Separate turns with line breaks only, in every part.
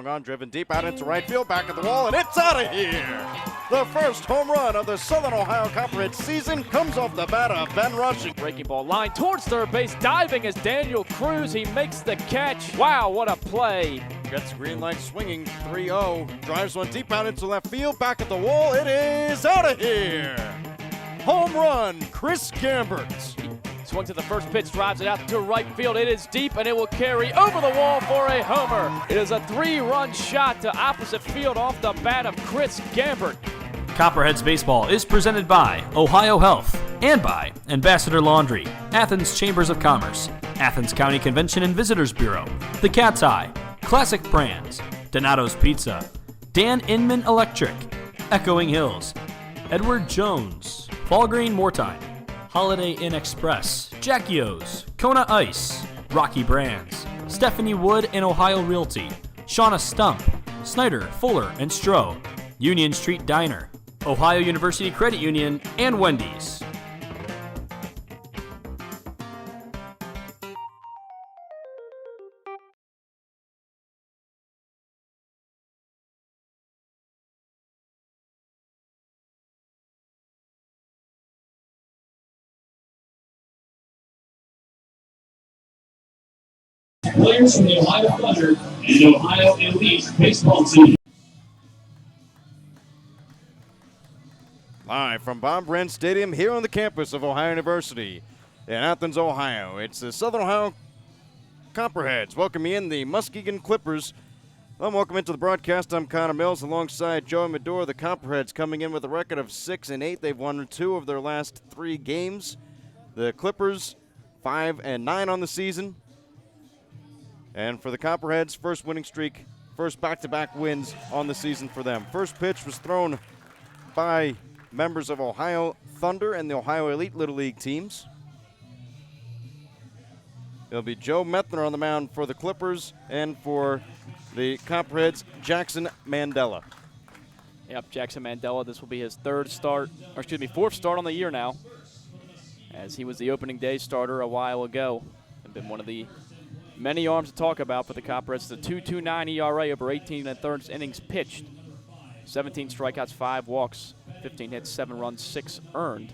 swung on, driven deep out into right field, back at the wall, and it's out of here. The first home run of the Southern Ohio Copperheads season comes off the bat of Ben Rushing.
Breaking ball line towards third base, diving is Daniel Cruz. He makes the catch. Wow, what a play.
Gets green light swinging, 3-0. Drives one deep out into left field, back at the wall. It is out of here. Home run, Chris Gambert.
Swung to the first pitch, drives it out to right field. It is deep, and it will carry over the wall for a homer. It is a 3-run shot to opposite field off the bat of Chris Gambert.
Copperheads Baseball is presented by Ohio Health and by Ambassador Laundry, Athens Chambers of Commerce, Athens County Convention and Visitors Bureau, The Cat's Eye, Classic Brands, Donato's Pizza, Dan Inman Electric, Echoing Hills, Edward Jones, Fallgreen Moretime, Holiday Inn Express, Jackie O's, Kona Ice, Rocky Brands, Stephanie Wood and Ohio Realty, Shauna Stump, Snyder, Fuller, and Stroh, Union Street Diner, Ohio University Credit Union, and Wendy's.
Players from the Ohio Thunder and Ohio Elite Baseball Team.
Live from Bob Wrenn Stadium here on the campus of Ohio University in Athens, Ohio. It's the Southern Ohio Copperheads welcoming in the Muskegon Clippers. Welcome into the broadcast. I'm Connor Mills alongside Joey Medora. The Copperheads coming in with a record of 6-8. They've won 2 of their last 3 games. The Clippers 5-9 on the season. And for the Copperheads, first winning streak, first back-to-back wins on the season for them. First pitch was thrown by members of Ohio Thunder and the Ohio Elite Little League teams. It'll be Joe Methner on the mound for the Clippers, and for the Copperheads, Jackson Mandela.
Yep, Jackson Mandela. This will be his fourth start on the year now, as he was the opening day starter a while ago and been one of the many arms to talk about for the Copperheads. The 2.29 ERA over 18 1/3 innings pitched. 17 strikeouts, 5 walks, 15 hits, 7 runs, 6 earned,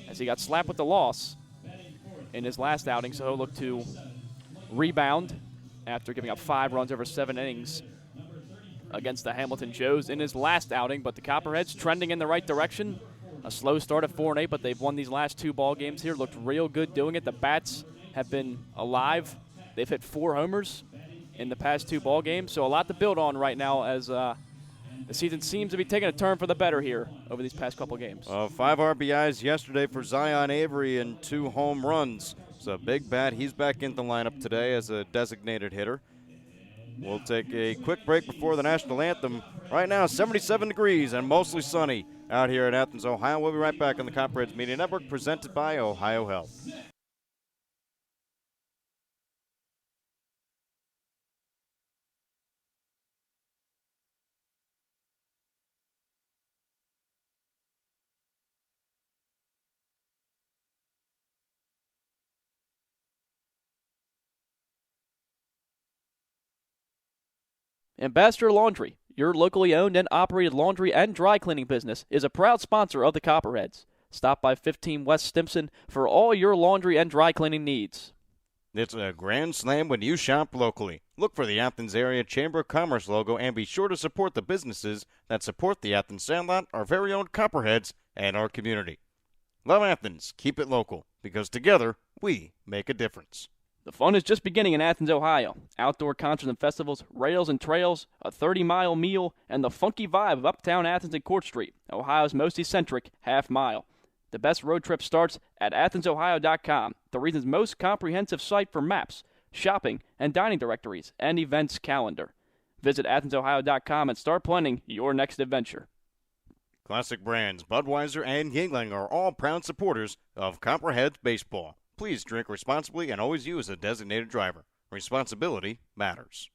as he got slapped with the loss in his last outing, so he'll look to rebound after giving up 5 runs over 7 innings against the Hamilton Joes in his last outing. But the Copperheads trending in the right direction. A slow start at 4-8, but they've won these last 2 ball games here. Looked real good doing it. The bats have been alive. They've hit 4 homers in the past 2 ball games, so a lot to build on right now as the season seems to be taking a turn for the better here over these past couple games.
5 RBIs yesterday for Zion Avery and 2 home runs. So big bat. He's back in the lineup today as a designated hitter. We'll take a quick break before the national anthem. Right now, 77 degrees and mostly sunny out here in Athens, Ohio. We'll be right back on the Copperheads Media Network, presented by Ohio Health.
Ambassador Laundry, your locally owned and operated laundry and dry cleaning business, is a proud sponsor of the Copperheads. Stop by 15 West Stimson for all your laundry and dry cleaning needs.
It's a grand slam when you shop locally. Look for the Athens Area Chamber of Commerce logo and be sure to support the businesses that support the Athens Sandlot, our very own Copperheads, and our community. Love Athens. Keep it local, because together we make a difference.
The fun is just beginning in Athens, Ohio. Outdoor concerts and festivals, rails and trails, a 30-mile meal, and the funky vibe of uptown Athens and Court Street, Ohio's most eccentric half-mile. The best road trip starts at AthensOhio.com, the region's most comprehensive site for maps, shopping, and dining directories, and events calendar. Visit AthensOhio.com and start planning your next adventure.
Classic Brands, Budweiser, and Yingling are all proud supporters of Copperheads Baseball. Please drink responsibly and always use a designated driver. Responsibility matters.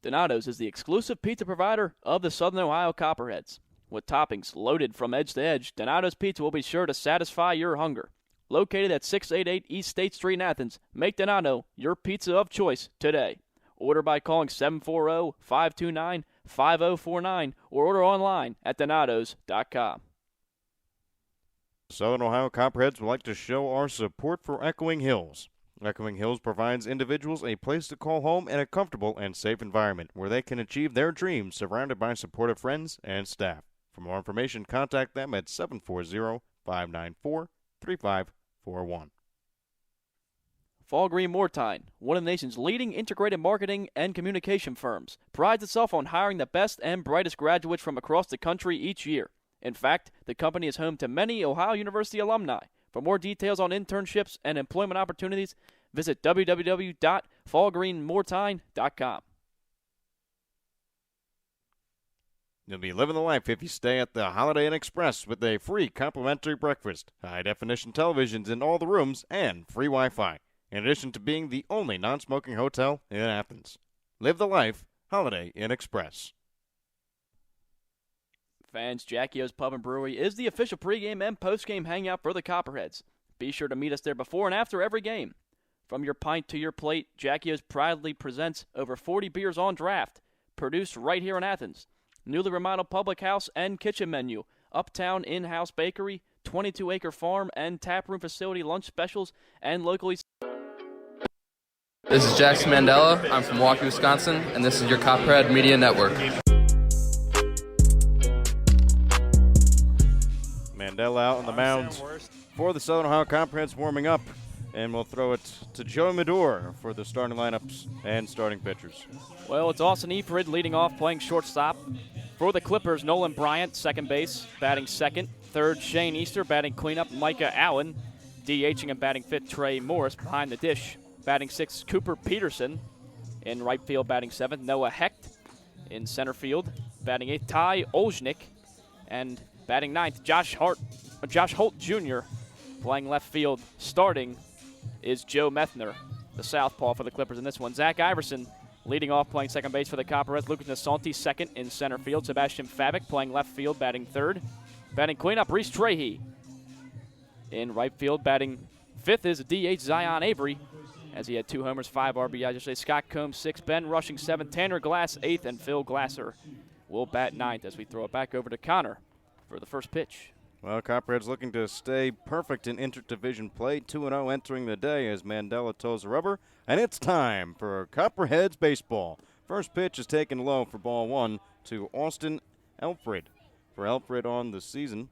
Donato's is the exclusive pizza provider of the Southern Ohio Copperheads. With toppings loaded from edge to edge, Donato's Pizza will be sure to satisfy your hunger. Located at 688 East State Street in Athens, make Donato your pizza of choice today. Order by calling 740-529-5049 or order online at donatos.com.
Southern Ohio Copperheads would like to show our support for Echoing Hills. Echoing Hills provides individuals a place to call home and a comfortable and safe environment where they can achieve their dreams surrounded by supportive friends and staff. For more information, contact them at 740-594-3541.
Fall Green Mortine, one of the nation's leading integrated marketing and communication firms, prides itself on hiring the best and brightest graduates from across the country each year. In fact, the company is home to many Ohio University alumni. For more details on internships and employment opportunities, visit www.fallgreenmortine.com.
You'll be living the life if you stay at the Holiday Inn Express with a free complimentary breakfast, high-definition televisions in all the rooms, and free Wi-Fi, in addition to being the only non-smoking hotel in Athens. Live the life, Holiday Inn Express.
Fans, Jackie O's Pub and Brewery is the official pregame and postgame hangout for the Copperheads. Be sure to meet us there before and after every game. From your pint to your plate, Jackie O's proudly presents over 40 beers on draft, produced right here in Athens. Newly remodeled public house and kitchen menu, uptown in-house bakery, 22-acre farm and taproom facility lunch specials, and locally.
This is Jackson Mandela. I'm from Milwaukee, Wisconsin, and this is your Copperhead Media Network.
Mandela out on the mound for the Southern Ohio Copperheads warming up. And we'll throw it to Joey Medor for the starting lineups and starting pitchers.
Well, it's Austin Efrid leading off, playing shortstop. For the Clippers, Nolan Bryant, second base, batting second. Third, Shane Easter, batting cleanup. Micah Allen, DHing and batting fifth. Trey Morris behind the dish. Batting sixth, Cooper Peterson. In right field, batting seventh, Noah Hecht. In center field, batting eighth, Ty Olsznik. And batting ninth, Josh Holt Jr. Playing left field. Starting is Joe Methner, the southpaw for the Clippers in this one. Zach Iverson leading off, playing second base for the Copperheads. Lucas Nasanti second in center field. Sebastian Fabic playing left field, batting third. Batting cleanup, Reese Trahey. In right field, batting fifth is DH Zion Avery, as he had 2 homers, 5 RBIs yesterday. Scott Combs, 6. Ben Rushing, 7. Tanner Glass, 8th. And Phil Glasser will bat 9th as we throw it back over to Connor for the first pitch.
Well, Copperheads looking to stay perfect in interdivision play. 2-0 entering the day as Mandela toes the rubber. And it's time for Copperheads baseball. First pitch is taken low for ball 1 to Austin Elfrid. For Elfrid on the season,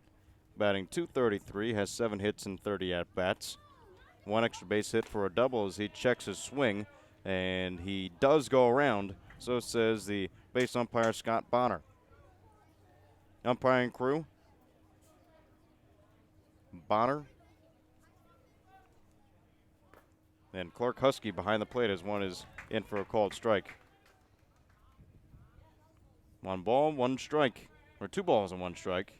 batting .233, has 7 hits and 30 at-bats. 1 extra base hit for a double as he checks his swing, and he does go around, so says the base umpire Scott Bonner. Umpiring crew, Bonner and Clark Husky behind the plate as one is in for a called strike. 1 ball, 1 strike, or 2 balls and 1 strike.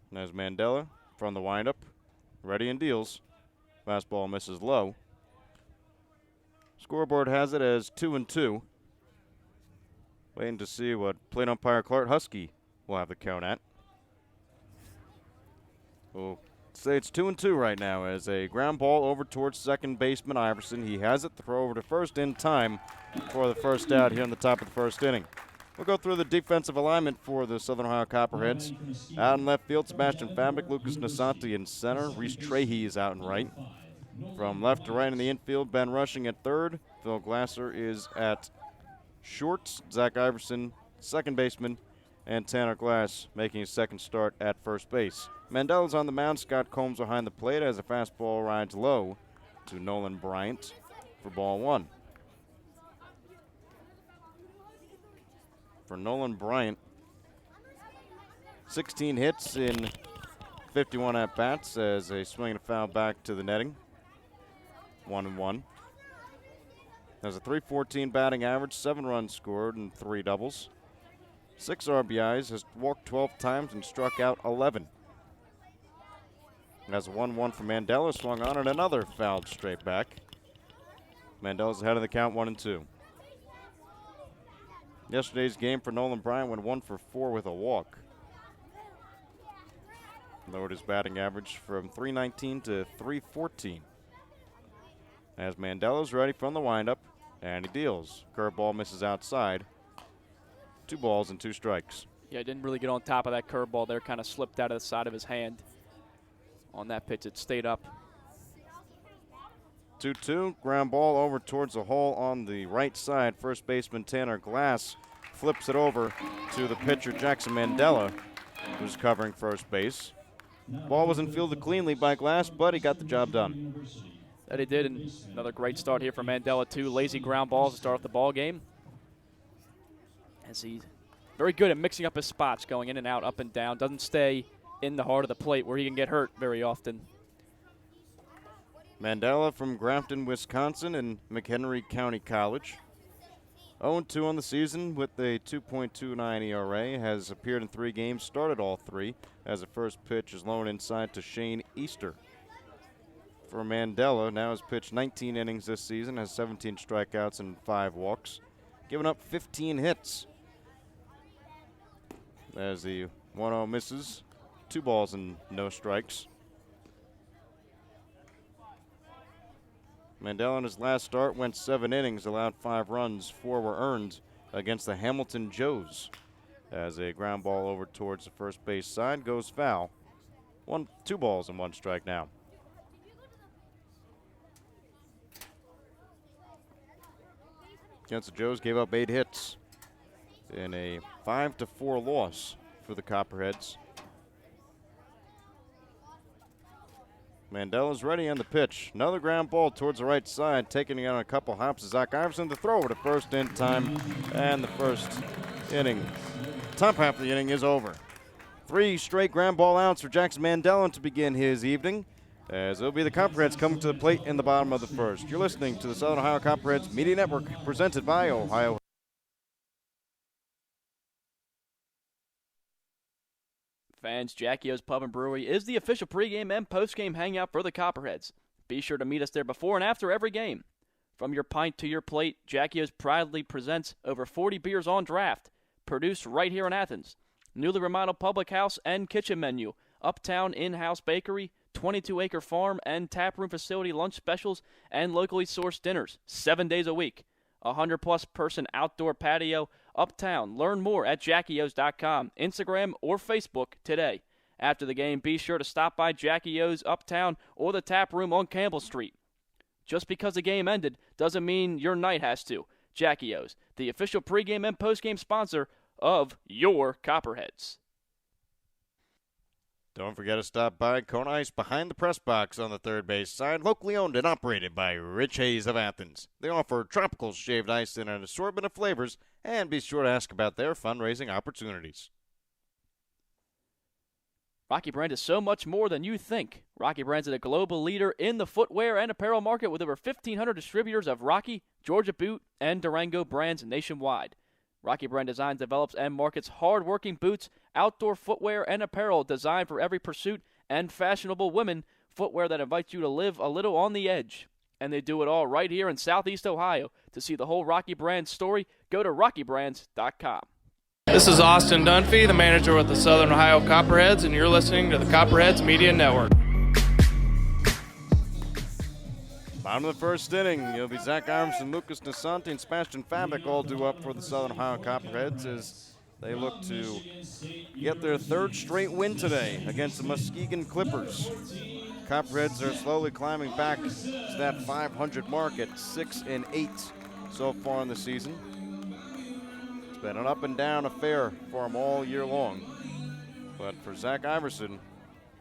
And there's Mandela from the windup, ready and deals. Fastball misses low. Scoreboard has it as 2-2. Waiting to see what plate umpire Clark Husky will have the count at. We'll say it's 2-2 right now as a ground ball over towards second baseman Iverson. He has it, throw over to first in time for the first out here in the top of the first inning. We'll go through the defensive alignment for the Southern Ohio Copperheads. Out in left field, Sebastian Fabic, Lucas Nasanti in center. Reese Trahey is out in right. From left to right in the infield, Ben Rushing at third. Phil Glasser is at short. Zach Iverson, second baseman. And Tanner Glass making his second start at first base. Mandela's on the mound. Scott Combs behind the plate as a fastball rides low to Nolan Bryant for ball 1. For Nolan Bryant, 16 hits in 51 at-bats as they swing and a foul back to the netting. 1-1. Has a .314 batting average, 7 runs scored, and 3 doubles. 6 RBIs, has walked 12 times and struck out 11. Has a 1-1 for Mandela, swung on and another fouled straight back. Mandela's ahead of the count, 1-2. Yesterday's game for Nolan Bryant went 1 for 4 with a walk. Lowered his batting average from .319 to .314. As Mandela's ready from the windup, and he deals. Curveball misses outside. 2 balls and 2 strikes.
Yeah, didn't really get on top of that curveball there. Kind of slipped out of the side of his hand. On that pitch, it stayed up.
2-2, ground ball over towards the hole on the right side. First baseman Tanner Glass flips it over to the pitcher Jackson Mandela, who's covering first base. Ball wasn't fielded cleanly by Glass, but he got the job done.
That he did, and another great start here for Mandela. 2 lazy ground balls to start off the ball game. As he's very good at mixing up his spots, going in and out, up and down. Doesn't stay in the heart of the plate where he can get hurt very often.
Mandela from Grafton, Wisconsin, and McHenry County College. 0-2 on the season with a 2.29 ERA. Has appeared in 3 games, started all 3. As the first pitch is low inside to Shane Easter. For Mandela, now has pitched 19 innings this season, has 17 strikeouts and 5 walks, giving up 15 hits. As the 1-0 misses, 2 balls and no strikes. Mandela in his last start went 7 innings, allowed 5 runs, 4 were earned against the Hamilton Joes. As a ground ball over towards the first base side goes foul. 2 balls and 1 strike now. Against the Joes, gave up 8 hits in a 5-4 loss for the Copperheads. Mandela's ready on the pitch. Another ground ball towards the right side, taking it on a couple hops. Zach Iverson to throw over to first in time, and the first inning, top half of the inning is over. 3 straight ground ball outs for Jackson Mandela to begin his evening, as it'll be the Copperheads coming to the plate in the bottom of the first. You're listening to the Southern Ohio Copperheads Media Network, presented by Ohio.
Fans, Jackie O's Pub and Brewery is the official pregame and postgame hangout for the Copperheads. Be sure to meet us there before and after every game. From your pint to your plate, Jackie O's proudly presents over 40 beers on draft, produced right here in Athens. Newly remodeled public house and kitchen menu, uptown in-house bakery, 22-acre farm and taproom facility lunch specials, and locally sourced dinners, 7 days a week. 100-plus person outdoor patio, uptown. Learn more at JackieO's.com, Instagram, or Facebook today. After the game, be sure to stop by Jackie O's Uptown or the tap room on Campbell Street. Just because the game ended doesn't mean your night has to. Jackie O's, the official pregame and postgame sponsor of your Copperheads.
Don't forget to stop by Kona Ice behind the press box on the third base side, locally owned and operated by Rich Hayes of Athens. They offer tropical shaved ice in an assortment of flavors, and be sure to ask about their fundraising opportunities.
Rocky Brand is so much more than you think. Rocky Brand is a global leader in the footwear and apparel market with over 1,500 distributors of Rocky, Georgia Boot, and Durango brands nationwide. Rocky Brand designs, develops, and markets hard-working boots, outdoor footwear, and apparel designed for every pursuit and fashionable women, footwear that invites you to live a little on the edge. And they do it all right here in Southeast Ohio. To see the whole Rocky Brand story, go to rockybrands.com.
This is Austin Dunphy, the manager with the Southern Ohio Copperheads, and you're listening to the Copperheads Media Network.
Bottom of the first inning, it'll be Zach Iverson, Lucas Nasanti, and Sebastian Fabic all due up for the Southern Ohio Copperheads as they look to get their 3rd straight win today against the Muskegon Clippers. Copperheads are slowly climbing back to that 500 mark at 6-8 so far in the season. It's been an up and down affair for them all year long. But for Zach Iverson,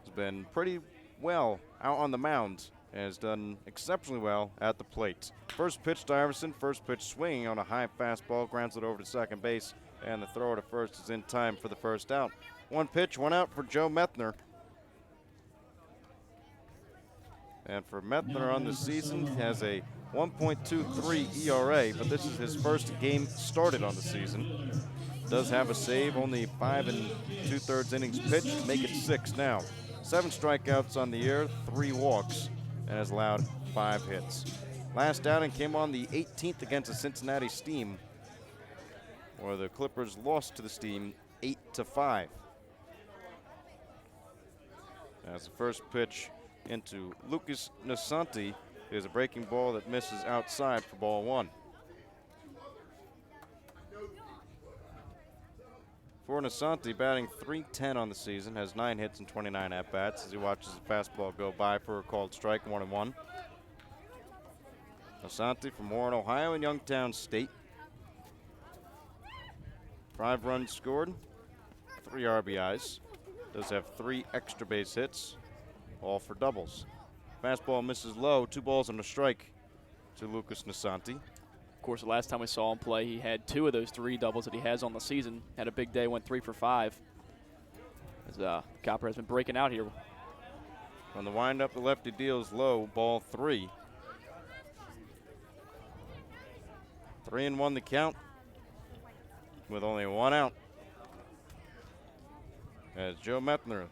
he's been pretty well out on the mound and has done exceptionally well at the plate. First pitch to Iverson, first pitch swinging on a high fastball, grounds it over to second base, and the throw to first is in time for the first out. 1 pitch, 1 out for Joe Methner. And for Methner on the season, he has a 1.23 ERA, but this is his first game started on the season. Does have a save, only 5 2/3 innings pitched to make it 6 now. 7 strikeouts on the year, 3 walks, and has allowed 5 hits. Last outing came on the 18th against the Cincinnati Steam, where the Clippers lost to the Steam 8-5. As the first pitch into Lucas Nasanti, is a breaking ball that misses outside for ball 1. For Nasanti, batting .310 on the season, has 9 hits and 29 at-bats as he watches the fastball go by for a called strike, 1-1. Nasanti from Warren, Ohio, and Youngstown State. 5 runs scored, 3 RBIs. Does have 3 extra base hits, all for doubles. Fastball misses low, 2 balls and a strike to Lucas Nasanti.
Of course, the last time we saw him play, he had 2 of those 3 doubles that he has on the season. Had a big day, went 3 for 5. As Copper has been breaking out here.
On the windup, the lefty deals low, ball 3. 3-1 the count, with only 1 out. As Joe Methner,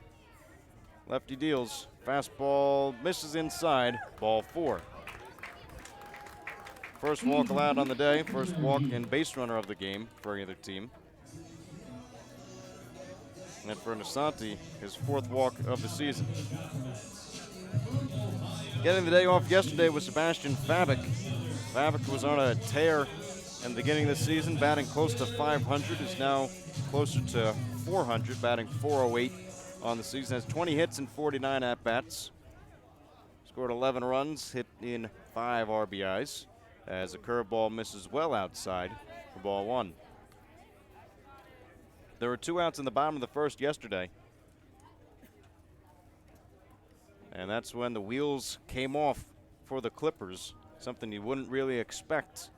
lefty deals, fastball misses inside, ball 4. First walk allowed on the day, first walk and base runner of the game for either team. And for Nasanti, his 4th walk of the season. Getting the day off yesterday was Sebastian Fabik. Fabik was on a tear in the beginning of the season, batting close to 500, is now closer to 400, batting .408 on the season. Has 20 hits and 49 at-bats. Scored 11 runs, hit in 5 RBIs, as a curveball misses well outside for ball 1. There were 2 outs in the bottom of the first yesterday. And that's when the wheels came off for the Clippers, something you wouldn't really expect.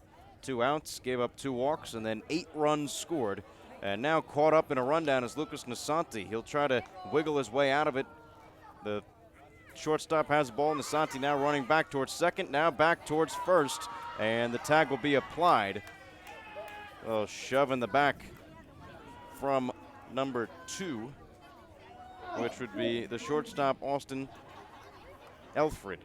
2 outs, gave up 2 walks, and then 8 runs scored. And now caught up in a rundown is Lucas Nasanti. He'll try to wiggle his way out of it. The shortstop has the ball. Nasanti now running back towards second, now back towards first, and the tag will be applied. A shove in the back from number 2, which would be the shortstop, Austin Elfrid.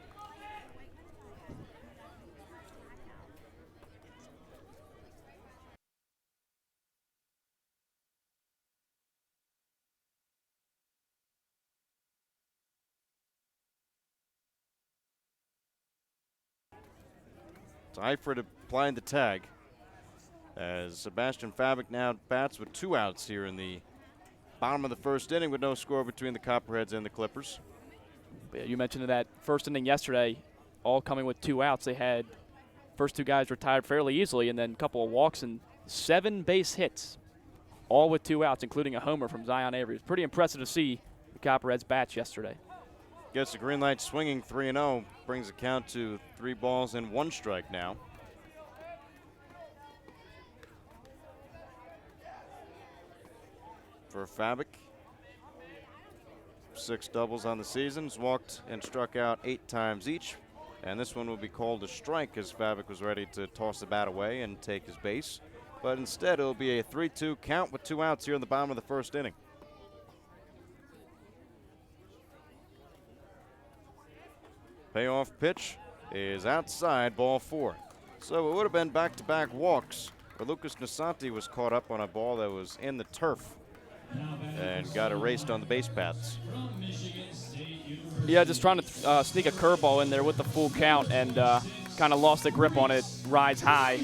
So Eifert applying the tag as Sebastian Fabik now bats with 2 outs here in the bottom of the first inning with no score between the Copperheads and the Clippers.
Yeah, you mentioned that first inning yesterday, all coming with 2 outs. They had first 2 guys retired fairly easily, and then a couple of walks and 7 base hits, all with 2 outs, including a homer from Zion Avery. It's pretty impressive to see the Copperheads bats yesterday.
Gets the green light swinging, 3-0, brings the count to 3 balls and 1 strike now. For Fabik, 6 doubles on the season, he's walked and struck out 8 times each, and this one will be called a strike as Fabik was ready to toss the bat away and take his base, but instead it'll be a 3-2 count with 2 outs here in the bottom of the first inning. Payoff pitch is outside, ball 4. So it would have been back-to-back walks, where Lucas Nasanti was caught up on a ball that was in the turf and got erased on the base paths.
Yeah, just trying to sneak a curveball in there with the full count and kind of lost the grip on it, rides high.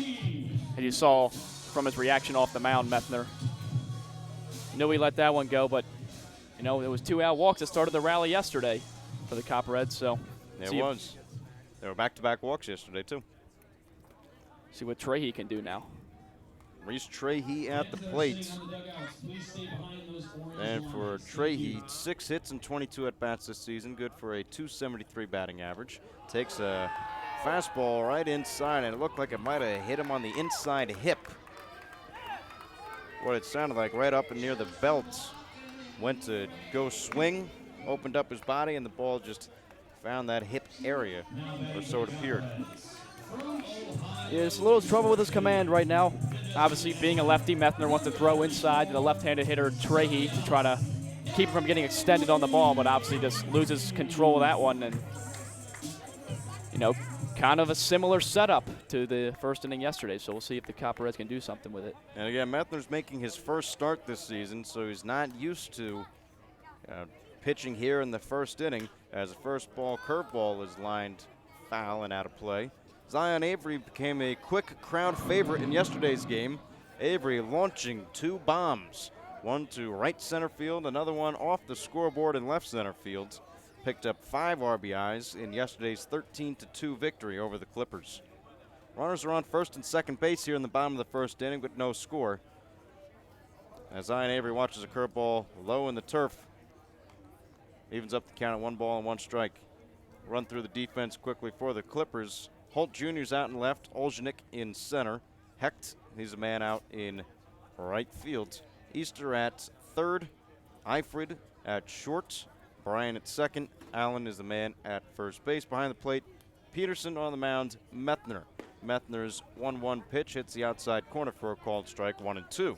And you saw from his reaction off the mound, Methner knew he let that one go, but, you know, it was 2 out walks that started the rally yesterday for the Copperheads, so.
It was. There were back-to-back walks yesterday, too.
See what Trey can do now.
Reese Trahey at the plate. And for Trahey, 6 hits and 22 at-bats this season, good for a .273 batting average. Takes a fastball right inside, and it looked like it might have hit him on the inside hip. What it sounded like, right up and near the belt. Went to go swing, opened up his body, and the ball just found that hip area, or so it appeared.
Yeah, there's a little trouble with his command right now. Obviously, being a lefty, Methner wants to throw inside to the left-handed hitter, Trahey, to try to keep him from getting extended on the ball, but obviously just loses control of that one. And, you know, kind of a similar setup to the first inning yesterday, so we'll see if the Copperheads can do something with it.
And again, Methner's making his first start this season, so he's not used to pitching here in the first inning, as the first ball curveball is lined foul and out of play. Zion Avery became a quick crowd favorite in yesterday's game. Avery launching 2 bombs, one to right center field, another one off the scoreboard in left center field. Picked up 5 RBIs in yesterday's 13-2 victory over the Clippers. Runners are on first and second base here in the bottom of the first inning, but no score. As Zion Avery watches a curveball low in the turf. Evens up the count at 1 ball and 1 strike. Run through the defense quickly for the Clippers. Holt Jr.'s out in left, Oljanik in center. Hecht, he's a man out in right field. Easter at third, Eifrid at short, Bryan at second. Allen is the man at first base. Behind the plate, Peterson on the mound, Methner. Methner's 1-1 pitch hits the outside corner for a called strike, 1-2.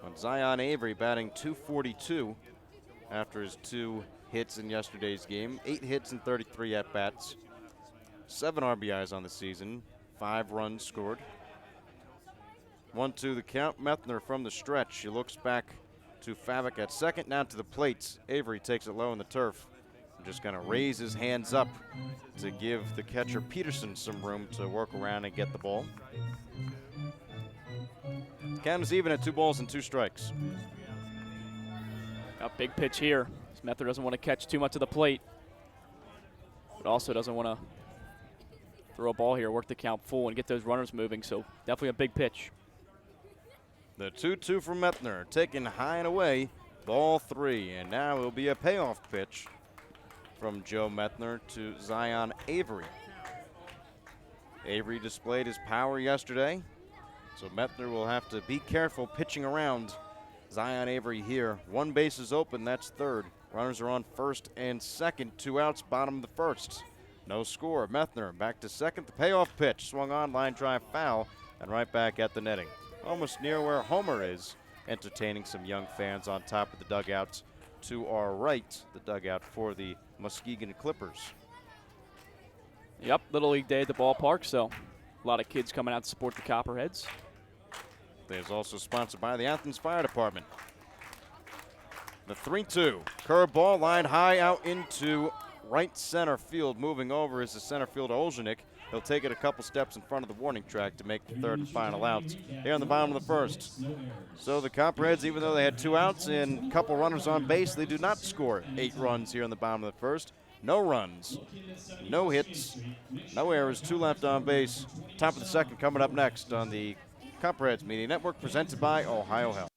On Zion Avery batting .242 after his 2 hits in yesterday's game. 8 hits and 33 at-bats. 7 RBIs on the season, 5 runs scored. 1-2 the count. Methner from the stretch. He looks back to Favik at second. Now to the plate. Avery takes it low in the turf. Just going to raise his hands up to give the catcher Peterson some room to work around and get the ball. Count is even at 2 balls and 2 strikes.
A big pitch here. Methner doesn't want to catch too much of the plate, but also doesn't want to throw a ball here, work the count full, and get those runners moving. So definitely a big pitch.
The 2-2 from Methner, taken high and away, ball 3, and now it will be a payoff pitch from Joe Methner to Zion Avery. Avery displayed his power yesterday, so Methner will have to be careful pitching around Zion Avery here. 1 base is open, that's third. Runners are on first and second, 2 outs, bottom of the first. No score. Methner back to second. The payoff pitch swung on, line drive foul, and right back at the netting. Almost near where Homer is, entertaining some young fans on top of the dugouts. To our right, the dugout for the Muskegon Clippers.
Yep, Little League Day at the ballpark, so a lot of kids coming out to support the Copperheads.
There's also sponsored by the Athens Fire Department. The 3-2. Curveball line high out into right center field. Moving over is the center fielder Oljanik. He'll take it a couple steps in front of the warning track to make the third and final out here in the bottom of the first. So the Copperheads, even though they had 2 outs and a couple runners on base, they do not score 8 runs here in the bottom of the first. No runs, no hits, no errors, 2 left on base. Top of the second coming up next on the Copperheads Media Network, presented by Ohio Health.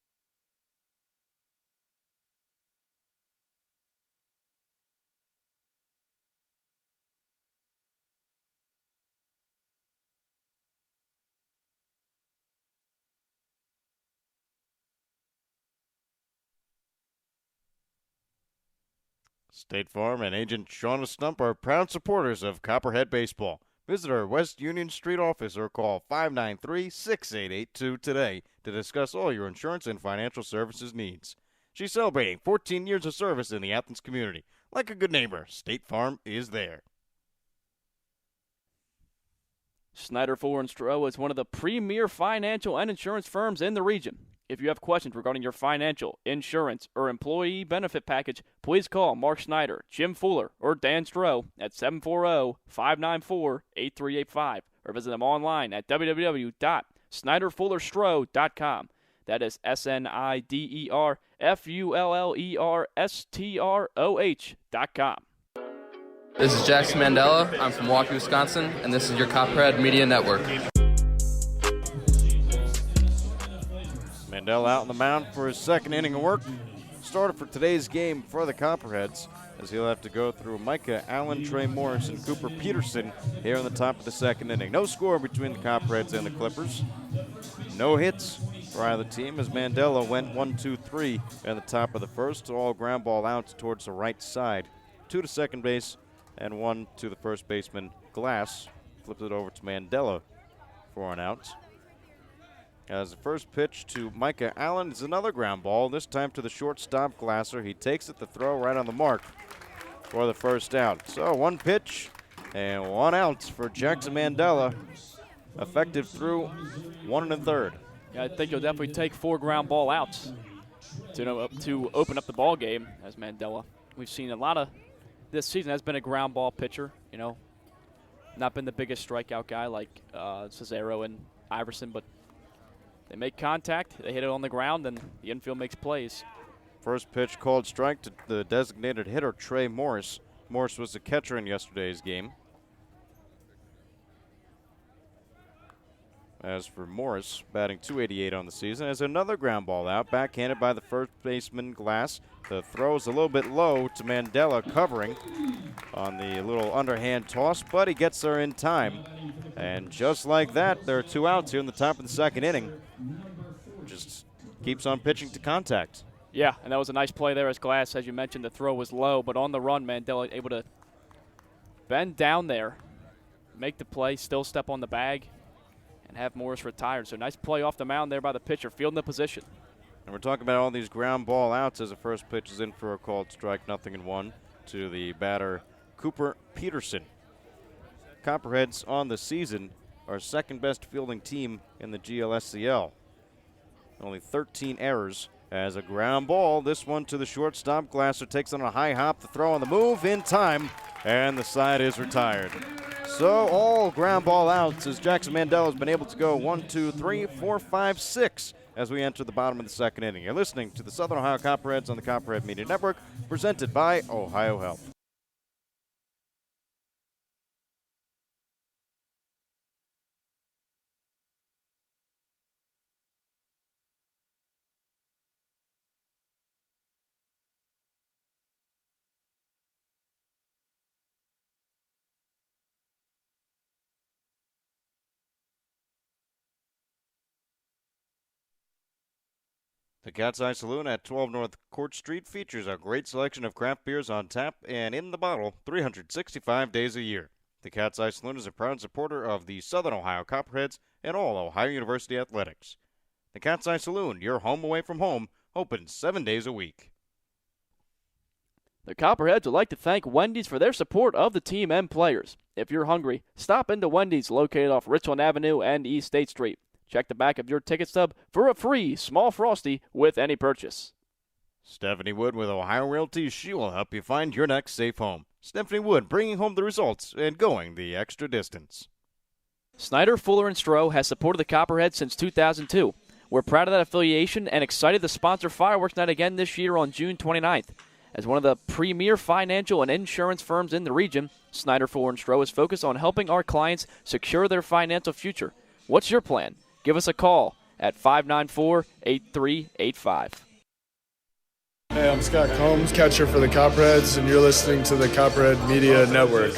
State Farm and Agent Shauna Stump are proud supporters of Copperhead Baseball. Visit our West Union Street office or call 593-6882 today to discuss all your insurance and financial services needs. She's celebrating 14 years of service in the Athens community. Like a good neighbor, State Farm is there.
Snyder, Fuller & Stroh is one of the premier financial and insurance firms in the region. If you have questions regarding your financial, insurance, or employee benefit package, please call Mark Snyder, Jim Fuller, or Dan Stroh at 740-594-8385 or visit them online at www.snyderfullerstroh.com. That is SNIDERFULLERSTROH.com.
This is Jackson Mandela. I'm from Milwaukee, Wisconsin, and this is your Copperhead Media Network.
Mandela out on the mound for his second inning of work. Started for today's game for the Copperheads, as he'll have to go through Micah, Allen, Trey Morris, and Cooper Peterson here in the top of the second inning. No score between the Copperheads and the Clippers. No hits for either team, as Mandela went 1-2-3 in the top of the first. All ground ball outs towards the right side. 2 to second base and 1 to the first baseman, Glass. Flipped it over to Mandela for an out. As the first pitch to Micah Allen is another ground ball, this time to the shortstop Glasser. He takes it, the throw right on the mark for the first out. So 1 pitch and 1 out for Jackson Mandela, effective through 1 1/3.
Yeah, I think he'll definitely take 4 ground ball outs to open up the ball game as Mandela. We've seen a lot of this season has been a ground ball pitcher, not been the biggest strikeout guy like Cesaro and Iverson, but they make contact, they hit it on the ground, and the infield makes plays.
First pitch called strike to the designated hitter, Trey Morris. Morris was the catcher in yesterday's game. As for Morris, batting .288 on the season, as another ground ball out, backhanded by the first baseman Glass. The throw is a little bit low to Mandela, covering on the little underhand toss, but he gets there in time. And just like that, there are 2 outs here in the top of the second inning. Just keeps on pitching to contact.
Yeah, and that was a nice play there as Glass, as you mentioned, the throw was low, but on the run, Mandela able to bend down there, make the play, still step on the bag, and have Morris retired. So nice play off the mound there by the pitcher, fielding the position.
And we're talking about all these ground ball outs as the first pitch is in for a called strike, 0-1 to the batter, Cooper Peterson. Copperheads on the season are second best fielding team in the GLSCL. Only 13 errors. As a ground ball, this one to the shortstop. Glasser takes on a high hop, the throw on the move in time, and the side is retired. So all ground ball outs as Jackson Mandela has been able to go 1, 2, 3, 4, 5, 6 as we enter the bottom of the second inning. You're listening to the Southern Ohio Copperheads on the Copperhead Media Network, presented by Ohio Health. The Cat's Eye Saloon at 12 North Court Street features a great selection of craft beers on tap and in the bottle 365 days a year. The Cat's Eye Saloon is a proud supporter of the Southern Ohio Copperheads and all Ohio University athletics. The Cat's Eye Saloon, your home away from home, open 7 days a week.
The Copperheads would like to thank Wendy's for their support of the team and players. If you're hungry, stop into Wendy's located off Richland Avenue and East State Street. Check the back of your ticket stub for a free small Frosty with any purchase.
Stephanie Wood with Ohio Realty. She will help you find your next safe home. Stephanie Wood bringing home the results and going the extra distance.
Snyder, Fuller, and Stroh has supported the Copperheads since 2002. We're proud of that affiliation and excited to sponsor Fireworks Night again this year on June 29th. As one of the premier financial and insurance firms in the region, Snyder, Fuller, and Stroh is focused on helping our clients secure their financial future. What's your plan? Give us a call at 594-8385.
Hey, I'm Scott Combs, catcher for the Copperheads, and you're listening to the Copperhead Media Network.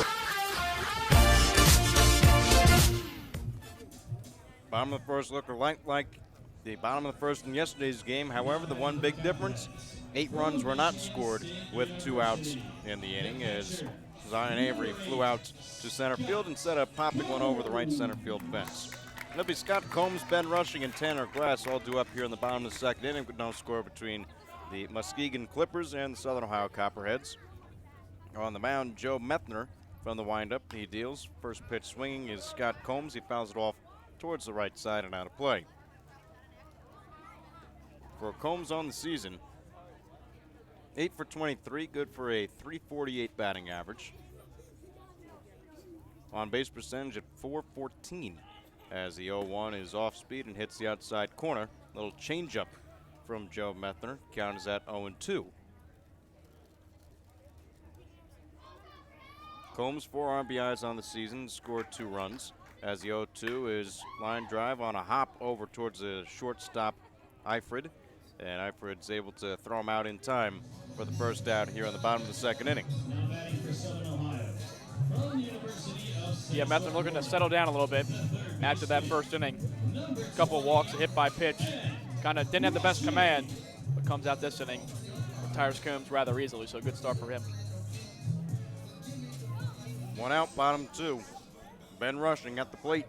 Bottom of the first look like the bottom of the first in yesterday's game. However, the one big difference, 8 runs were not scored with 2 outs in the inning as Zion Avery flew out to center field instead of popping one over the right center field fence. It'll be Scott Combs, Ben Rushing, and Tanner Glass all due up here in the bottom of the second inning with no score between the Muskegon Clippers and the Southern Ohio Copperheads. On the mound, Joe Methner from the windup. He deals. First pitch swinging is Scott Combs. He fouls it off towards the right side and out of play. For Combs on the season, 8 for 23, good for a .348 batting average. On base percentage at .414. As the 0-1 is off speed and hits the outside corner. Little changeup from Joe Methner. Count is at 0-2. Combs 4 RBIs on the season, scored 2 runs. As the 0-2 is line drive on a hop over towards the shortstop Eifrid. And Eifrid's able to throw him out in time for the first out here on the bottom of the second inning.
Yeah, Methner looking to settle down a little bit after that first inning. A couple of walks, a hit by pitch. Kind of didn't have the best command, but comes out this inning. Retires Combs rather easily, so a good start for him.
1 out, bottom 2. Ben Rushing at the plate.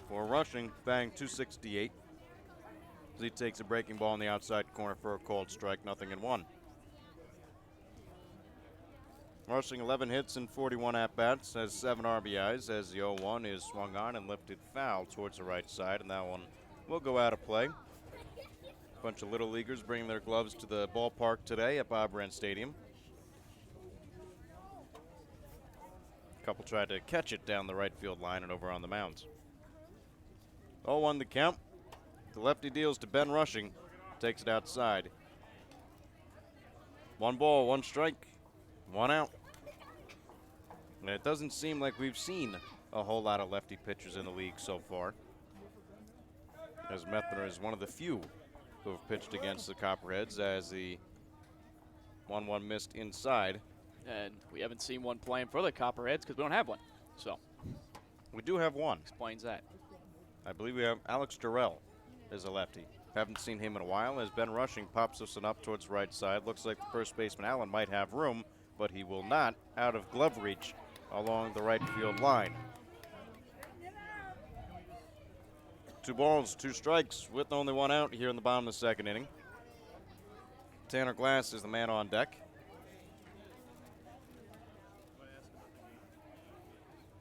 For Rushing, batting .268. As he takes a breaking ball in the outside corner for a called strike, 0-1. Rushing 11 hits and 41 at-bats, has 7 RBIs as the 0-1 is swung on and lifted foul towards the right side, and that one will go out of play. A bunch of little leaguers bringing their gloves to the ballpark today at Bob Wren Stadium. A couple tried to catch it down the right field line and over on the mounds. 0-1 the count. The lefty deals to Ben Rushing. Takes it outside. 1 ball, 1 strike, 1 out. And it doesn't seem like we've seen a whole lot of lefty pitchers in the league so far, as Methner is one of the few who have pitched against the Copperheads, as the 1-1 missed inside.
And we haven't seen one playing for the Copperheads because we don't have one. So
we do have one.
Explains that.
I believe we have Alex Durrell as a lefty. Haven't seen him in a while, as Ben Rushing pops us up towards the right side. Looks like the first baseman Allen might have room, but he will not, out of glove reach along the right field line. 2 balls, 2 strikes, with only 1 out here in the bottom of the 2nd inning. Tanner Glass is the man on deck.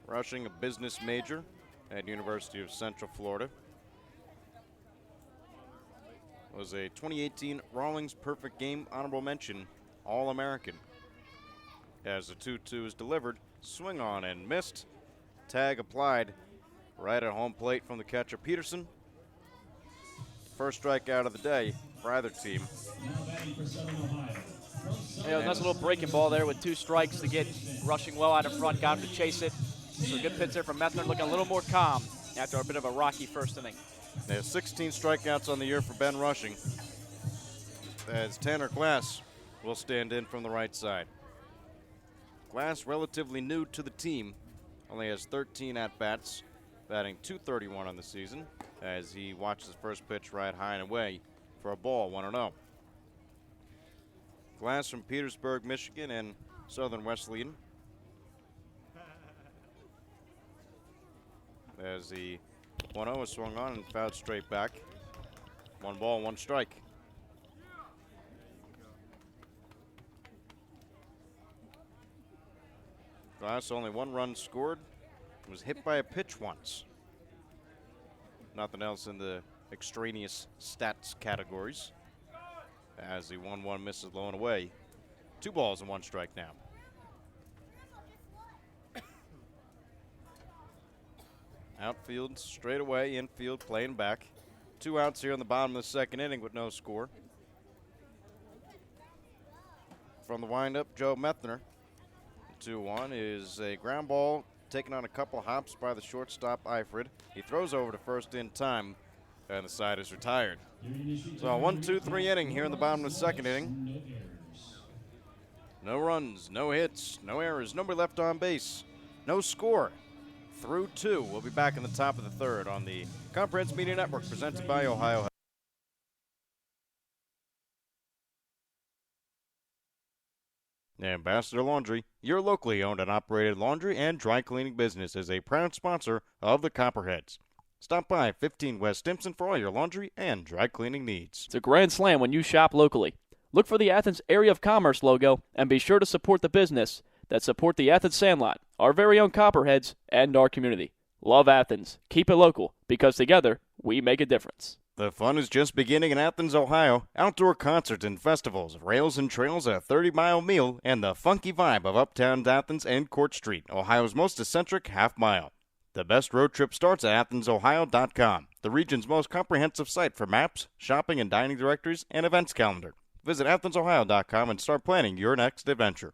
Rushing, a business major at University of Central Florida. Was a 2018 Rawlings Perfect Game Honorable Mention All-American. As the 2-2 is delivered, swing on and missed. Tag applied right at home plate from the catcher Peterson. First strikeout of the day for either team.
Yeah, nice little breaking ball there with 2 strikes to get Rushing well out in front, got him to chase it. So good pitch there from Methner, looking a little more calm after a bit of a rocky first inning.
There's 16 strikeouts on the year for Ben Rushing, as Tanner Glass will stand in from the right side. Glass, relatively new to the team, only has 13 at-bats, batting .231 on the season, as he watches his first pitch right high and away for a ball, 1-0. Glass from Petersburg, Michigan, and Southern Wesleyan. As the 1-0 is swung on and fouled straight back. 1 ball, 1 strike. Glass, only 1 run scored. Was hit by a pitch once. Nothing else in the extraneous stats categories, as the 1-1 misses low and away. 2 balls and 1 strike now. Outfield straight away, infield playing back. 2 outs here in the bottom of the 2nd inning with no score. From the windup, Joe Methner. 2-1 is a ground ball taken on a couple hops by the shortstop Eifrid. He throws over to first in time, and the side is retired. So a 1-2-3 inning here in the bottom of the 2nd inning. No runs, no hits, no errors, nobody left on base, no score. Through 2. We'll be back in the top of the 3rd on the Copperheads Media Network, presented by Ohio Health. Ambassador Laundry, your locally owned and operated laundry and dry cleaning business, is a proud sponsor of the Copperheads. Stop by 15 West Stimson for all your laundry and dry cleaning needs.
It's a grand slam when you shop locally. Look for the Athens Area of Commerce logo and be sure to support the business that support the Athens Sandlot, our very own Copperheads, and our community. Love Athens. Keep it local, because together we make a difference.
The fun is just beginning in Athens, Ohio. Outdoor concerts and festivals, rails and trails, a 30-mile meal, and the funky vibe of Uptown Athens and Court Street, Ohio's most eccentric half-mile. The best road trip starts at AthensOhio.com, the region's most comprehensive site for maps, shopping and dining directories, and events calendar. Visit AthensOhio.com and start planning your next adventure.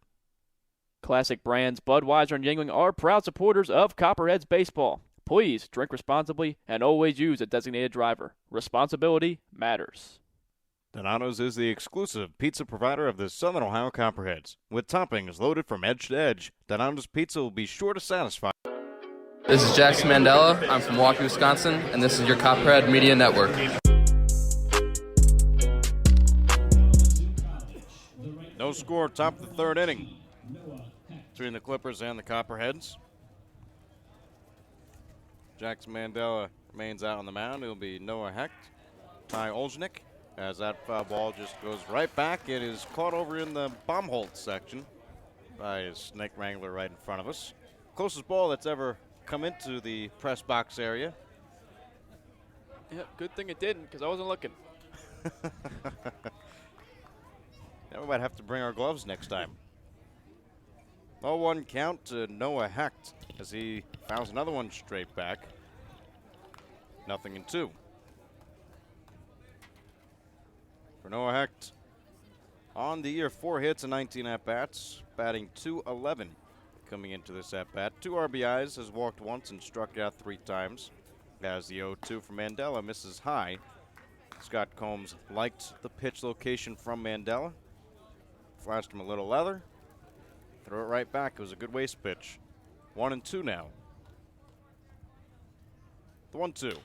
Classic brands Budweiser and Yuengling are proud supporters of Copperheads baseball. Please drink responsibly and always use a designated driver. Responsibility matters.
Donato's is the exclusive pizza provider of the Southern Ohio Copperheads. With toppings loaded from edge to edge, Donato's Pizza will be sure to satisfy.
This is Jackson Mandela. I'm from Milwaukee, Wisconsin, and this is your Copperhead Media Network.
No score, top of the 3rd inning between the Clippers and the Copperheads. Jackson Mandela remains out on the mound. It'll be Noah Hecht, Ty Olsznik, as that foul ball just goes right back. It is caught over in the Baumholt section by a snake wrangler right in front of us. Closest ball that's ever come into the press box area.
Yeah, good thing it didn't, because I wasn't looking.
Now we might have to bring our gloves next time. 0-1 count to Noah Hecht as he fouls another one straight back. 0-2. For Noah Hecht, on the year, 4 hits and 19 at-bats, batting .211 coming into this at-bat. 2 RBIs, has walked once and struck out 3 times. As the 0-2 from Mandela misses high. Scott Combs liked the pitch location from Mandela. Flashed him a little leather. Threw it right back. It was a good waste pitch. 1-2 now. The 1-2.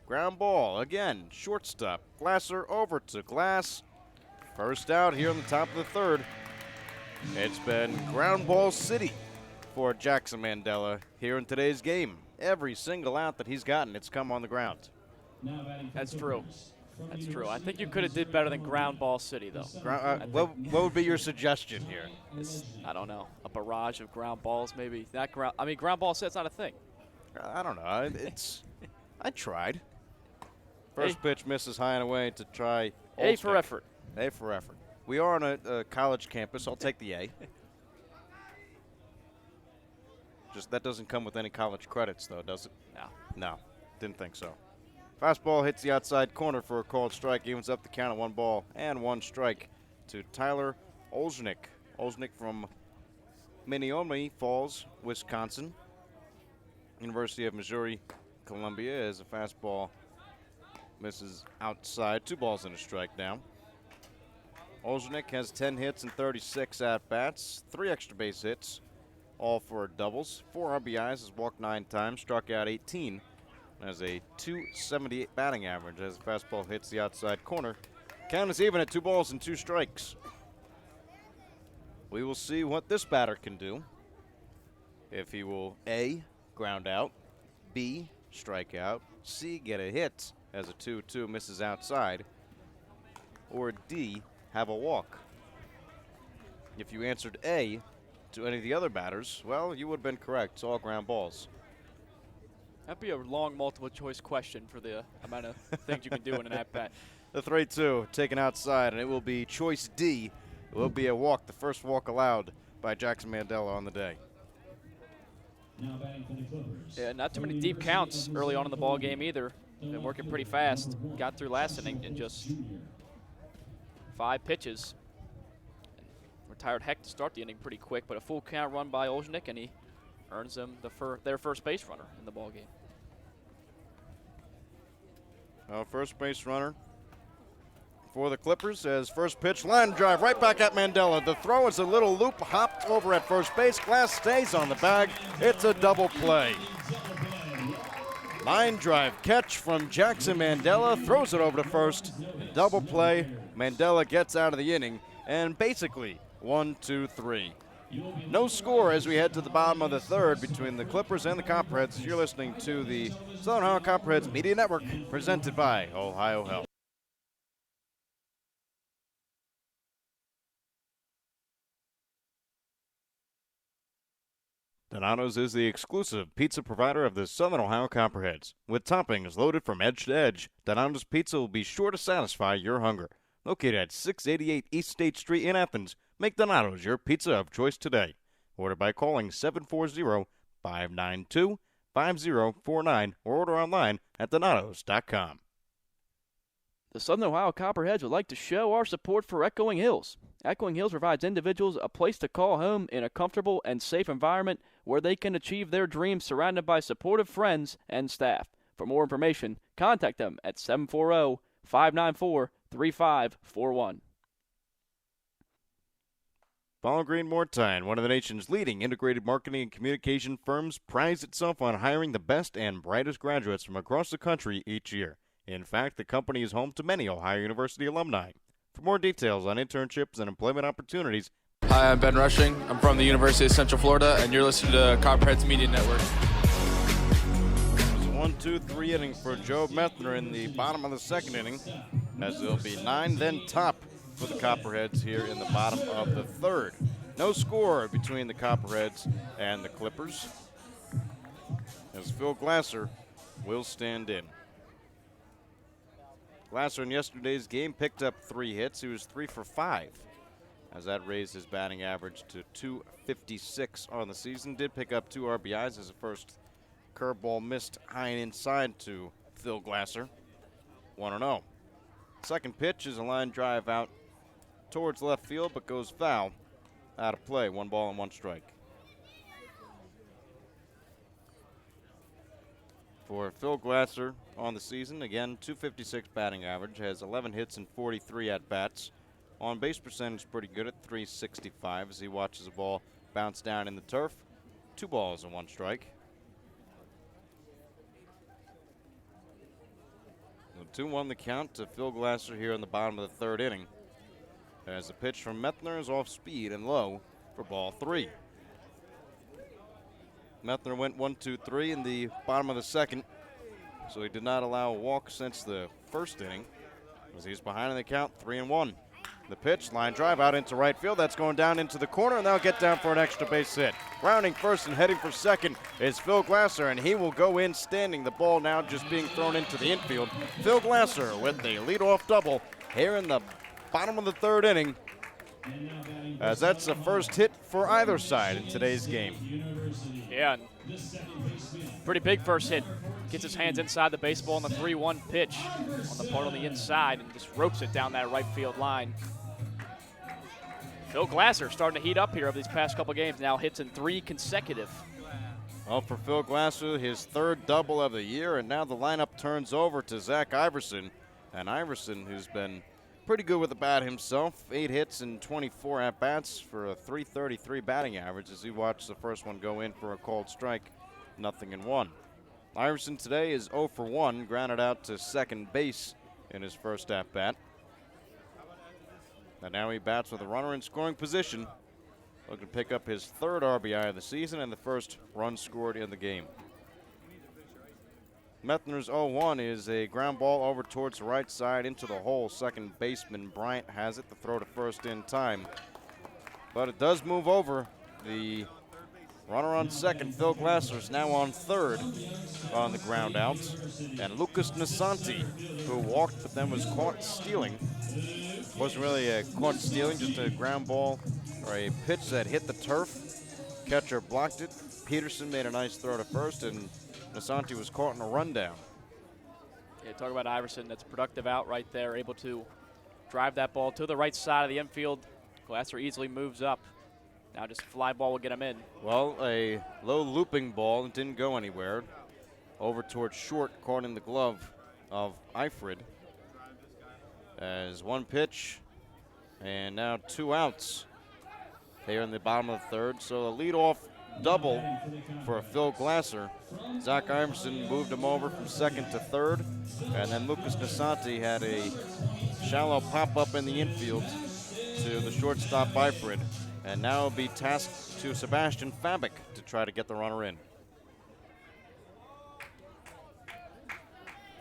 Ground ball again. Shortstop. Glasser over to Glass. First out here in the top of the third. It's been ground ball city for Jackson Mandela here in today's game. Every single out that he's gotten, it's come on the ground.
That's true. That's true. I think you could have did better than ground ball city, though.
What would be your suggestion here?
I don't know. A barrage of ground balls, maybe. Ground ball city's not a thing.
I don't know. I tried. First pitch misses high and away to try.
A for effort.
A for effort. We are on a college campus. I'll take the A. Just that doesn't come with any college credits, though, does it? No. Didn't think so. Fastball hits the outside corner for a called strike. Evens up the count at 1 ball and 1 strike to Tyler Olsznik. Olsznik from Minneomi Falls, Wisconsin. University of Missouri, Columbia, as a fastball misses outside. 2 balls and a strike now. Olsznik has 10 hits and 36 at-bats, 3 extra base hits, all for doubles. 4 RBIs, has walked 9 times, struck out 18. Has a .278 batting average as the fastball hits the outside corner. Count is even at 2 balls and 2 strikes. We will see what this batter can do. If he will A, ground out, B, strike out, C, get a hit as a 2-2 misses outside, or D, have a walk. If you answered A to any of the other batters, well, you would have been correct. It's all ground balls.
That'd be a long multiple choice question for the amount of things you can do in an at-bat.
The 3-2 taken outside, and it will be choice D. It will be a walk, the first walk allowed by Jackson Mandela on the day.
Yeah, not too many deep counts early on in the ball game either. Been working pretty fast. Got through last inning in just 5 pitches. Retired Heck to start the inning pretty quick, but a full count run by Olsznik, and he earns them their first base runner in the ball game.
First base runner for the Clippers as first pitch, line drive right back at Mandela. The throw is a little loop, hopped over at first base. Glass stays on the bag. It's a double play. Line drive catch from Jackson Mandela, throws it over to first. Double play. Mandela gets out of the inning, and basically 1-2-3. No score as we head to the bottom of the third between the Clippers and the Copperheads. You're listening to the Southern Ohio Copperheads Media Network, presented by Ohio Health. Donato's is the exclusive pizza provider of the Southern Ohio Copperheads. With toppings loaded from edge to edge, Donato's Pizza will be sure to satisfy your hunger. Located at 688 East State Street in Athens, make Donato's your pizza of choice today. Order by calling 740-592-5049 or order online at donatos.com.
The Southern Ohio Copperheads would like to show our support for Echoing Hills. Echoing Hills provides individuals a place to call home in a comfortable and safe environment where they can achieve their dreams surrounded by supportive friends and staff. For more information, contact them at 740-594-3541.
Ball Green Mortine, one of the nation's leading integrated marketing and communication firms, prides itself on hiring the best and brightest graduates from across the country each year. In fact, the company is home to many Ohio University alumni. For more details on internships and employment opportunities,
Hi, I'm Ben Rushing. I'm from the University of Central Florida, and you're listening to Copperheads Media Network.
It's a 1-2-3 inning for Joe Methner in the bottom of the second inning, as there'll be 9 then top for the Copperheads here in the bottom of the third. No score between the Copperheads and the Clippers, as Phil Glasser will stand in. Glasser in yesterday's game picked up 3 hits. He was 3 for 5, as that raised his batting average to .256 on the season. Did pick up 2 RBIs as the first curveball missed high and inside to Phil Glasser. 1-0. Second pitch is a line drive out towards left field, but goes foul. Out of play. 1 ball and 1 strike. For Phil Glasser on the season, again, .256 batting average, has 11 hits and 43 at-bats. On-base percentage pretty good at .365 as he watches the ball bounce down in the turf. 2 balls and 1 strike. 2-1 the count to Phil Glasser here in the bottom of the 3rd inning. As the pitch from Methner is off speed and low for ball 3. Methner went 1-2-3 in the bottom of the 2nd, so he did not allow a walk since the 1st inning, as he's behind in the count, 3-1. The pitch, line drive out into right field. That's going down into the corner, and they'll get down for an extra base hit. Rounding first and heading for second is Phil Glasser, and he will go in standing. The ball now just being thrown into the infield. Phil Glasser with the leadoff double here in the bottom of the 3rd inning, as that's the first hit for either side in today's game.
Yeah, pretty big first hit. Gets his hands inside the baseball on the 3-1 pitch on the part on the inside and just ropes it down that right field line. Phil Glasser starting to heat up here over these past couple games. Now hits in 3 consecutive.
Well, for Phil Glasser, his 3rd double of the year, and now the lineup turns over to Zach Iverson. And Iverson, who's been pretty good with the bat himself, 8 hits and 24 at-bats for a .333 batting average as he watched the first one go in for a called strike, 0-1. Iverson today is 0 for 1, grounded out to second base in his first at-bat. And now he bats with a runner in scoring position, looking to pick up his 3rd RBI of the season and the first run scored in the game. Methner's 0-1 is a ground ball over towards the right side into the hole. Second baseman Bryant has it. The throw to first in time. But it does move over. The runner on second, Phil Glasser, is now on 3rd on the ground out. And Lucas Nasanti, who walked but then was caught stealing. Wasn't really a caught stealing, just a ground ball or a pitch that hit the turf. Catcher blocked it. Peterson made a nice throw to first, and Nasanti was caught in a rundown.
Yeah, talk about Iverson. That's a productive out right there, able to drive that ball to the right side of the infield. Glasser easily moves up. Now just fly ball will get him in.
Well, a low looping ball didn't go anywhere. Over towards short, caught in the glove of Eifrid. As 1 pitch, and now 2 outs here in the bottom of the 3rd. So a leadoff double for Phil Glasser. Zach Iverson moved him over from 2nd to 3rd, and then Lucas Nasanti had a shallow pop-up in the infield to the shortstop Eifrid, and now it'll be tasked to Sebastian Fabic to try to get the runner in.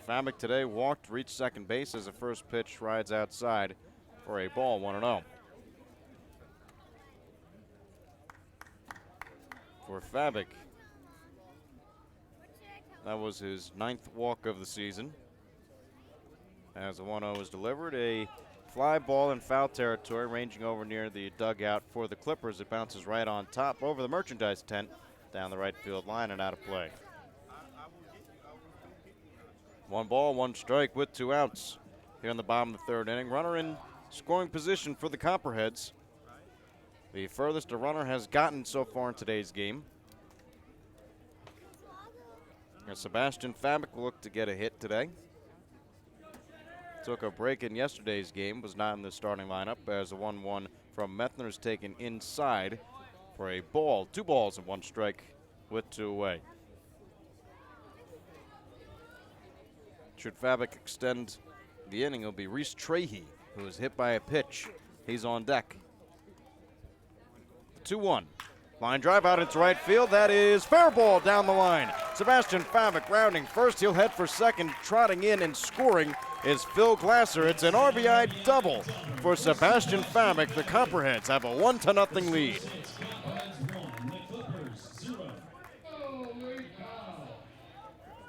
Fabic today walked, reached second base as the first pitch rides outside for a ball, 1-0. For Fabic, that was his 9th walk of the season. As the 1-0 is delivered, a fly ball in foul territory ranging over near the dugout for the Clippers. It bounces right on top over the merchandise tent down the right field line and out of play. 1 ball, 1 strike with 2 outs here in the bottom of the 3rd inning. Runner in scoring position for the Copperheads. The furthest a runner has gotten so far in today's game. And Sebastian Fabic will look to get a hit today. Took a break in yesterday's game, was not in the starting lineup as a 1-1 from Methner is taken inside for a ball. 2 balls and 1 strike with 2 away. Should Fabic extend the inning, it'll be Reese Trahey, who was hit by a pitch. He's on deck. 2-1. Line drive out into right field. That is fair ball down the line. Sebastian Fabic rounding first. He'll head for second. Trotting in and scoring is Phil Glasser. It's an RBI double for Sebastian Fabic. The Copperheads have a 1-0 lead.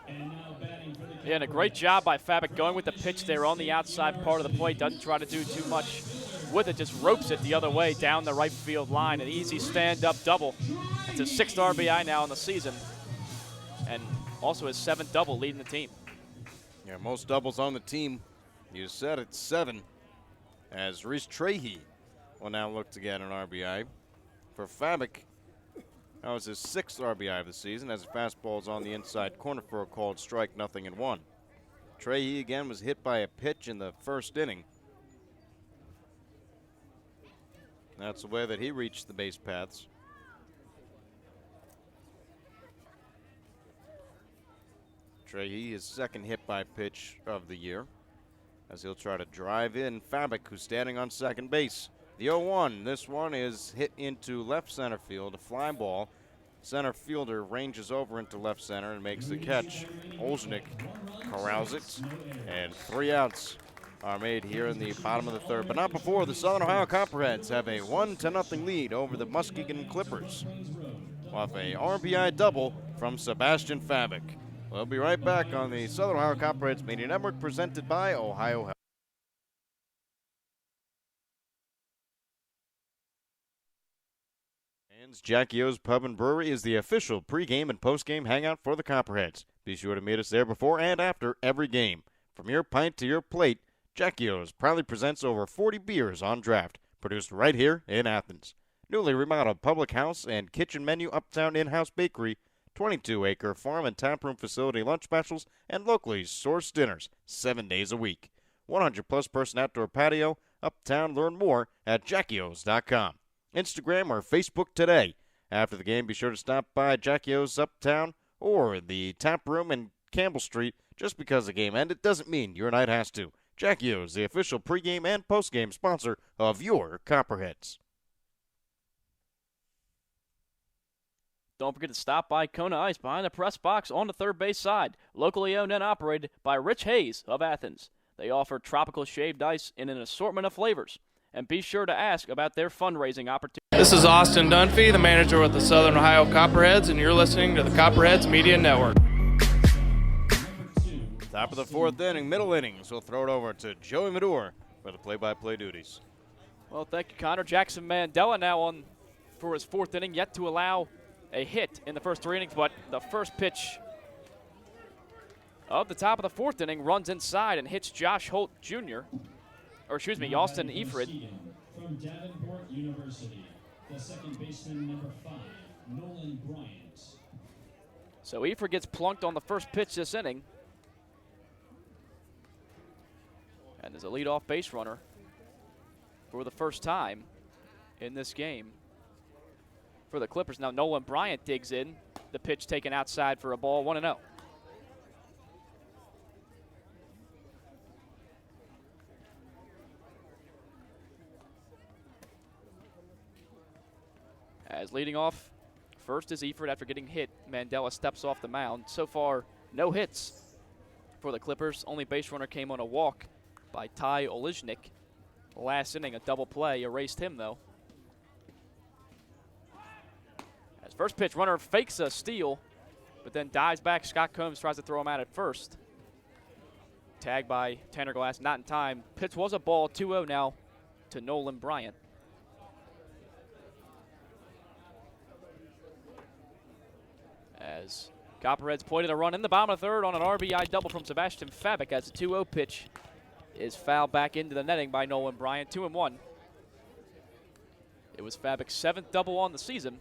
And now batting for the
Yeah, and a great job by Fabic going with the pitch there on the outside part of the plate. Doesn't try to do too much with it, just ropes it the other way down the right field line. An easy stand-up double. That's his 6th RBI now in the season, and also his 7th double leading the team.
Yeah, most doubles on the team. You said it's 7, as Reese Trahey will now look to get an RBI. For Fabic, that was his 6th RBI of the season, as the fastball is on the inside corner for a called strike, 0-1. Trahey again was hit by a pitch in the first inning. That's the way that he reached the base paths. Trahey, his 2nd hit by pitch of the year, as he'll try to drive in Fabic, who's standing on second base. The 0-1, this one is hit into left center field, a fly ball. Center fielder ranges over into left center and makes the catch. Olsznik corrals it, and 3 outs are made here in the bottom of the 3rd, but not before the Southern Ohio Copperheads have a 1-0 lead over the Muskegon Clippers off a RBI double from Sebastian Fabic. We'll be right back on the Southern Ohio Copperheads Media Network, presented by Ohio Health. Jackie O's Pub and Brewery is the official pregame and postgame hangout for the Copperheads. Be sure to meet us there before and after every game. From your pint to your plate, Jackie O's proudly presents over 40 beers on draft, produced right here in Athens. Newly remodeled public house and kitchen menu, uptown in-house bakery, 22-acre farm and taproom facility lunch specials, and locally sourced dinners 7 days a week. 100-plus person outdoor patio, uptown. Learn more at jackios.com. Instagram or Facebook today. After the game, be sure to stop by Jackie O's Uptown or the tap room in Campbell Street. Just because the game ended doesn't mean your night has to. Jackie O's, the official pregame and postgame sponsor of your Copperheads.
Don't forget to stop by Kona Ice behind the press box on the 3rd base side. Locally owned and operated by Rich Hayes of Athens. They offer tropical shaved ice in an assortment of flavors. And be sure to ask about their fundraising opportunities.
This is Austin Dunphy, the manager with the Southern Ohio Copperheads, and you're listening to the Copperheads Media Network.
Top of the 4th inning, middle innings. We'll throw it over to Joey Madure for the play-by-play duties.
Well, thank you, Connor. Jackson Mandela now on for his 4th inning, yet to allow a hit in the first 3 innings, but the first pitch of the top of the 4th inning runs inside and hits Josh Holt Jr., Austin Efred.
From Davenport University, the 2nd baseman, number 5, Nolan Bryant.
So Efred gets plunked on the first pitch this inning. And there's a leadoff base runner for the first time in this game for the Clippers. Now Nolan Bryant digs in. The pitch taken outside for a ball, 1-0. As leading off, first is Efred after getting hit. Mandela steps off the mound. So far, no hits for the Clippers. Only base runner came on a walk by Ty Olsznik. Last inning, a double play erased him, though. As first pitch, runner fakes a steal, but then dives back. Scott Combs tries to throw him out at first. Tagged by Tanner Glass, not in time. Pitch was a ball, 2-0 now to Nolan Bryant. As Copperheads pointed a run in the bottom of the 3rd on an RBI double from Sebastian Fabic, as the 2-0 pitch is fouled back into the netting by Nolan Bryant, 2-1. It was Fabic's 7th double on the season.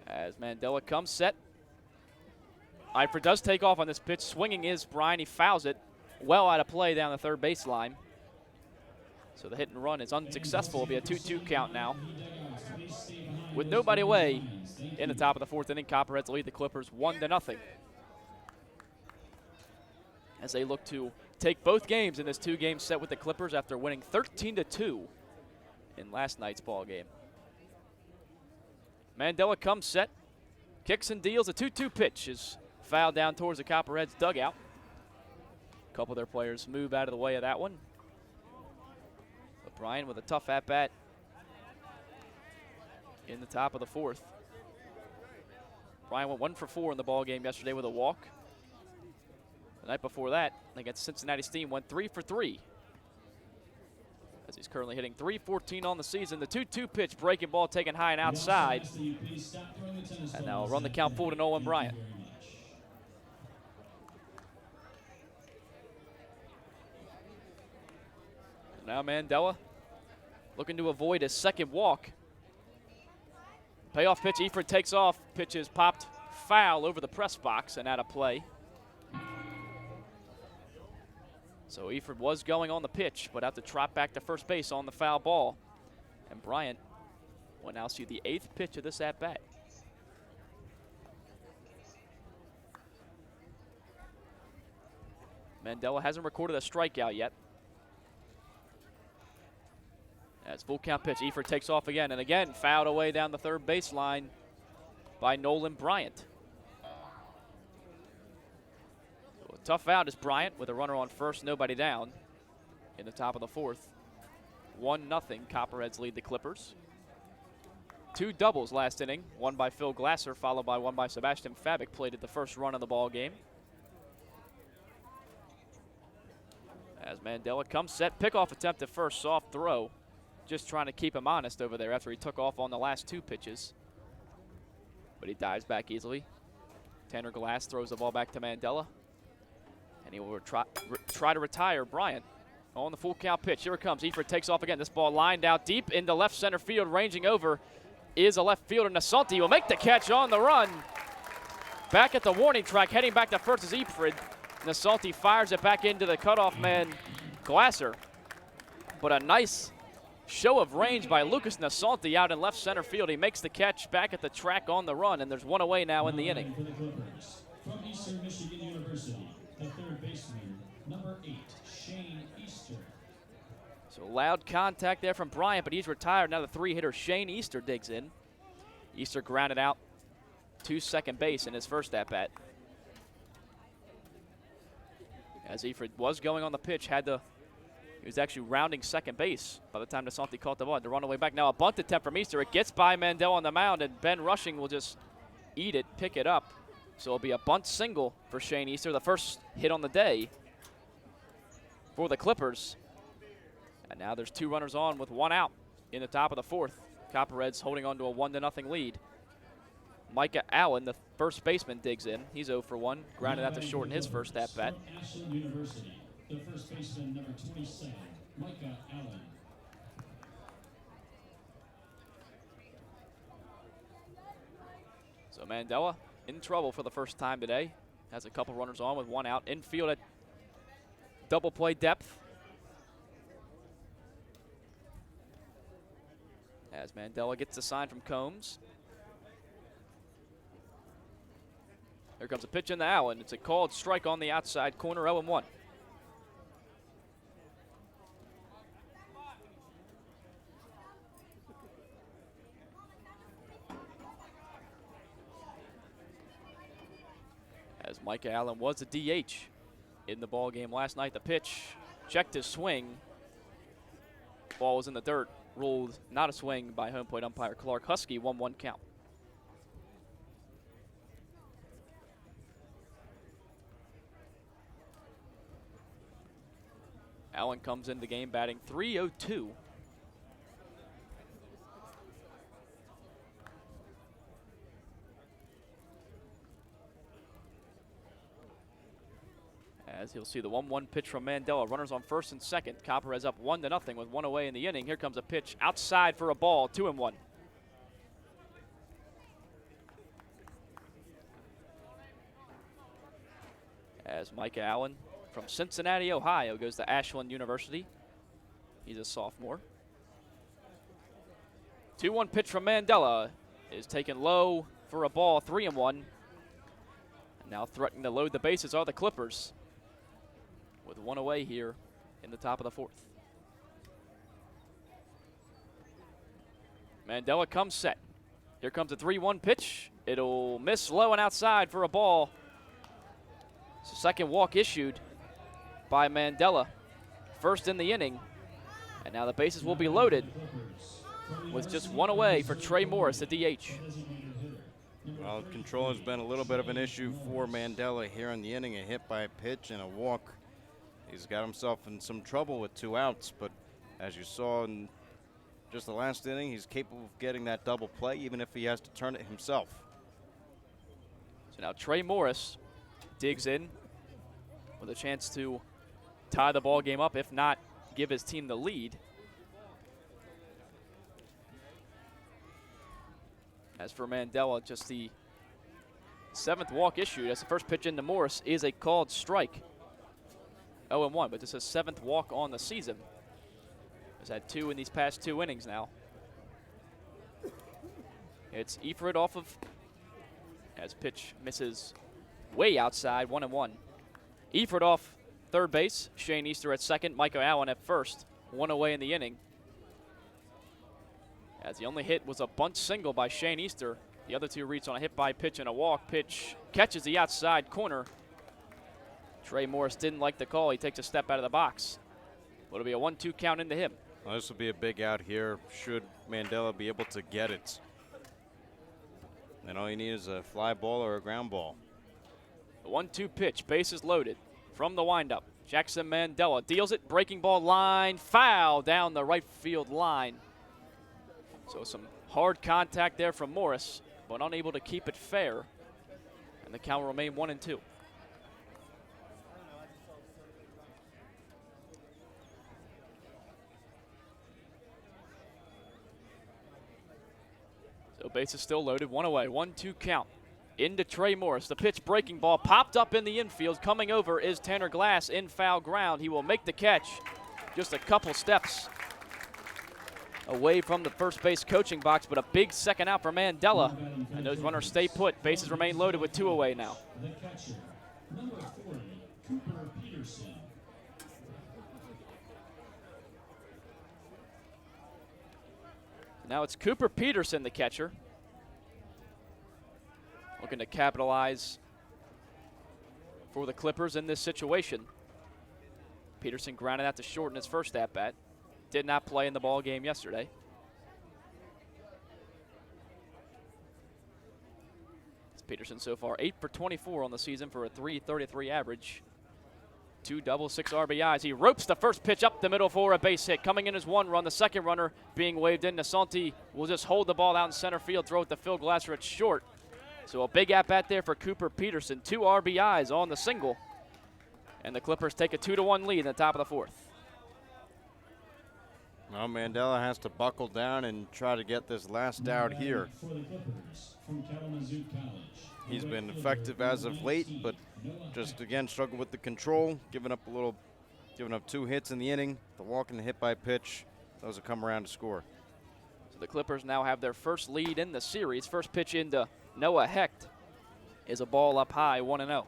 As Mandela comes set. Eifert does take off on this pitch. Swinging is Bryant. He fouls it well out of play down the 3rd baseline. So the hit and run is unsuccessful. It'll be a 2-2 count now. With nobody away in the top of the 4th inning, Copperheads lead the Clippers 1-0. As they look to take both games in this 2-game set with the Clippers after winning 13-2 in last night's ball game. Mandela comes set, kicks and deals. A 2-2 pitch is fouled down towards the Copperheads dugout. A couple of their players move out of the way of that one. But Bryant with a tough at-bat in the top of the fourth. Bryant went 1 for 4 in the ball game yesterday with a walk. The night before that, against Cincinnati Steam, went 3 for 3. As he's currently hitting .314 on the season. The 2-2 pitch, breaking ball taken high and outside. And now run the count full to Nolan Bryant. Now Mandela looking to avoid his second walk. Payoff pitch, Eifert takes off. Pitch is popped foul over the press box and out of play. So Eifert was going on the pitch, but have to trot back to first base on the foul ball. And Bryant will now see the 8th pitch of this at-bat. Mandela hasn't recorded a strikeout yet. As full count pitch, Eifert takes off again, and again fouled away down the third baseline by Nolan Bryant. So a tough out is Bryant with a runner on first, nobody down in the top of the fourth. 1-0, Copperheads lead the Clippers. 2 doubles last inning, one by Phil Glasser, followed by one by Sebastian Fabic, plated the first run of the ball game. As Mandela comes set, pickoff attempt at first, soft throw. Just trying to keep him honest over there after he took off on the last 2 pitches. But he dives back easily. Tanner Glass throws the ball back to Mandela. And he will try to retire Bryant on the full count pitch. Here it comes. Eifert takes off again. This ball lined out deep into left center field. Ranging over is a left fielder. Nasanti will make the catch on the run. Back at the warning track, heading back to first is Eifert. Nasanti fires it back into the cutoff man, Glasser. But a nice show of range by Lucas Nasanti out in left center field. He makes the catch back at the track on the run, and there's one away now in the inning.
For the Clippers, from Eastern Michigan University, the third baseman, number 8, Shane Easter.
So loud contact there from Bryant, but he's retired. Now the 3-hitter Shane Easter digs in. Easter grounded out to second base in his first at-bat. As Eifert was going on the pitch, he was actually rounding second base by the time Nasanti caught the ball. The runaway back. Now a bunt attempt from Easter. It gets by Mandela on the mound, and Ben Rushing will just eat it, pick it up. So it'll be a bunt single for Shane Easter, the first hit on the day for the Clippers. And now there's 2 runners on with 1 out in the top of the fourth. Copperheads holding on to a 1-0 lead. Micah Allen, the first baseman, digs in. He's 0 for 1, grounded out to short in his first at-bat.
From Ashland University, the first baseman, number 27, Micah Allen.
So Mandela in trouble for the first time today. Has a couple runners on with 1 out. Infield at double play depth. As Mandela gets the sign from Combs. Here comes a pitch in the Allen. It's a called strike on the outside corner, 0-1. As Micah Allen was a DH in the ball game last night. The pitch checked his swing. Ball was in the dirt. Ruled not a swing by home plate umpire Clark Husky. 1-1 count. Allen comes into the game batting .302. As he'll see the 1-1 pitch from Mandela. Runners on first and second. Copperheads up 1-0 with 1 away in the inning. Here comes a pitch outside for a ball, 2-1. As Micah Allen from Cincinnati, Ohio, goes to Ashland University. He's a sophomore. 2-1 pitch from Mandela is taken low for a ball, 3-1. And now threatening to load the bases are the Clippers, with 1 away here in the top of the fourth. Mandela comes set. Here comes a 3-1 pitch. It'll miss low and outside for a ball. Second walk issued by Mandela. First in the inning. And now the bases will be loaded with just one away for Trey Morris at DH.
Well, control has been a little bit of an issue for Mandela here in the inning. A hit by a pitch and a walk. He's got himself in some trouble with 2 outs, but as you saw in just the last inning, he's capable of getting that double play, even if he has to turn it himself.
So now Trey Morris digs in with a chance to tie the ball game up, if not give his team the lead. As for Mandela, just the 7th walk issued as the first pitch into Morris is a called strike. 0-1, but this is 7th walk on the season. He's had 2 in these past 2 innings now. It's Eifert off of, as pitch misses way outside, 1-1. Eifert off third base, Shane Easter at second, Michael Allen at first, 1 away in the inning. As the only hit was a bunt single by Shane Easter. The other 2 reach on a hit by pitch and a walk. Pitch catches the outside corner. Trey Morris didn't like the call. He takes a step out of the box. It'll be a 1-2 count into him.
Well, this will be a big out here should Mandela be able to get it. And all you need is a fly ball or a ground ball.
The 1-2 pitch, bases loaded from the windup. Jackson Mandela deals it, breaking ball line, foul down the right field line. So some hard contact there from Morris, but unable to keep it fair. And the count will remain 1-2. So base is still loaded, 1 away, 1-2 count. Into Trey Morris. The pitch, breaking ball, popped up in the infield. Coming over is Tanner Glass in foul ground. He will make the catch just a couple steps away from the first base coaching box, but a big second out for Mandela. And those runners stay put. Bases remain loaded with 2 away now.
The catcher, number 40, Cooper Peterson.
Now it's Cooper Peterson, the catcher, looking to capitalize for the Clippers in this situation. Peterson grounded out to short in his first at-bat. Did not play in the ball game yesterday. Peterson so far 8 for 24 on the season for a .333 average. 2 doubles, 6 RBIs. He ropes the first pitch up the middle for a base hit. Coming in as 1 run. The second runner being waved in. Nasanti will just hold the ball out in center field, throw it to Phil Glasser at short. So a big at-bat there for Cooper Peterson. 2 RBIs on the single. And the Clippers take a 2-1 lead in the top of the 4th.
Well, Mandela has to buckle down and try to get this last out here.
For the Clippers from Kalamazoo College.
He's been effective as of late, but just again struggled with the control, giving up 2 hits in the inning, the walk and the hit by pitch. Those will come around to score.
So the Clippers now have their first lead in the series. First pitch into Noah Hecht is a ball up high, 1-0.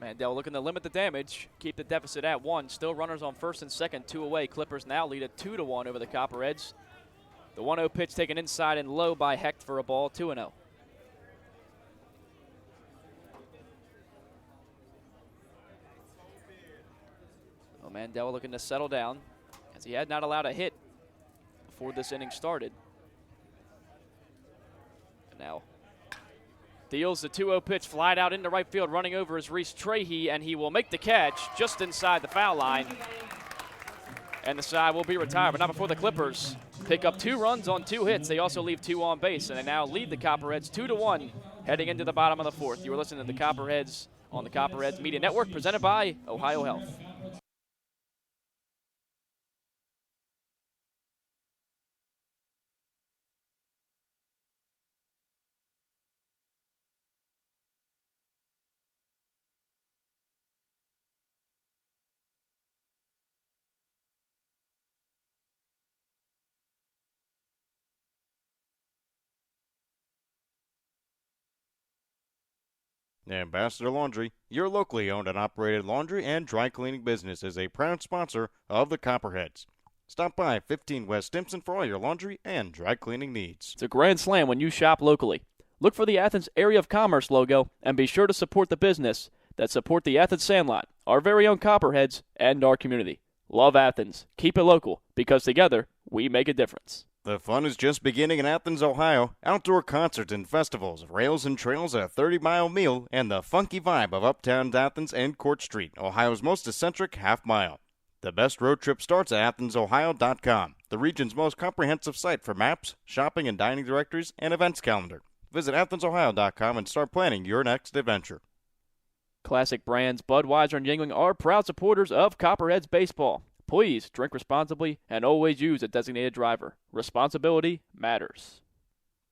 Mandela looking to limit the damage, keep the deficit at 1. Still runners on first and second, 2 away. Clippers now lead at 2-1 over the Copperheads. The 1-0 pitch taken inside and low by Hecht for a ball, 2-0. Well, Mandela looking to settle down as he had not allowed a hit before this inning started. And now deals the 2-0 pitch, flied out into right field, running over is Reese Trahey, and he will make the catch just inside the foul line. And the side will be retired, but not before the Clippers pick up 2 runs on 2 hits. They also leave 2 on base, and they now lead the Copperheads 2-1 heading into the bottom of the 4th. You are listening to the Copperheads on the Copperheads Media Network, presented by Ohio Health.
Ambassador Laundry, your locally owned and operated laundry and dry cleaning business, is a proud sponsor of the Copperheads. Stop by 15 West Stimson for all your laundry and dry cleaning needs.
It's a grand slam when you shop locally. Look for the Athens Area of Commerce logo and be sure to support the business that support the Athens Sandlot our very own Copperheads, and our community. Love Athens. Keep it local, because together we make a difference.
The fun is just beginning in Athens, Ohio. Outdoor concerts and festivals, rails and trails, a 30-mile meal, and the funky vibe of uptown Athens and Court Street, Ohio's most eccentric half-mile. The best road trip starts at AthensOhio.com, the region's most comprehensive site for maps, shopping and dining directories, and events calendar. Visit AthensOhio.com and start planning your next adventure.
Classic brands Budweiser and Yuengling are proud supporters of Copperheads baseball. Please drink responsibly and always use a designated driver. Responsibility matters.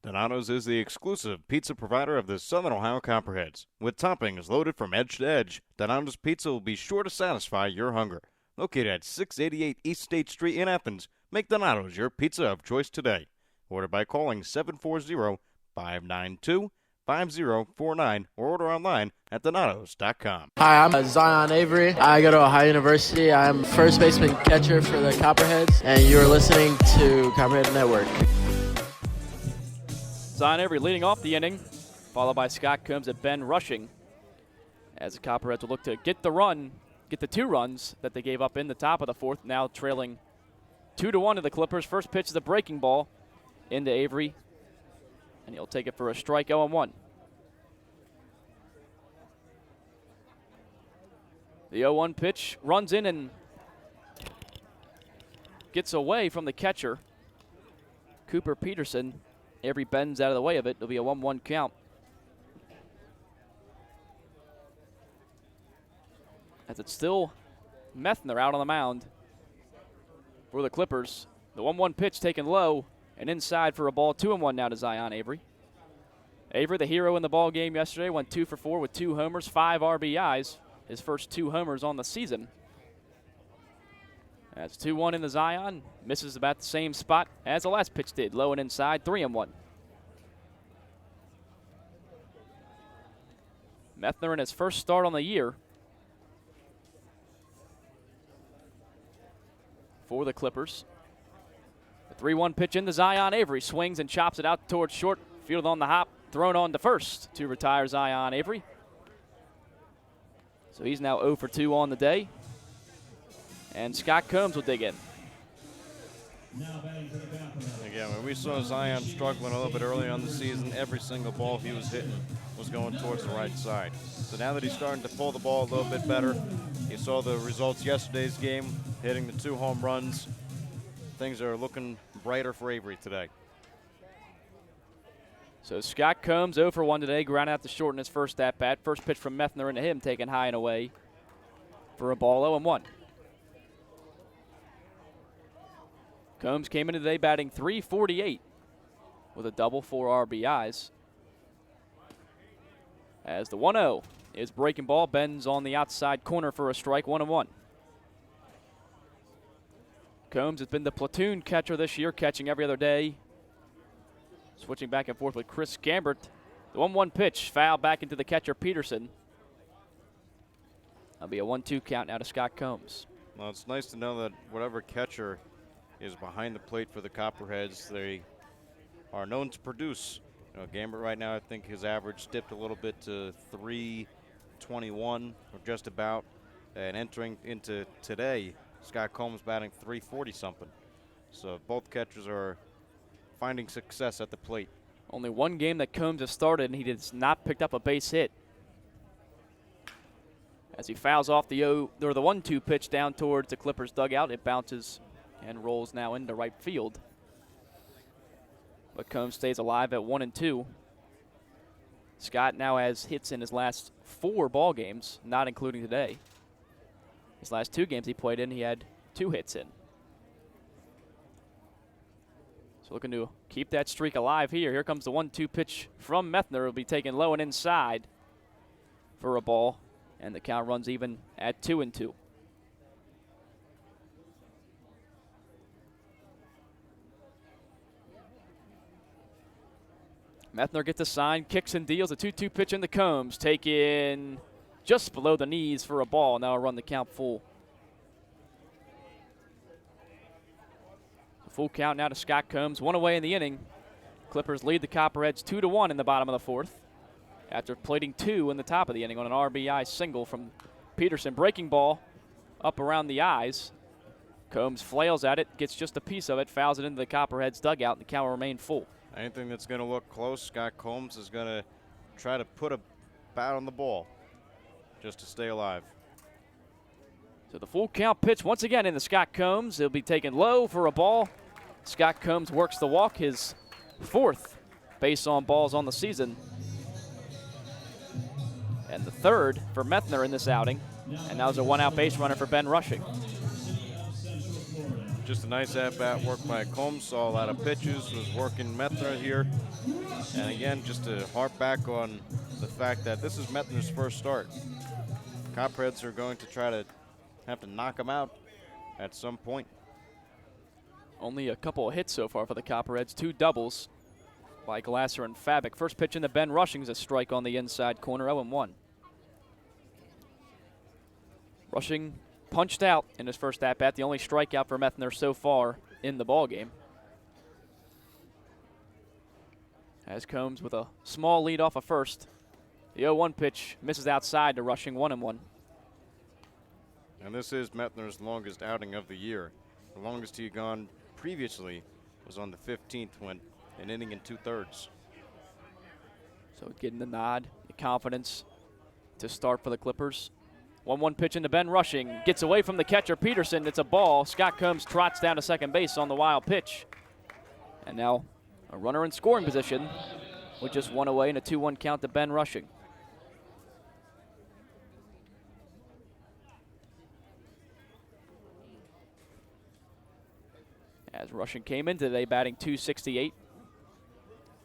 Donato's is the exclusive pizza provider of the Southern Ohio Copperheads. With toppings loaded from edge to edge, Donato's Pizza will be sure to satisfy your hunger. Located at 688 East State Street in Athens, make Donato's your pizza of choice today. Order by calling 740-592-5049 or order online at donatos.com.
Hi, I'm Zion Avery. I go to Ohio University. I'm first baseman catcher for the Copperheads, and you're listening to Copperhead Network.
Zion Avery leading off the inning, followed by Scott Combs and Ben rushing, as the Copperheads will look to get the 2 runs that they gave up in the top of the 4th, now trailing 2-1 to the Clippers. First pitch is a breaking ball into Avery, and he'll take it for a strike, 0-1. The 0-1 pitch runs in and gets away from the catcher, Cooper Peterson. Avery bends out of the way of it. It'll be a 1-1 count. As it's still Methner out on the mound for the Clippers. The 1-1 pitch taken low and inside for a ball. 2-1 now to Zion Avery. Avery, the hero in the ball game yesterday, went 2 for 4 with 2 homers, 5 RBIs. His first 2 homers on the season. That's 2-1 in the Zion. Misses about the same spot as the last pitch did. Low and inside, 3-1. Methner in his first start on the year for the Clippers. The 3-1 pitch into Zion Avery. Swings and chops it out towards short. Fielded on the hop. Thrown on to first to retire Zion Avery. So he's now 0 for 2 on the day. And Scott Combs will dig in.
Again, when we saw Zion struggling a little bit early on the season, every single ball he was hitting was going towards the right side. So now that he's starting to pull the ball a little bit better, you saw the results yesterday's game, hitting the 2 home runs. Things are looking brighter for Avery today.
So Scott Combs 0 for 1 today, ground out to short in his first at-bat. First pitch from Methner into him, taken high and away for a ball, 0-1. Combs came in today batting .348 with a double, 4 RBIs. As the 1-0 is breaking ball, bends on the outside corner for a strike, 1-1. Combs has been the platoon catcher this year, catching every other day. Switching back and forth with Chris Gambert. The 1-1 pitch, foul back into the catcher Peterson. That'll be a 1-2 count now to Scott Combs.
Well, it's nice to know that whatever catcher is behind the plate for the Copperheads, they are known to produce. You know, Gambert right now, I think his average dipped a little bit to .321 or just about. And entering into today, Scott Combs batting .340 something. So both catchers are finding success at the plate.
Only one game that Combs has started, and he has not picked up a base hit. As he fouls off the 1-2 pitch down towards the Clippers dugout, it bounces and rolls now into right field. But Combs stays alive at 1-2. Scott now has hits in his last 4 ball games, not including today. His last 2 games he played in, he had 2 hits in. So looking to keep that streak alive here. Here comes the 1-2 pitch from Methner. It'll be taken low and inside for a ball, and the count runs even at 2-2. Methner gets a sign, kicks and deals. A 2-2 pitch into Combs, taken just below the knees for a ball. Now a run the count full. Full count now to Scott Combs. 1 away in the inning. Clippers lead the Copperheads 2-1 in the bottom of the 4th after plating 2 in the top of the inning on an RBI single from Peterson, breaking ball up around the eyes. Combs flails at it, gets just a piece of it, fouls it into the Copperheads dugout, and the count will remain full.
Anything that's going to look close, Scott Combs is going to try to put a bat on the ball just to stay alive.
So the full count pitch once again into Scott Combs. It'll be taken low for a ball. Scott Combs works the walk, his 4th base on balls on the season. And the 3rd for Methner in this outing. And that was a 1-out base runner for Ben Rushing.
Just a nice at-bat work by Combs, saw a lot of pitches, was working Methner here. And again, just to harp back on the fact that this is Methner's first start. Copperheads are going to try to have to knock him out at some point.
Only a couple of hits so far for the Copperheads, 2 doubles by Glasser and Fabic. First pitch into Ben Rushing's a strike on the inside corner, 0-1. Rushing punched out in his first at-bat, the only strikeout for Methner so far in the ballgame. As Combs with a small lead off of first. The 0-1 pitch misses outside to Rushing, 1-1.
And this is Methner's longest outing of the year. The longest he had gone previously was on the 15th, when an inning and 2/3.
So getting the nod, the confidence to start for the Clippers. 1-1 pitch into Ben Rushing. Gets away from the catcher, Peterson. It's a ball. Scott Combs trots down to second base on the wild pitch. And now a runner in scoring position with just 1 away and a 2-1 count to Ben Rushing. As Rushing came in today batting .268.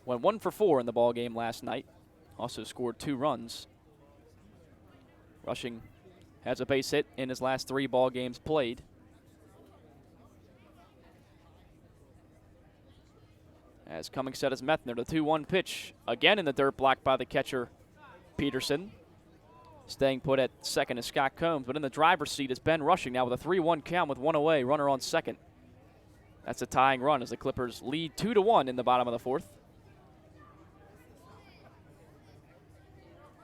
Went 1 for 4 in the ball game last night. Also scored 2 runs. Rushing has a base hit in his last 3 ball games played. As coming set is Methner, the 2-1 pitch. Again in the dirt, blocked by the catcher, Peterson. Staying put at second is Scott Combs, but in the driver's seat is Ben Rushing now with a 3-1 count with 1 away, runner on second. That's a tying run as the Clippers lead 2-1 in the bottom of the 4th.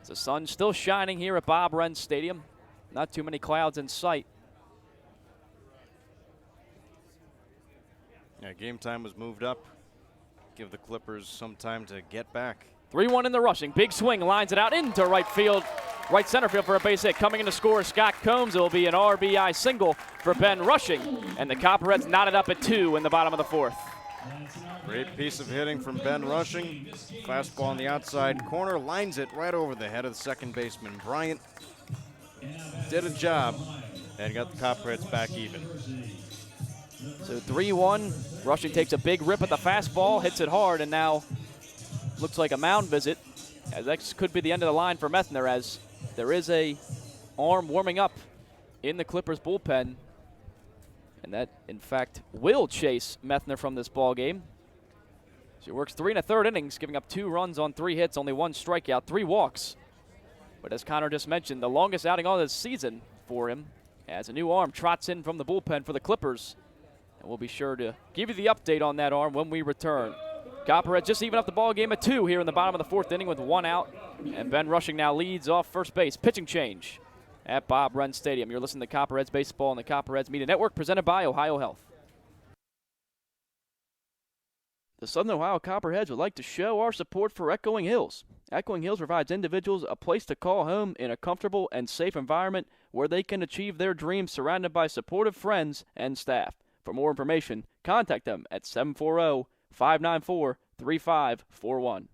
The sun still shining here at Bob Wren Stadium. Not too many clouds in sight.
Yeah, game time was moved up. Give the Clippers some time to get back.
3-1 in the Rushing. Big swing, lines it out into right field. Right center field for a base hit. Coming in to score is Scott Combs. It will be an RBI single for Ben Rushing. And the Copperheads knotted up at 2 in the bottom of the 4th.
Great piece of hitting from Ben Rushing. Fastball on the outside corner, lines it right over the head of the second baseman. Bryant did a job and got the Copperheads back even.
So 3-1. Rushing takes a big rip at the fastball, hits it hard, and now looks like a mound visit. As that could be the end of the line for Methner, as there is a arm warming up in the Clippers bullpen. And that, in fact, will chase Methner from this ball game. She works 3 1/3 innings, giving up 2 runs on 3 hits, only 1 strikeout, 3 walks. But as Connor just mentioned, the longest outing all this season for him, as a new arm trots in from the bullpen for the Clippers. And we'll be sure to give you the update on that arm when we return. Copperhead just even up the ball game at 2 here in the bottom of the 4th inning with 1 out. And Ben Rushing now leads off first base. Pitching change at Bob Wren Stadium. You're listening to Copperheads Baseball on the Copperheads Media Network, presented by Ohio Health. The Southern Ohio Copperheads would like to show our support for Echoing Hills. Echoing Hills provides individuals a place to call home in a comfortable and safe environment where they can achieve their dreams surrounded by supportive friends and staff. For more information, contact them at 740-594-3541.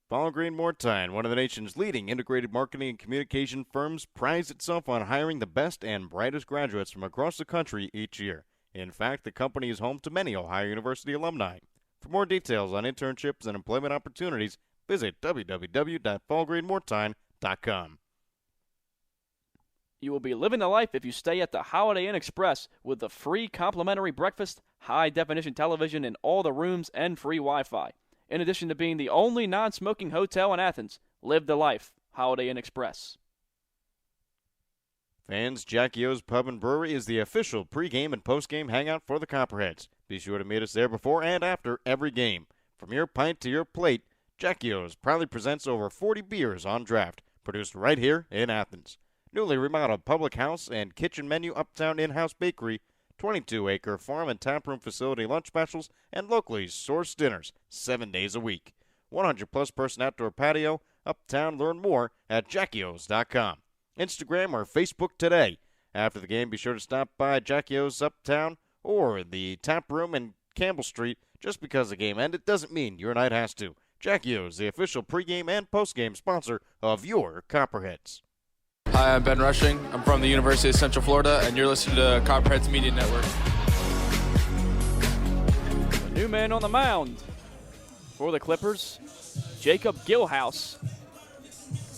Ball Green Mortine, one of the nation's leading integrated marketing and communication firms, prides itself on hiring the best and brightest graduates from across the country each year. In fact, the company is home to many Ohio University alumni. For more details on internships and employment opportunities, visit www.ballgreenmortine.com.
You will be living the life if you stay at the Holiday Inn Express with the free complimentary breakfast, high-definition television in all the rooms, and free Wi-Fi. In addition to being the only non-smoking hotel in Athens, live the life. Holiday Inn Express.
Fans, Jackie O's Pub and Brewery is the official pregame and postgame hangout for the Copperheads. Be sure to meet us there before and after every game. From your pint to your plate, Jackie O's proudly presents over 40 beers on draft, produced right here in Athens. Newly remodeled public house and kitchen menu, uptown in-house bakery, 22-acre farm and taproom facility, lunch specials, and locally sourced dinners 7 days a week. 100-plus person outdoor patio, uptown. Learn more at jackios.com. Instagram or Facebook today. After the game, be sure to stop by Jackios Uptown or the tap room in Campbell Street. Just because the game ended doesn't mean your night has to. Jackios, the official pregame and postgame sponsor of your Copperheads.
Hi, I'm Ben Rushing. I'm from the University of Central Florida, and you're listening to Copperheads Media Network.
A new man on the mound for the Clippers, Jacob Gilhouse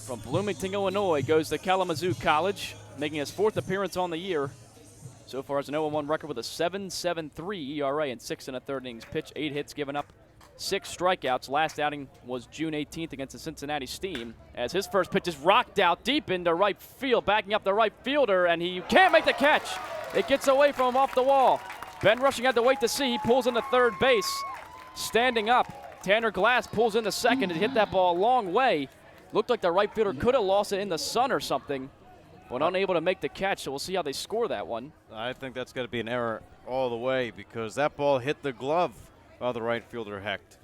from Bloomington, Illinois, goes to Kalamazoo College, making his 4th appearance on the year. So far, has an 0-1 record with a 7.73 ERA and 6 1/3 innings pitched, 8 hits given up, 6 strikeouts. Last outing was June 18th against the Cincinnati Steam, as his first pitch is rocked out deep into right field, backing up the right fielder, and he can't make the catch. It gets away from him off the wall. Ben Rushing had to wait to see. He pulls into third base, standing up. Tanner Glass pulls into second and hit that ball a long way. Looked like the right fielder could have lost it in the sun or something, but unable to make the catch, so we'll see how they score that one.
I think that's going to be an error all the way because that ball hit the glove of the right fielder, Hecht,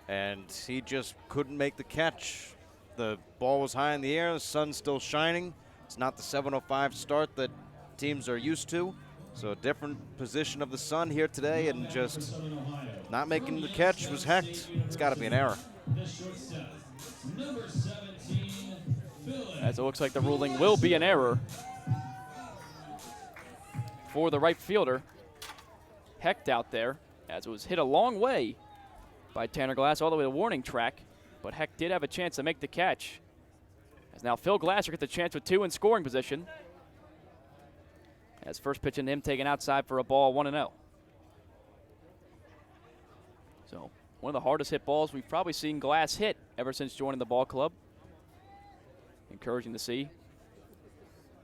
and he just couldn't make the catch. The ball was high in the air, the sun's still shining. It's not the 7:05 start that teams are used to, so a different position of the sun here today, and just not making the catch was Hecht. It's got to be an error.
As it looks like the ruling will be an error for the right fielder. Hecht out there, as it was hit a long way by Tanner Glass all the way to the warning track, but Hecht did have a chance to make the catch. As now Phil Glasser gets a chance with 2 in scoring position. As first pitch into him taken outside for a ball, 1-0. So one of the hardest hit balls we've probably seen Glass hit ever since joining the ball club. Encouraging to see.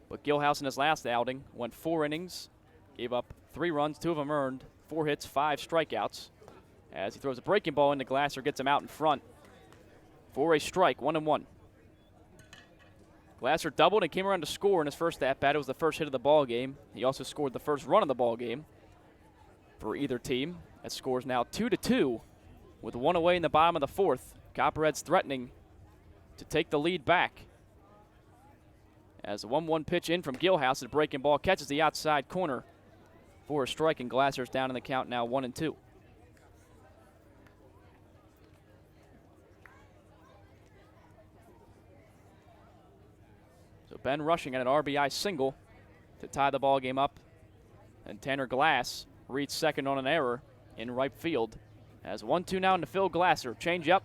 But Gilhouse in his last outing went 4 innings, gave up 3 runs, 2 of them earned, 4 hits, 5 strikeouts. As he throws a breaking ball into Glasser, gets him out in front for a strike, 1-1. Glasser doubled and came around to score in his first at-bat. It was the first hit of the ball game. He also scored the first run of the ball game for either team. That scores now 2-2 with 1 away in the bottom of the 4th. Copperheads threatening to take the lead back. As a 1-1 pitch in from Gilhouse, the breaking ball catches the outside corner for a strike, and Glasser's down in the count now 1-2. So Ben Rushing at an RBI single to tie the ball game up, and Tanner Glass reads second on an error in right field. As 1-2 now into Phil Glasser. Change up,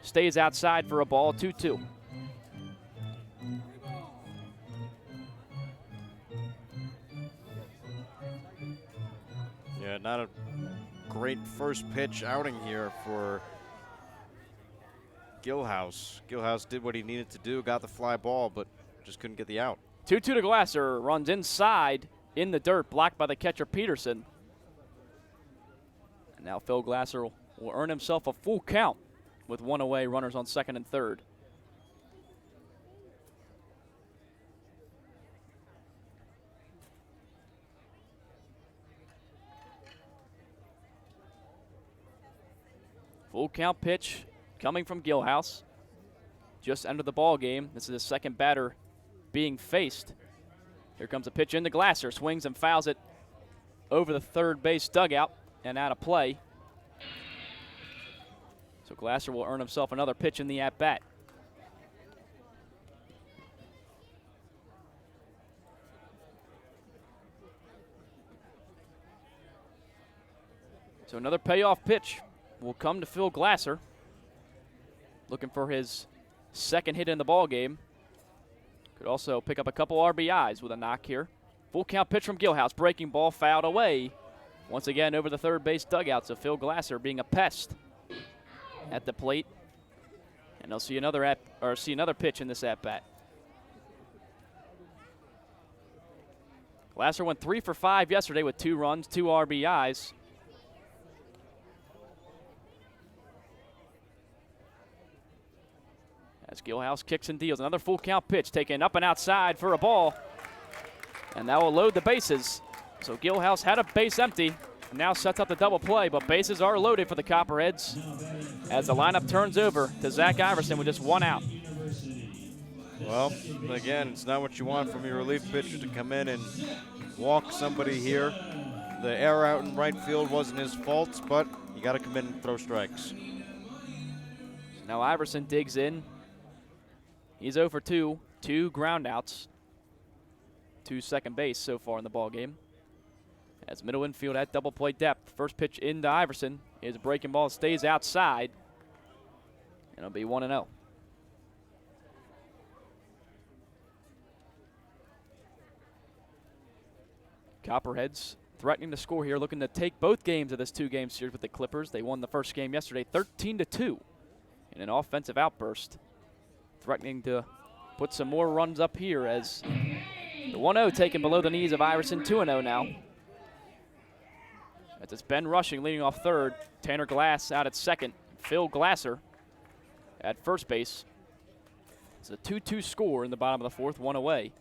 stays outside for a ball, 2-2.
Yeah, not a great first pitch outing here for Gilhouse. Gilhouse did what he needed to do, got the fly ball, but just couldn't get the out.
2-2 to Glasser, runs inside in the dirt, blocked by the catcher Peterson. And now Phil Glasser will earn himself a full count with 1 away, runners on second and third. Full count pitch coming from Gilhouse. Just entered the ball game. This is his second batter being faced. Here comes a pitch into Glasser. Swings and fouls it over the third base dugout and out of play. So Glasser will earn himself another pitch in the at-bat. So another payoff pitch will come to Phil Glasser, looking for his second hit in the ball game. Could also pick up a couple RBIs with a knock here. Full count pitch from Gilhouse, breaking ball fouled away. Once again over the third base dugout, so Phil Glasser being a pest at the plate. And they'll see another pitch in this at bat. Glasser went 3 for 5 yesterday with 2 runs, 2 RBIs. As Gilhouse kicks and deals. Another full count pitch taken up and outside for a ball. And that will load the bases. So Gilhouse had a base empty and now sets up the double play, but bases are loaded for the Copperheads as the lineup turns over to Zach Iverson with just one out.
Well, again, it's not what you want from your relief pitcher to come in and walk somebody here. The error out in right field wasn't his fault, but you got to come in and throw strikes.
Now Iverson digs in. He's 0 for 2, 2 ground outs to second base so far in the ball game. As middle infield at double play depth. First pitch into Iverson. His breaking ball stays outside. And it'll be 1-0. Copperheads threatening to score here, looking to take both games of this 2-game series with the Clippers. They won the first game yesterday 13-2 in an offensive outburst. Threatening to put some more runs up here as the 1-0 taken below the knees of Iverson, 2-0 now. As it's Ben Rushing leading off third, Tanner Glass out at second, Phil Glasser at first base. It's a 2-2 score in the bottom of the fourth, 1 away.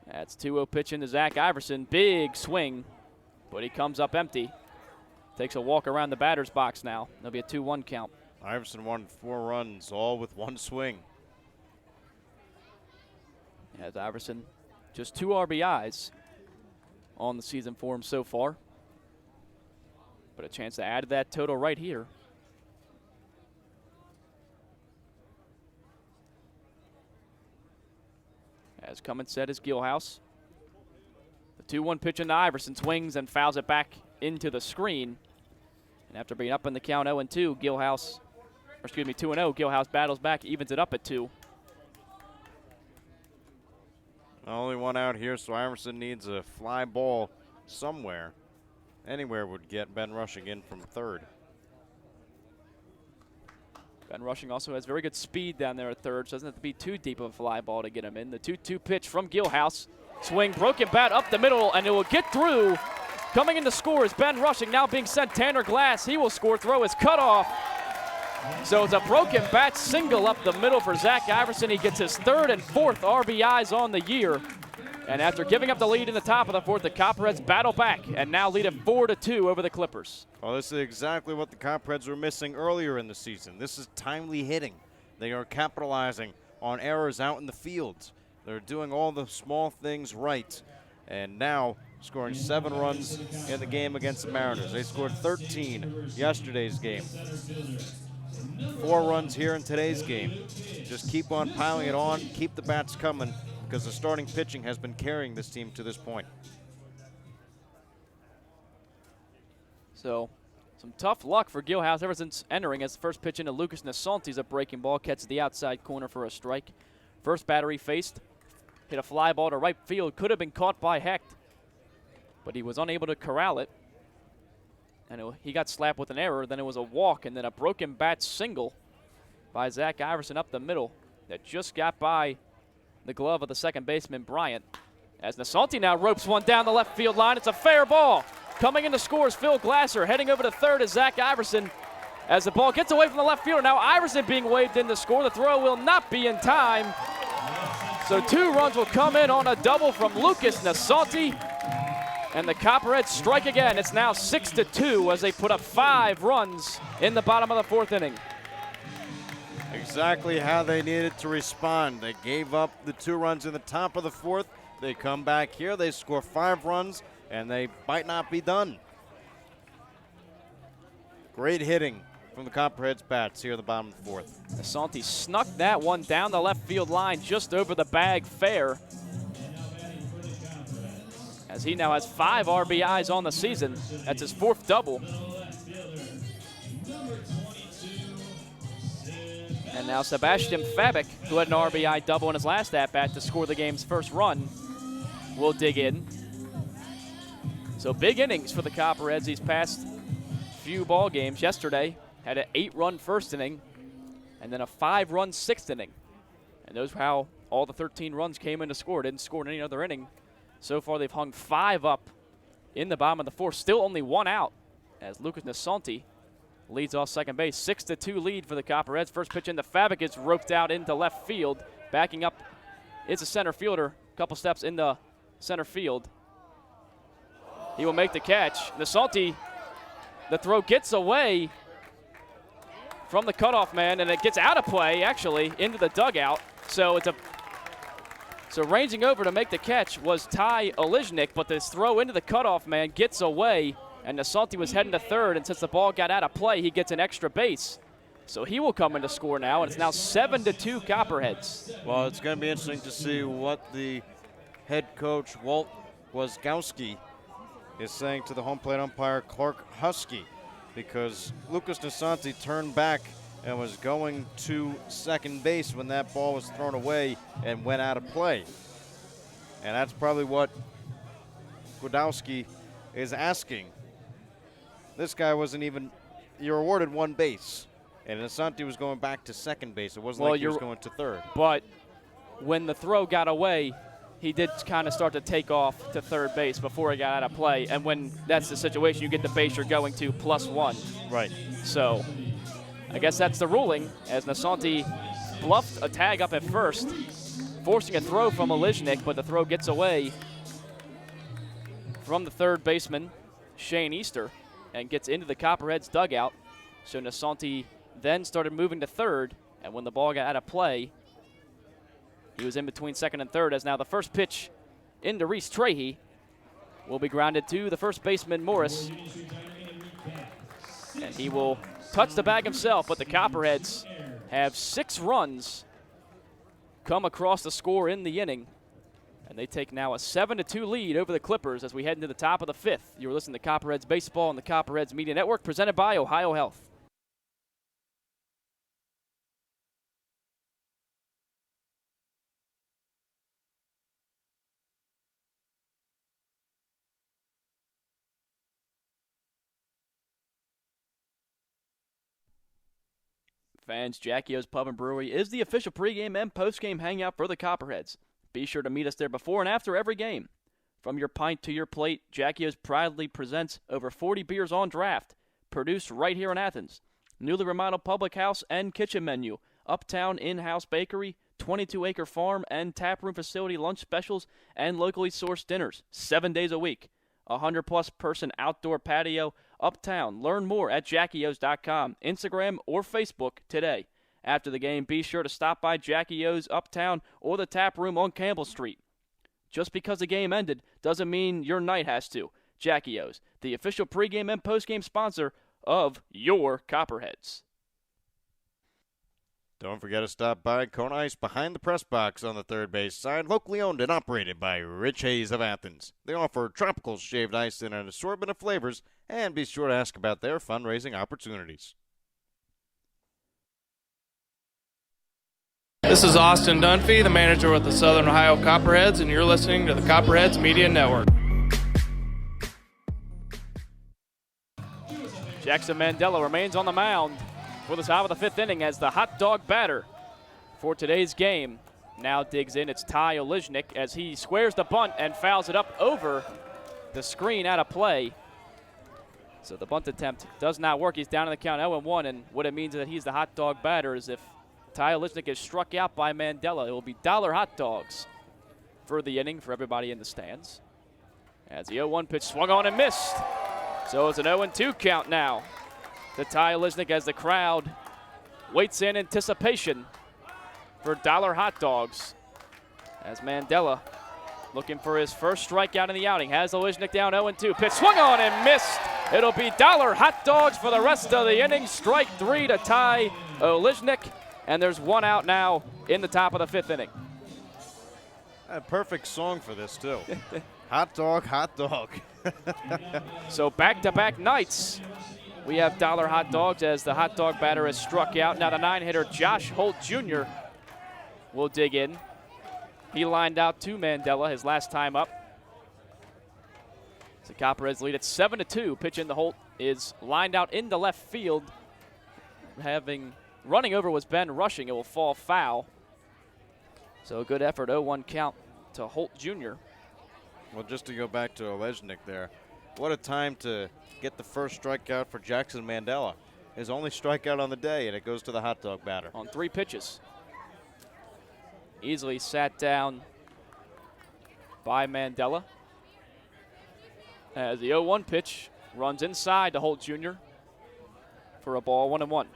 That's 2-0 pitch into Zach Iverson. Big swing, but he comes up empty. Takes a walk around the batter's box now. There'll be a 2-1 count.
Iverson won 4 runs, all with one swing.
As Iverson, just 2 RBIs on the season for him so far. But a chance to add to that total right here. As Cummins said, is Gilhouse. The 2-1 pitch into Iverson, swings and fouls it back into the screen. And after being up in the count 0-2, 2-0, Gilhouse battles back, evens it up at 2.
Only one out here, so Iverson needs a fly ball somewhere. Anywhere would get Ben Rushing in from third.
Ben Rushing also has very good speed down there at third, so doesn't have to be too deep of a fly ball to get him in. The 2-2 pitch from Gilhouse. Swing, broken bat up the middle, and it will get through. Coming in to score is Ben Rushing, now being sent Tanner Glass. He will score, throw is cut off. So it's a broken bat single up the middle for Zach Iverson. He gets his 3rd and 4th RBIs on the year. And after giving up the lead in the top of the 4th, the Copperheads battle back and now lead it 4-2 over the Clippers.
Well, this is exactly what the Copperheads were missing earlier in the season. This is timely hitting. They are capitalizing on errors out in the field. They're doing all the small things right. And now scoring 7 runs in the game against the Mariners. They scored 13 yesterday's game. 4 runs here in today's game. Just keep on piling it on, keep the bats coming, because the starting pitching has been carrying this team to this point.
So some tough luck for Gilhouse ever since entering, as the first pitch into Lucas Nasante's a breaking ball, catches the outside corner for a strike. First batter he faced, hit a fly ball to right field, could have been caught by Hecht, but he was unable to corral it. And he got slapped with an error, then it was a walk, and then a broken bat single by Zach Iverson up the middle that just got by the glove of the second baseman, Bryant. As Nasante now ropes one down the left field line, it's a fair ball. Coming in to score is Phil Glasser. Heading over to third is Zach Iverson. As the ball gets away from the left fielder, now Iverson being waved in to score. The throw will not be in time. So 2 runs will come in on a double from Lucas Nasante. And the Copperheads strike again. It's now 6-2 as they put up 5 runs in the bottom of the 4th inning.
Exactly how they needed to respond. They gave up the 2 runs in the top of the 4th. They come back here, they score 5 runs, and they might not be done. Great hitting from the Copperheads bats here at the bottom of the 4th.
Nasante snuck that one down the left field line just over the bag fair, as he now has 5 RBIs on the season. That's his 4th double. And now Sebastian Fabik, who had an RBI double in his last at-bat to score the game's first run, will dig in. So big innings for the Copperheads these past few ball games. Yesterday had an 8-run first inning and then a 5-run 6th inning. And those are how all the 13 runs came in to score. Didn't score in any other inning. So far they've hung 5 up in the bottom of the 4th. Still only 1 out, as Lucas Nasante leads off second base. 6-2 lead for the Copperheads. First pitch into Fabic is roped out into left field. Backing up is a center fielder. A couple steps into center field. He will make the catch. Nasanti, the throw gets away from the cutoff man, and it gets out of play, actually, into the dugout. So ranging over to make the catch was Ty Oliznik, but this throw into the cutoff man gets away, and Nasanti was heading to third, and since the ball got out of play, he gets an extra base. So he will come in to score now, and it's now 7-2 Copperheads.
Well, it's going to be interesting to see what the head coach, Walt Wazgowski, is saying to the home plate umpire, Clark Husky, because Lucas Nasanti turned back and was going to second base when that ball was thrown away and went out of play. And that's probably what Gwadowski is asking. This guy wasn't even, you're awarded one base, and Nasanti was going back to second base. It wasn't like he was going to third.
But when the throw got away, he did kind of start to take off to third base before he got out of play. And when that's the situation, you get the base you're going to +1.
Right.
So I guess that's the ruling, as Nasanti bluffed a tag up at first, forcing a throw from Oliznik, but the throw gets away from the third baseman, Shane Easter, and gets into the Copperheads dugout. So Nasanti then started moving to third, and when the ball got out of play, he was in between second and third, as now the first pitch into Reese Trahey will be grounded to the first baseman, Morris. And he will touch the bag himself, but the Copperheads have 6 runs come across the score in the inning. And they take now a 7-2 lead over the Clippers as we head into the top of the 5th. You're listening to Copperheads Baseball on the Copperheads Media Network, presented by Ohio Health. Fans, Jackie O's Pub and Brewery is the official pregame and postgame hangout for the Copperheads. Be sure to meet us there before and after every game. From your pint to your plate, Jackie O's proudly presents over 40 beers on draft, produced right here in Athens. Newly remodeled public house and kitchen menu, uptown in-house bakery, 22-acre farm and taproom facility lunch specials, and locally sourced dinners, 7 days a week. 100-plus person outdoor patio, uptown. Learn more at JackieO's.com, Instagram, or Facebook today. After the game, be sure to stop by Jackie O's Uptown or the Tap Room on Campbell Street. Just because the game ended doesn't mean your night has to. Jackie O's, the official pregame and postgame sponsor of your Copperheads.
Don't forget to stop by Kona Ice behind the press box on the third base side, locally owned and operated by Rich Hayes of Athens. They offer tropical shaved ice in an assortment of flavors, and be sure to ask about their fundraising opportunities.
This is Austin Dunphy, the manager with the Southern Ohio Copperheads, and you're listening to the Copperheads Media Network.
Jackson Mandela remains on the mound for the top of the 5th inning as the hot dog batter for today's game now digs in. It's Ty Oliznik as he squares the bunt and fouls it up over the screen out of play. So the bunt attempt does not work. He's down in the count 0-1, and what it means is that he's the hot dog batter is if Ty Oliznik is struck out by Mandela, it will be dollar hot dogs for the inning for everybody in the stands. As the 0-1 pitch swung on and missed. So it's an 0-2 count now to Ty Oliznik as the crowd waits in anticipation for dollar hot dogs. As Mandela looking for his first strikeout in the outing. Has Oliznik down 0-2. Pitch swung on and missed. It'll be dollar hot dogs for the rest of the inning. Strike 3 to Ty Oliznik. And there's one out now in the top of the 5th inning.
A perfect song for this, too. Hot dog, hot dog.
So back-to-back nights, we have dollar hot dogs as the hot dog batter is struck out. Now the 9-hitter Josh Holt Jr. will dig in. He lined out to Mandela his last time up. So Copperheads lead at 7-2. Pitch into Holt is lined out into left field. Running over was Ben Rushing. It will fall foul. So a good effort, 0-1 count to Holt Jr.
Well, just to go back to Oleznik there, what a time to get the first strikeout for Jackson Mandela. his only strikeout on the day, and it goes to the hot dog batter.
On 3 pitches. Easily sat down by Mandela. As the 0-1 pitch runs inside to Holt Jr. for a ball, 1-1.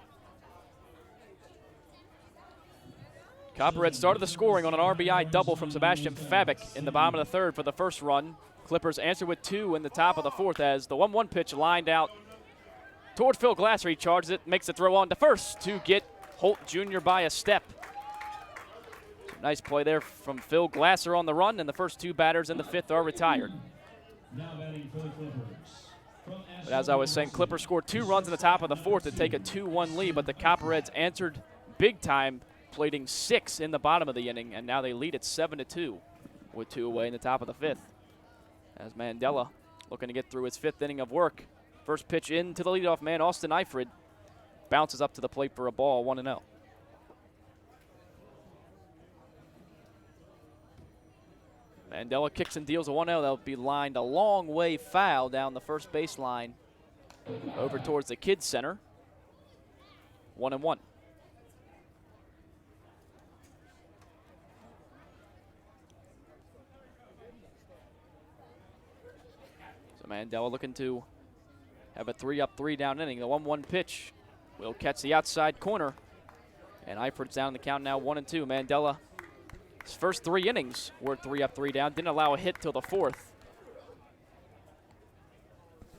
Copperheads started the scoring on an RBI double from Sebastian Fabic in the bottom of the 3rd for the first run. Clippers answer with 2 in the top of the 4th as the 1-1 pitch lined out toward Phil Glasser. He charges it, makes the throw on to first to get Holt Jr. by a step. Nice play there from Phil Glasser on the run, and the first 2 batters in the 5th are retired.
Now batting for the Clippers.
But as I was saying, Clippers scored 2 runs in the top of the 4th to take a 2-1 lead, but the Copperheads answered big time, plating 6 in the bottom of the inning, and now they lead at 7-2 with 2 away in the top of the 5th. As Mandela looking to get through his 5th inning of work. First pitch into the leadoff man, Austin Eifrid, bounces up to the plate for a ball, 1-0. Mandela kicks and deals a 1-0. That'll be lined a long way foul down the first baseline over towards the kids center. 1-1. So Mandela looking to have a 3-up, 3-down inning. The 1-1 pitch will catch the outside corner. And Eifrid's down the count now, 1-2. Mandela, his first 3 innings were 3-up, 3-down. Didn't allow a hit till the 4th.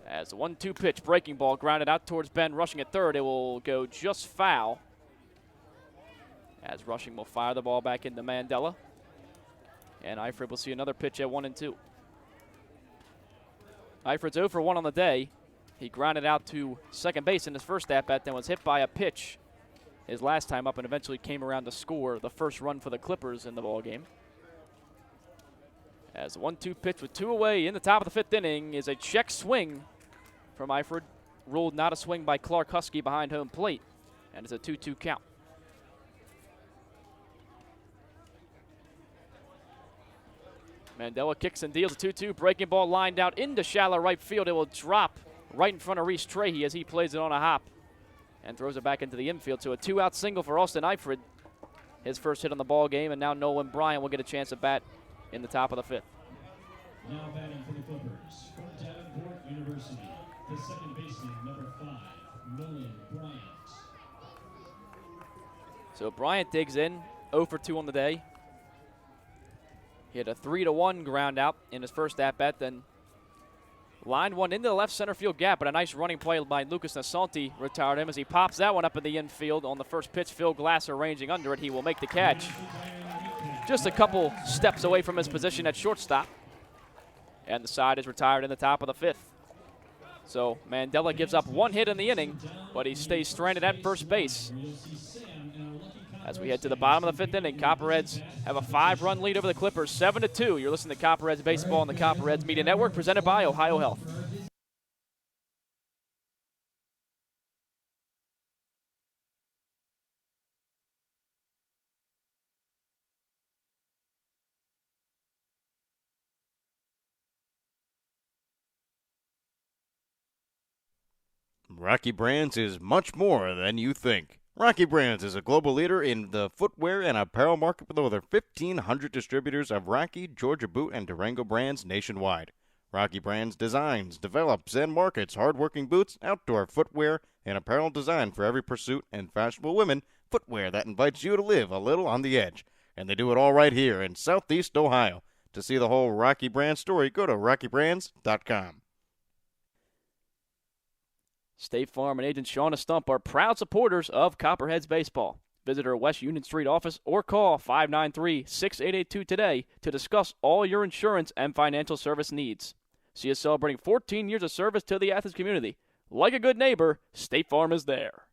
As the 1-2 pitch, breaking ball, grounded out towards Ben, rushing at 3rd. It will go just foul. As Rushing will fire the ball back into Mandela. And Eifrid will see another pitch at 1-2. Eifrid's 0 for 1 on the day. He grounded out to second base in his first at-bat, then was hit by a pitch his last time up and eventually came around to score the first run for the Clippers in the ballgame. As the 1-2 pitch with 2 away in the top of the 5th inning is a check swing from Eifrid. Ruled not a swing by Clark Husky behind home plate. And it's a 2-2 count. Mandela kicks and deals a 2-2. Breaking ball lined out into shallow right field. It will drop right in front of Reese Trahey as he plays it on a hop and throws it back into the infield. So a 2-out single for Austin Eifrid. His first hit on the ball game, and now Nolan Bryant will get a chance at bat in the top of the 5th.
Now batting for the Clippers from Davenport University, the second baseman, number 5, Nolan Bryant.
So Bryant digs in, 0 for 2 on the day. He had a 3-1 ground out in his first at-bat, then lined one into the left center field gap, but a nice running play by Lucas Nasanti retired him as he pops that one up in the infield on the first pitch. Phil Glasser ranging under it. He will make the catch. Just a couple steps away from his position at shortstop. And the side is retired in the top of the 5th. So Mandela gives up 1 hit in the inning, but he stays stranded at first base. As we head to the bottom of the 5th inning, Copperheads have a 5-run lead over the Clippers, 7-2. You're listening to Copperheads Baseball on the Copperheads Media Network, presented by Ohio Health.
Rocky Brands is much more than you think. Rocky Brands is a global leader in the footwear and apparel market with over 1,500 distributors of Rocky, Georgia Boot, and Durango brands nationwide. Rocky Brands designs, develops, and markets hard-working boots, outdoor footwear, and apparel designed for every pursuit and fashionable women, footwear that invites you to live a little on the edge. And they do it all right here in Southeast Ohio. To see the whole Rocky Brands story, go to rockybrands.com.
State Farm and agent Shauna Stump are proud supporters of Copperheads Baseball. Visit our West Union Street office or call 593-6882 today to discuss all your insurance and financial service needs. See us celebrating 14 years of service to the Athens community. Like a good neighbor, State Farm is there.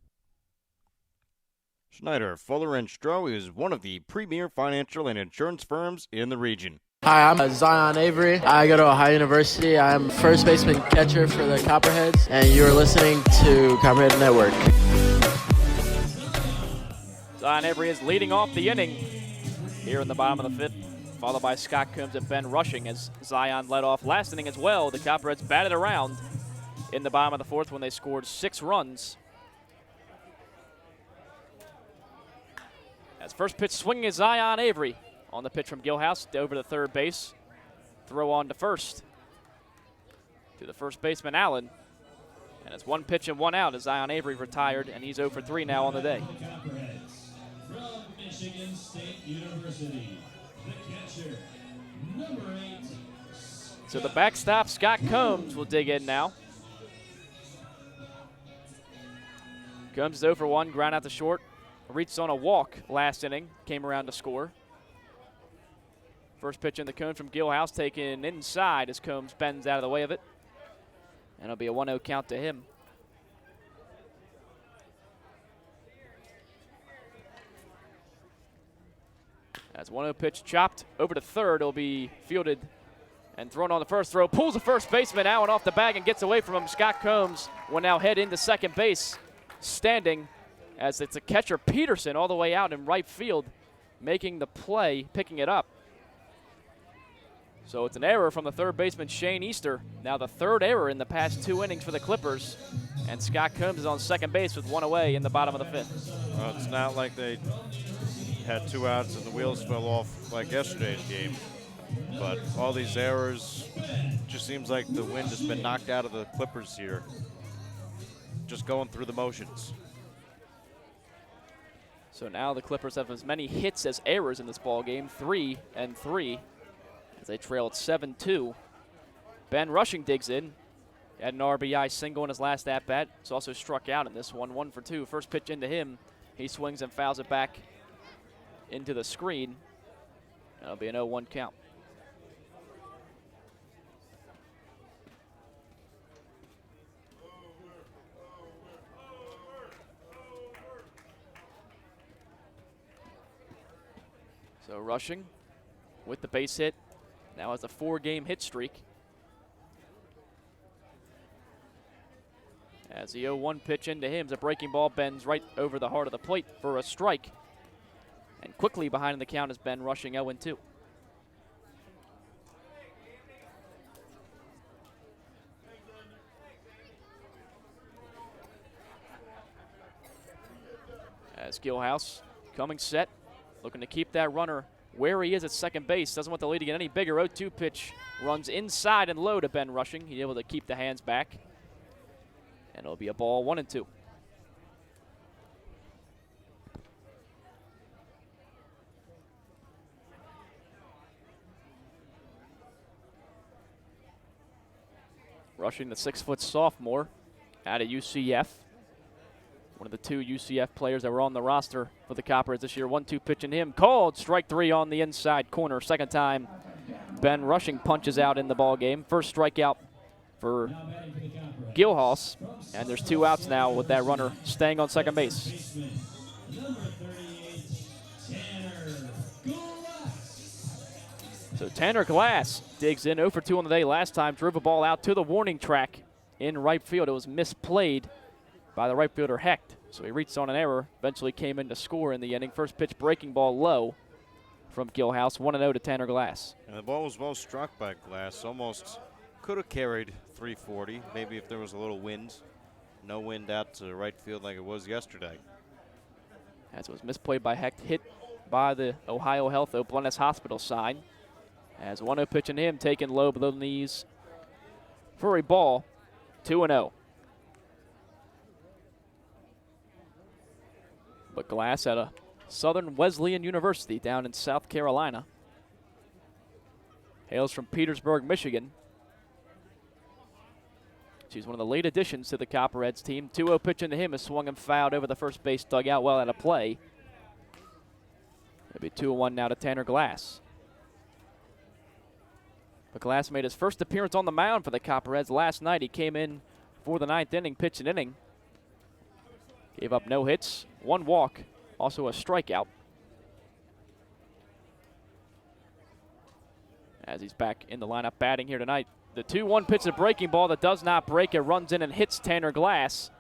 Schneider, Fuller & Stroh is one of the premier financial and insurance firms in the region.
Hi, I'm Zion Avery. I go to Ohio University. I'm first baseman catcher for the Copperheads, and you're listening to Copperhead Network.
Zion Avery is leading off the inning here in the bottom of the 5th, followed by Scott Coombs and Ben Rushing as Zion led off last inning as well. The Copperheads batted around in the bottom of the 4th when they scored 6 runs As first pitch swinging is Zion Avery on the pitch from Gilhouse over to third base. Throw on to first. To the first baseman, Allen. And it's 1 pitch and 1 out as Zion Avery retired, and he's 0 for 3 now on the day.
From Michigan State University, the catcher, number 8.
So the backstop, Scott Combs, will dig in now. Combs is 0 for 1, ground out to short. Reached on a walk last inning, came around to score. First pitch in the cone from Gilhouse, taken inside as Combs bends out of the way of it. And it'll be a 1-0 count to him. As 1-0 pitch chopped over to third, it'll be fielded and thrown on the first throw. Pulls the first baseman, Allen off the bag and gets away from him. Scott Combs will now head into second base, standing as it's a catcher, Peterson, all the way out in right field, making the play, picking it up. So it's an error from the third baseman, Shane Easter. Now the third error in the past 2 innings for the Clippers. And Scott Combs is on second base with 1 away in the bottom of the 5th.
Well, it's not like they had 2 outs and the wheels fell off like yesterday's game. But all these errors, just seems like the wind has been knocked out of the Clippers here. Just going through the motions.
So now the Clippers have as many hits as errors in this ball game, 3 and 3. As they trailed 7-2. Ben Rushing digs in. Had an RBI single in his last at-bat. He's also struck out in this one, 1 for 2. First pitch into him. He swings and fouls it back into the screen. That'll be an 0-1 count. So Rushing with the base hit. Now has a 4-game hit streak. As the 0-1 pitch into him, the breaking ball bends right over the heart of the plate for a strike. And quickly behind the count is Ben Rushing, 0-2. As Gilhouse coming set, looking to keep that runner where he is at second base. Doesn't want the lead to get any bigger. 0-2 pitch runs inside and low to Ben Rushing. He's able to keep the hands back. And it'll be a ball, 1-2. Rushing, the 6-foot sophomore out of UCF. One of the 2 UCF players that were on the roster for the Copperheads this year. 1-2 pitch in him. Called strike 3 on the inside corner. Second time Ben Rushing punches out in the ball game. First strikeout for Gilhouse. And there's 2 outs now with that runner staying on second base. So Tanner Glass digs in, 0 for 2 on the day last time. Drove a ball out to the warning track in right field. It was misplayed by the right fielder Hecht. So he reached on an error, eventually came in to score in the inning. First pitch breaking ball low from Gilhouse, 1-0 to Tanner Glass.
And the ball was well struck by Glass. Almost could have carried 340, maybe if there was a little wind. No wind out to right field like it was yesterday.
As it was misplayed by Hecht, hit by the Ohio Health O'Bleness Hospital sign. As 1-0 pitch in him, taken low below the knees for a ball, 2-0. But Glass at a Southern Wesleyan University down in South Carolina. Hails from Petersburg, Michigan. She's one of the late additions to the Copperheads team. 2-0 pitch into him is swung and fouled over the first base dugout, well out of play. It'll be 2-1 now to Tanner Glass. But Glass made his first appearance on the mound for the Copperheads last night. He came in for the 9th inning, pitched an inning. Gave up no hits, 1 walk, also a strikeout. As he's back in the lineup batting here tonight. The 2-1 pitch, a breaking ball that does not break. It runs in and hits Tanner Glass.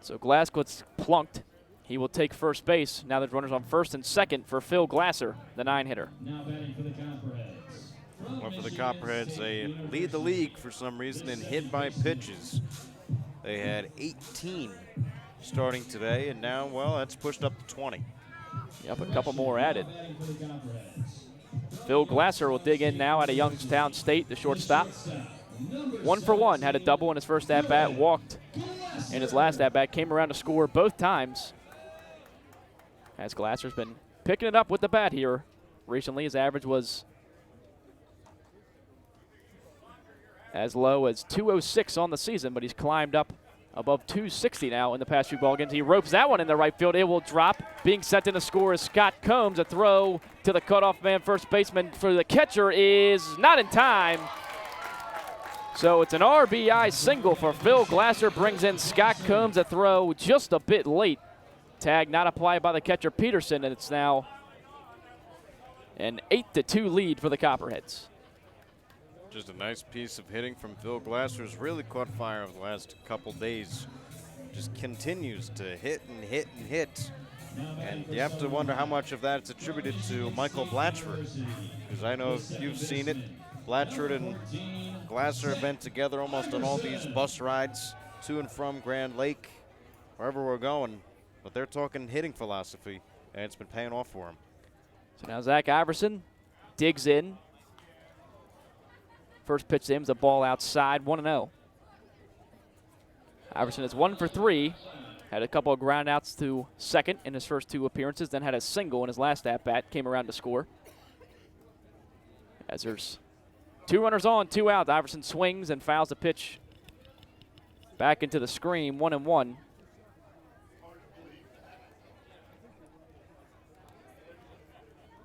So Glass gets plunked. He will take first base. Now there's runners on first and second for Phil Glasser, the 9-hitter.
Now batting for the Copperheads.
Well, for the Copperheads, they lead the league for some reason in hit by pitches. They had 18 starting today, and now, well, that's pushed up to 20.
Yep, a couple more added. Phil Glasser will dig in now out of Youngstown State, the shortstop. 1 for 1, had a double in his first at-bat, walked in his last at-bat, came around to score both times. As Glasser's been picking it up with the bat here recently. His average was as low as 206 on the season, but he's climbed up above 260 now in the past few ball games. He ropes that one in the right field. It will drop. Being set in to score is Scott Combs. A throw to the cutoff man, first baseman for the catcher is not in time. So it's an RBI single for Phil Glasser. Brings in Scott Combs. A throw just a bit late. Tag not applied by the catcher Peterson, and it's now an 8-2 lead for the Copperheads.
Just a nice piece of hitting from Phil Glasser's really caught fire over the last couple days. Just continues to hit and hit and hit. And you have to wonder how much of that is attributed to Michael Blatchford. Because I know you've seen it. Blatchford and Glasser have been together almost on all these bus rides to and from Grand Lake, wherever we're going. But they're talking hitting philosophy, and it's been paying off for him.
So now Zach Iverson digs in. First pitch to him is a ball outside, 1-0. Iverson is 1 for 3. Had a couple of groundouts to second in his first 2 appearances, then had a single in his last at-bat, came around to score. As there's 2 runners on, 2 out, Iverson swings and fouls the pitch back into the screen, 1-1.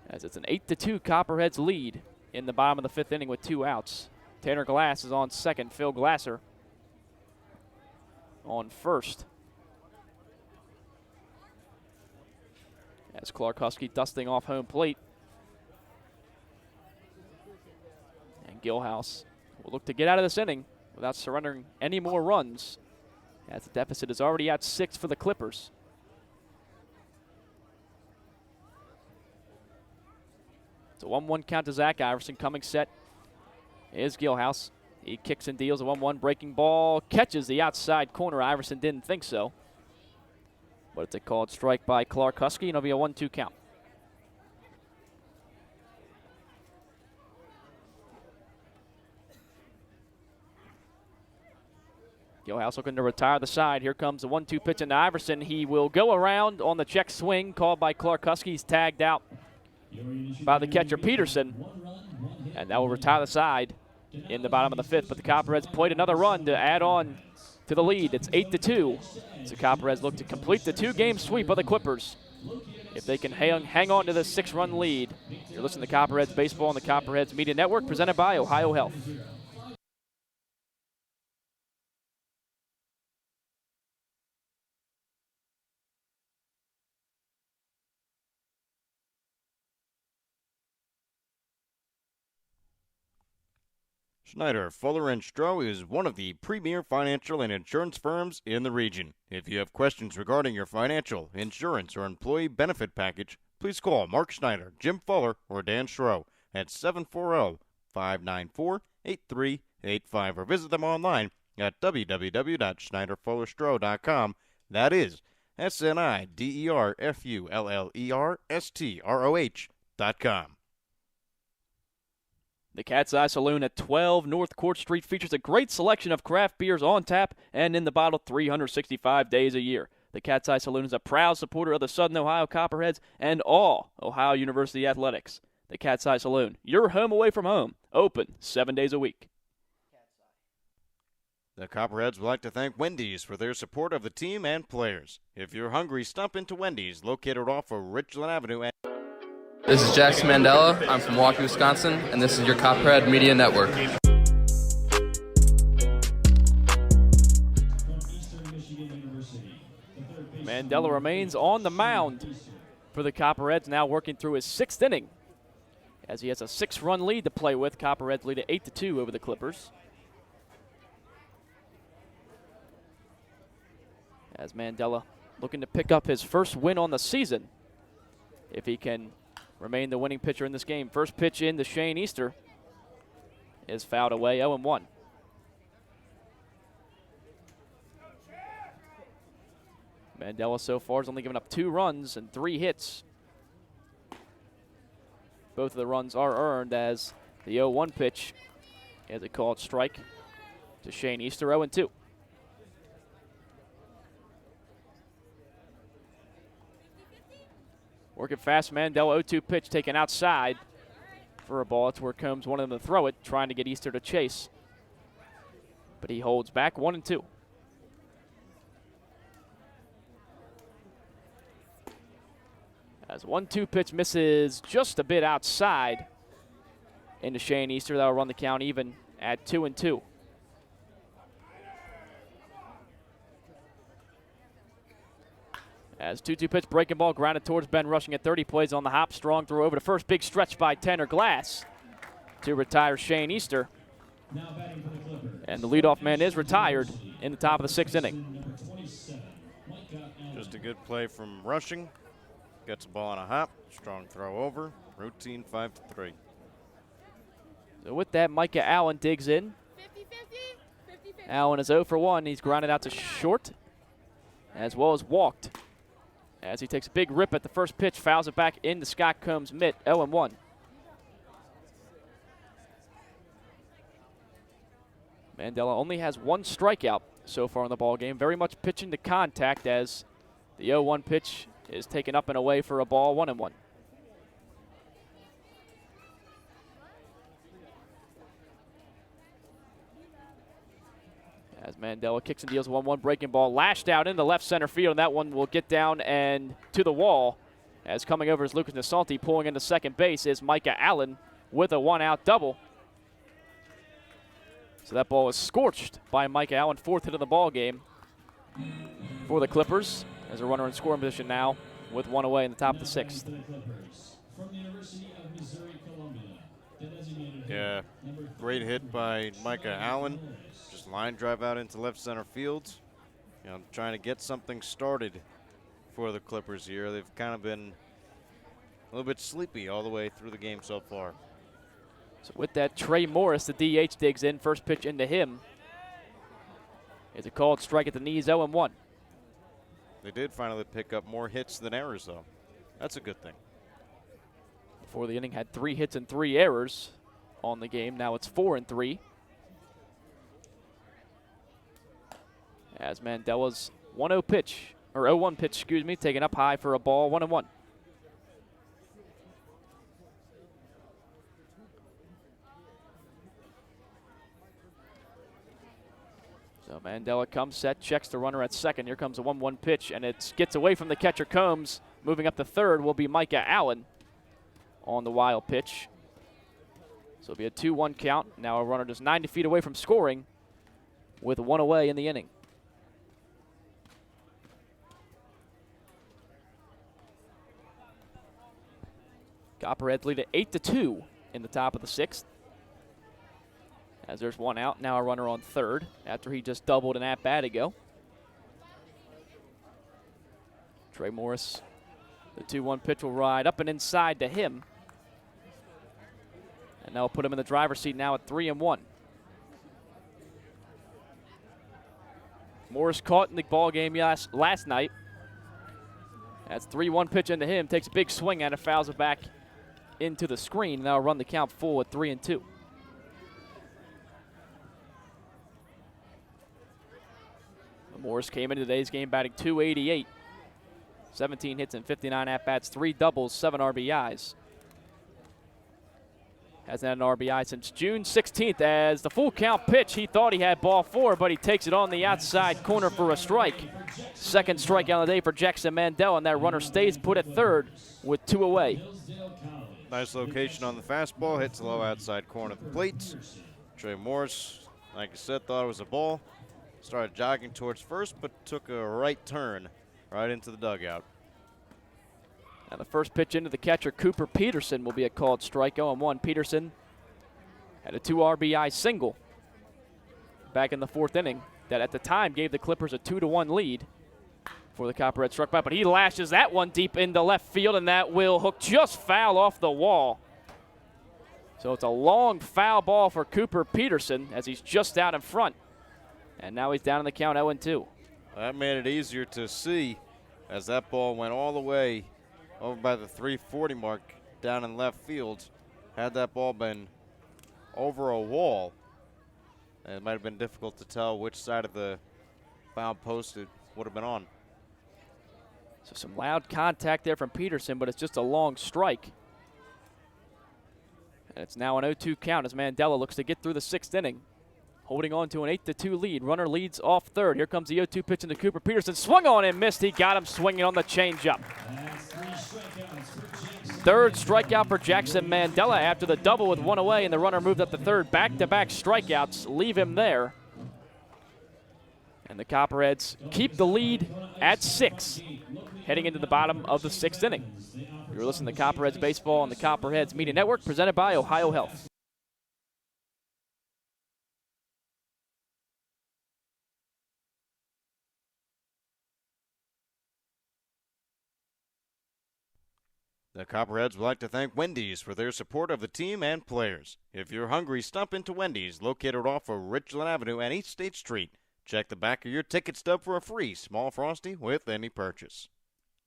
As it's an 8-2 Copperheads lead in the bottom of the 5th inning with 2 outs. Tanner Glass is on second. Phil Glasser on first. As Clark Husky dusting off home plate. And Gilhouse will look to get out of this inning without surrendering any more runs, as the deficit is already at 6 for the Clippers. It's a 1-1 count to Zach Iverson. Coming set is Gilhouse. He kicks and deals a 1-1 breaking ball. Catches the outside corner. Iverson didn't think so. But it's a called strike by Clark Husky, and it'll be a 1-2 count. Gilhouse looking to retire the side. Here comes the 1-2 pitch into Iverson. He will go around on the check swing called by Clark Husky. He's tagged out by the catcher Peterson, and that will retire the side in the bottom of the 5th. But the Copperheads played another run to add on to the lead. It's 8-2. So the Copperheads look to complete the 2-game sweep of the Clippers. If they can hang on to this 6-run lead. You're listening to Copperheads Baseball on the Copperheads Media Network, presented by Ohio Health.
Schneider, Fuller & Stroh is one of the premier financial and insurance firms in the region. If you have questions regarding your financial, insurance, or employee benefit package, please call Mark Schneider, Jim Fuller, or Dan Stroh at 740-594-8385 or visit them online at www.schneiderfullerstroh.com. That is SNIDERFULLERSTROH.com.
The Cat's Eye Saloon at 12 North Court Street features a great selection of craft beers on tap and in the bottle 365 days a year. The Cat's Eye Saloon is a proud supporter of the Southern Ohio Copperheads and all Ohio University athletics. The Cat's Eye Saloon, your home away from home, open 7 days a week.
The Copperheads would like to thank Wendy's for their support of the team and players. If you're hungry, stop into Wendy's, located off of Richland Avenue.
This is Jackson Mandela. I'm from Milwaukee, Wisconsin, and this is your Copperhead Media Network.
Mandela remains on the mound for the Copperheads, now working through his 6th inning, as he has a 6-run lead to play with. Copperheads lead at 8-2 over the Clippers. As Mandela looking to pick up his first win on the season, if he can remain the winning pitcher in this game. First pitch in to Shane Easter is fouled away, 0-1. Mandela so far has only given up 2 runs and 3 hits. Both of the runs are earned as the 0-1 pitch is a called strike to Shane Easter, 0-2. Working fast, Mandela, 0-2 pitch taken outside for a ball. It's where Combs wanted him to throw it, trying to get Easter to chase. But he holds back, 1-2. As 1-2 pitch misses just a bit outside into Shane Easter. That'll run the count even at 2-2. As 2-2 pitch, breaking ball grounded towards Ben Rushing at 30, plays on the hop. Strong throw over to first. Big stretch by Tanner Glass to retire Shane Easter. And the leadoff man is retired in the top of the 6th inning.
Just a good play from Rushing. Gets the ball on a hop. Strong throw over. Routine 5-3.
So with that, Micah Allen digs in. 50-50. Allen is 0 for 1. He's grounded out to short as well as walked. As he takes a big rip at the first pitch, fouls it back into Scott Combs' mitt, 0-1. Mandela only has 1 strikeout so far in the ball game. Very much pitching to contact as the 0-1 pitch is taken up and away for a ball, 1-1. As Mandela kicks and deals 1-1 breaking ball, lashed out into left center field, and that one will get down and to the wall. As coming over is Lucas Nasanti, pulling into second base is Micah Allen with a 1-out double. So that ball is scorched by Micah Allen, 4th hit of the ball game for the Clippers. As a runner in scoring position now with 1 away in the top of the 6th.
Yeah, great hit by Micah Allen. Just line drive out into left center field. You know, trying to get something started for the Clippers here. They've kind of been a little bit sleepy all the way through the game so far.
So with that, Trey Morris, the DH, digs in. First pitch into him. It's a called strike at the knees, 0-1.
They did finally pick up more hits than errors, though. That's a good thing.
Before the inning, had 3 hits and 3 errors on the game. Now it's 4 and 3. As Mandela's 1-0 pitch, or 0-1 pitch, excuse me, taken up high for a ball, 1-1. So Mandela comes set, checks the runner at second. Here comes a 1-1 pitch, and it gets away from the catcher Combs. Moving up to third will be Micah Allen on the wild pitch. So it'll be a 2-1 count. Now a runner just 90 feet away from scoring with 1 away in the inning. Copperheads lead at 8-2 in the top of the 6th. As there's 1 out, now a runner on third after he just doubled an at-bat ago. Trey Morris, the 2-1 pitch will ride up and inside to him. And that'll put him in the driver's seat now at 3-1. Morris caught in the ball game last night. That's 3-1 pitch into him, takes a big swing at it, fouls it back into the screen. Now run the count full at 3-2. Morris came into today's game batting .288. 17 hits and 59 at-bats, 3 doubles, 7 RBIs. Hasn't had an RBI since June 16th as the full count pitch. He thought he had ball 4, but he takes it on the outside corner for a strike. Second strikeout of the day for Jackson Mandela, and that runner stays put at third with 2 away.
Nice location on the fastball, hits the low outside corner of the plate. Trey Morris, like I said, thought it was a ball. Started jogging towards first, but took a right turn right into the dugout.
Now the first pitch into the catcher, Cooper Peterson, will be a called strike, 0-1. Peterson had a 2 RBI single back in the 4th inning that at the time gave the Clippers a 2-1 lead before the Copperheads struck back. But he lashes that one deep into left field, and that will hook just foul off the wall. So it's a long foul ball for Cooper Peterson as he's just out in front. And now he's down in the count 0-2.
That made it easier to see as that ball went all the way over by the 340 mark down in left field. Had that ball been over a wall, it might have been difficult to tell which side of the foul post it would have been on.
So some loud contact there from Peterson, but it's just a long strike. And it's now an 0-2 count as Mandela looks to get through the 6th inning. Holding on to an 8-2 lead. Runner leads off third. Here comes the 0-2 pitch into Cooper. Peterson swung on and missed. He got him swinging on the changeup. Third strikeout for Jackson Mandela after the double with one away, and the runner moved up to third. Back-to-back strikeouts leave him there. And the Copperheads keep the lead at 6, heading into the bottom of the 6th inning. You're listening to Copperheads Baseball on the Copperheads Media Network, presented by Ohio Health.
The Copperheads would like to thank Wendy's for their support of the team and players. If you're hungry, stop into Wendy's, located off of Richland Avenue and East State Street. Check the back of your ticket stub for a free small Frosty with any purchase.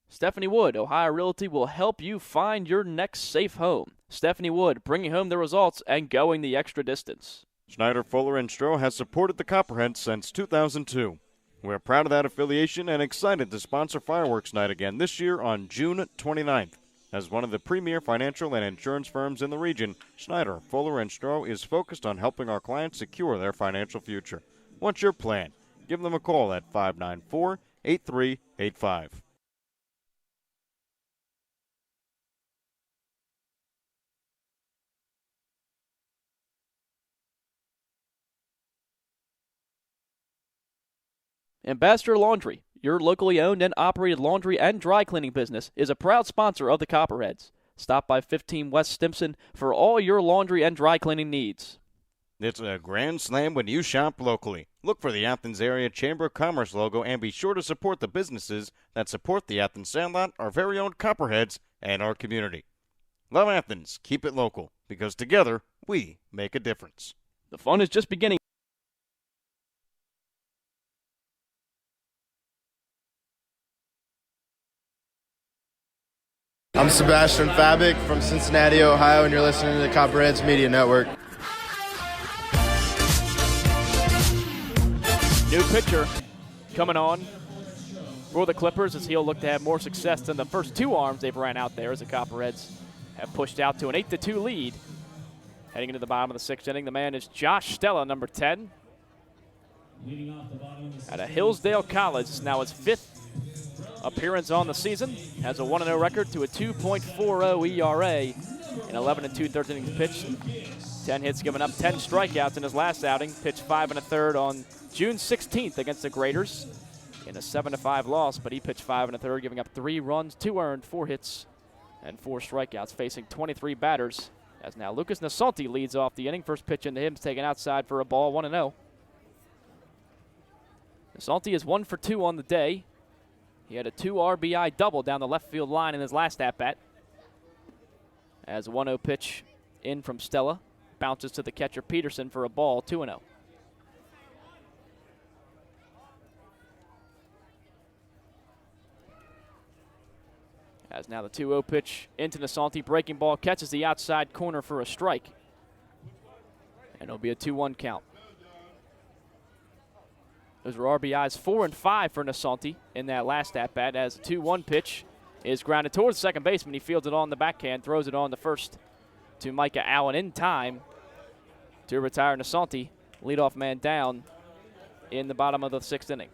Stephanie Wood, Ohio Realty, will help you find your next safe home. Stephanie Wood, bringing home the results and going the extra distance.
Schneider, Fuller, and Stroh has supported the Copperheads since 2002. We're proud of that affiliation and excited to sponsor Fireworks Night again this year on June 29th. As one of the premier financial and insurance firms in the region, Schneider, Fuller, and Stroh is focused on helping our clients secure their financial future. What's your plan? Give them a call at 594-8385.
Ambassador Laundry, your locally owned and operated laundry and dry cleaning business, is a proud sponsor of the Copperheads. Stop by 15 West Stimson for all your laundry and dry cleaning needs.
It's a grand slam when you shop locally. Look for the Athens Area Chamber of Commerce logo and be sure to support the businesses that support the Athens Sandlot, our very own Copperheads, and our community. Love Athens. Keep it local, because together we make a difference.
The fun is just beginning.
I'm Sebastian Fabic from Cincinnati, Ohio, and you're listening to the Copperheads Media Network.
New pitcher coming on for the Clippers as he'll look to have more success than the first two arms they've ran out there as the Copperheads have pushed out to an 8-2 lead. Heading into the bottom of the 6th inning, the man is Josh Stella, number 10. Out of Hillsdale College, now his 5th appearance on the season. Has a 1-0 record to a 2.40 ERA in 11 2/3 innings pitched. 10 hits given up, 10 strikeouts in his last outing. Pitched 5 1/3 on June 16th against the Graders in a 7-5 loss, but he pitched 5 1/3, giving up 3 runs, 2 earned, 4 hits, and 4 strikeouts, facing 23 batters. As now Lucas Nasanti leads off the inning. First pitch into him is taken outside for a ball, 1-0. Nasanti is 1 for 2 on the day. He had a 2 RBI double down the left field line in his last at-bat. As a 1-0 pitch in from Stella. Bounces to the catcher Peterson for a ball, 2-0. As now the 2-0 pitch into Nasanti. Breaking ball catches the outside corner for a strike. And it'll be a 2-1 count. Those were RBIs 4 and 5 for Nasanti in that last at-bat, as the 2-1 pitch is grounded towards second baseman. He fields it on the backhand, throws it on the first to Micah Allen in time to retire Nasanti. Leadoff man down in the bottom of the 6th inning.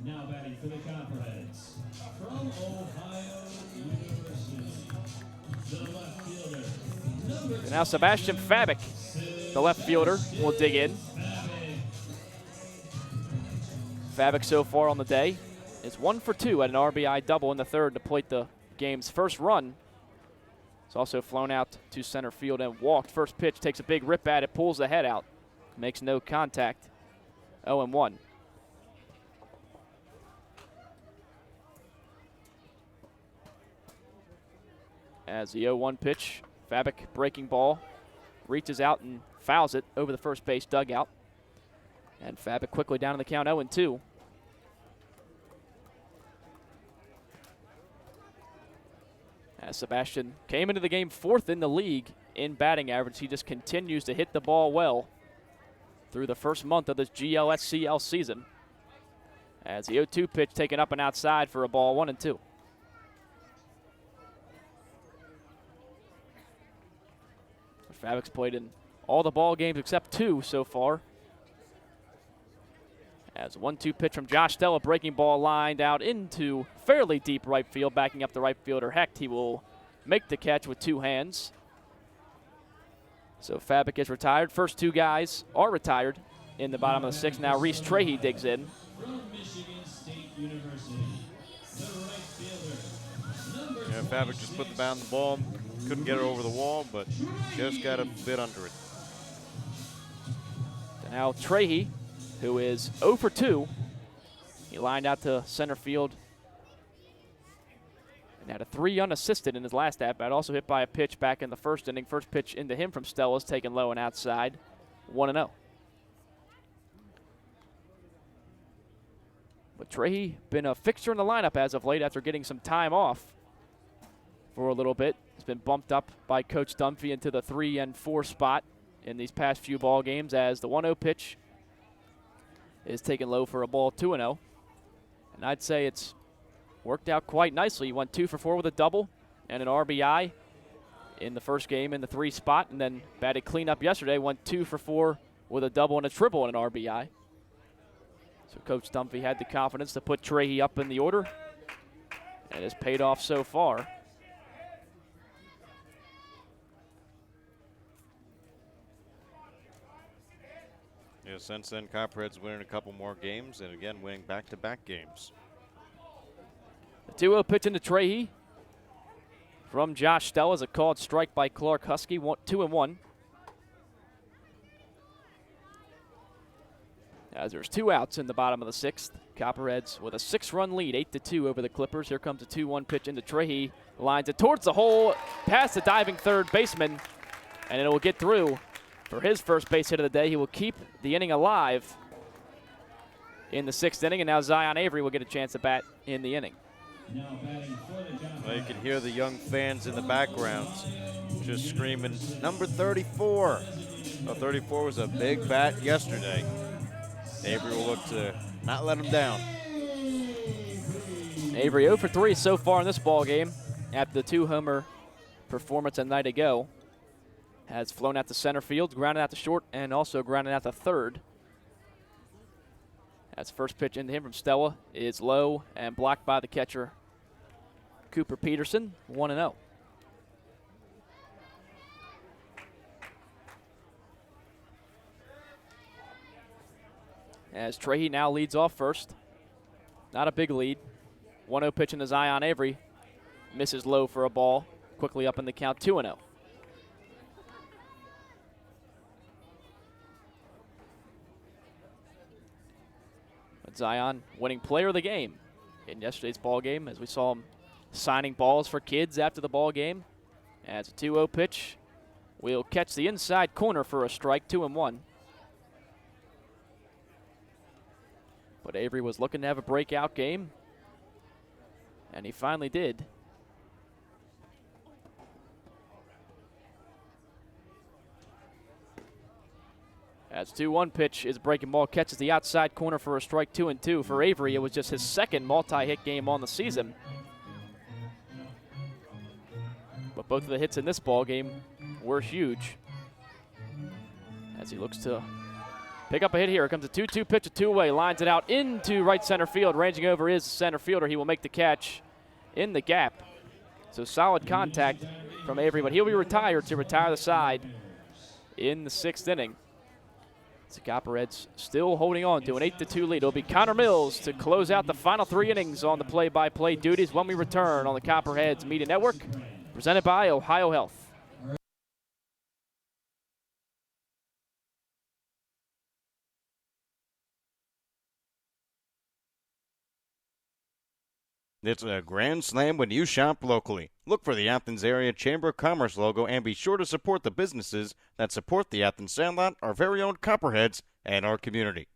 Now batting for the Copperheads, from Ohio University, the left fielder, number
Now Sebastian Fabic, the left fielder, will dig in. Fabic so far on the day is 1 for 2 at an RBI double in the third to plate the game's first run. He's also flown out to center field and walked. First pitch takes a big rip at it, pulls the head out, makes no contact. 0-1. As the 0-1 pitch, Fabic breaking ball, reaches out and fouls it over the first base dugout. And Fabic quickly down in the count, 0-2. As Sebastian came into the game 4th in the league in batting average, he just continues to hit the ball well through the first month of this GLSCL season. As the 0-2 pitch taken up and outside for a ball, 1-2. Fabic's played in all the ball games except 2 so far. As 1-2 pitch from Josh Stella, breaking ball lined out into fairly deep right field, backing up the right fielder Hecht. He will make the catch with 2 hands. So Fabic is retired. First 2 guys are retired in the bottom of the 6th. Now Reese Trahey digs in.
From Michigan State University, the right fielder,
Yeah, Fabic just put the bat on the ball. Couldn't get it over the wall, but just got a bit under it.
Now Trahey, who is 0 for 2. He lined out to center field and had a 3 unassisted in his last at-bat. Also hit by a pitch back in the first inning. First pitch into him from Stella's taken low and outside. 1-0. But Trahey been a fixture in the lineup as of late after getting some time off for a little bit. He's been bumped up by Coach Dunphy into the 3 and 4 spot in these past few ball games as the 1-0 pitch is taken low for a ball, 2-0. And I'd say it's worked out quite nicely. He went 2 for 4 with a double and an RBI in the first game in the 3 spot, and then batted cleanup yesterday, went 2 for 4 with a double and a triple and an RBI. So Coach Dunphy had the confidence to put Trahey up in the order, and it's paid off so far.
Yeah, since then, Copperheads winning a couple more games, and again, winning back-to-back games.
The 2-0 pitch into Trahey from Josh Stella is a called strike by Clark Husky, 2-1. As there's 2 outs in the bottom of the 6th. Copperheads with a 6-run lead, 8-2 over the Clippers. Here comes a 2-1 pitch into Trahey. Lines it towards the hole, past the diving third baseman, and it will get through for his first base hit of the day. He will keep the inning alive in the 6th inning, and now Zion Avery will get a chance to bat in the inning.
now batting for the Copperheads.
Well, you can hear the young fans in the background just screaming, number 34. Well, 34 was a big bat yesterday. Avery will look to not let him down.
Avery 0 for 3 so far in this ball game after the 2-homer performance a night ago. Has flown out to center field, grounded out to short, and also grounded out to third. That's first pitch into him from Stella is low and blocked by the catcher, Cooper Peterson, 1-0. As Trahey now leads off first. Not a big lead. 1-0 pitch into Zion Avery. Misses low for a ball. Quickly up in the count, 2-0. But Zion winning player of the game in yesterday's ball game, as we saw him signing balls for kids after the ball game. As a 2-0 pitch will catch the inside corner for a strike, 2-1. But Avery was looking to have a breakout game, and he finally did. As 2-1 pitch is a breaking ball, catches the outside corner for a strike, 2-2. For Avery, it was just his second multi-hit game on the season. But both of the hits in this ball game were huge. As he looks to pick up a hit here. Here comes a 2-2 pitch, a two-way. Lines it out into right center field. Ranging over is the center fielder. He will make the catch in the gap. So solid contact from Avery, but he'll be retired to retire the side in the 6th inning. The Copperheads still holding on to an 8-2 lead. It'll be Connor Mills to close out the final 3 innings on the play-by-play duties when we return on the Copperheads Media Network, presented by Ohio Health.
It's a grand slam when you shop locally. Look for the Athens Area Chamber of Commerce logo and be sure to support the businesses that support the Athens Sandlot, our very own Copperheads, and our community.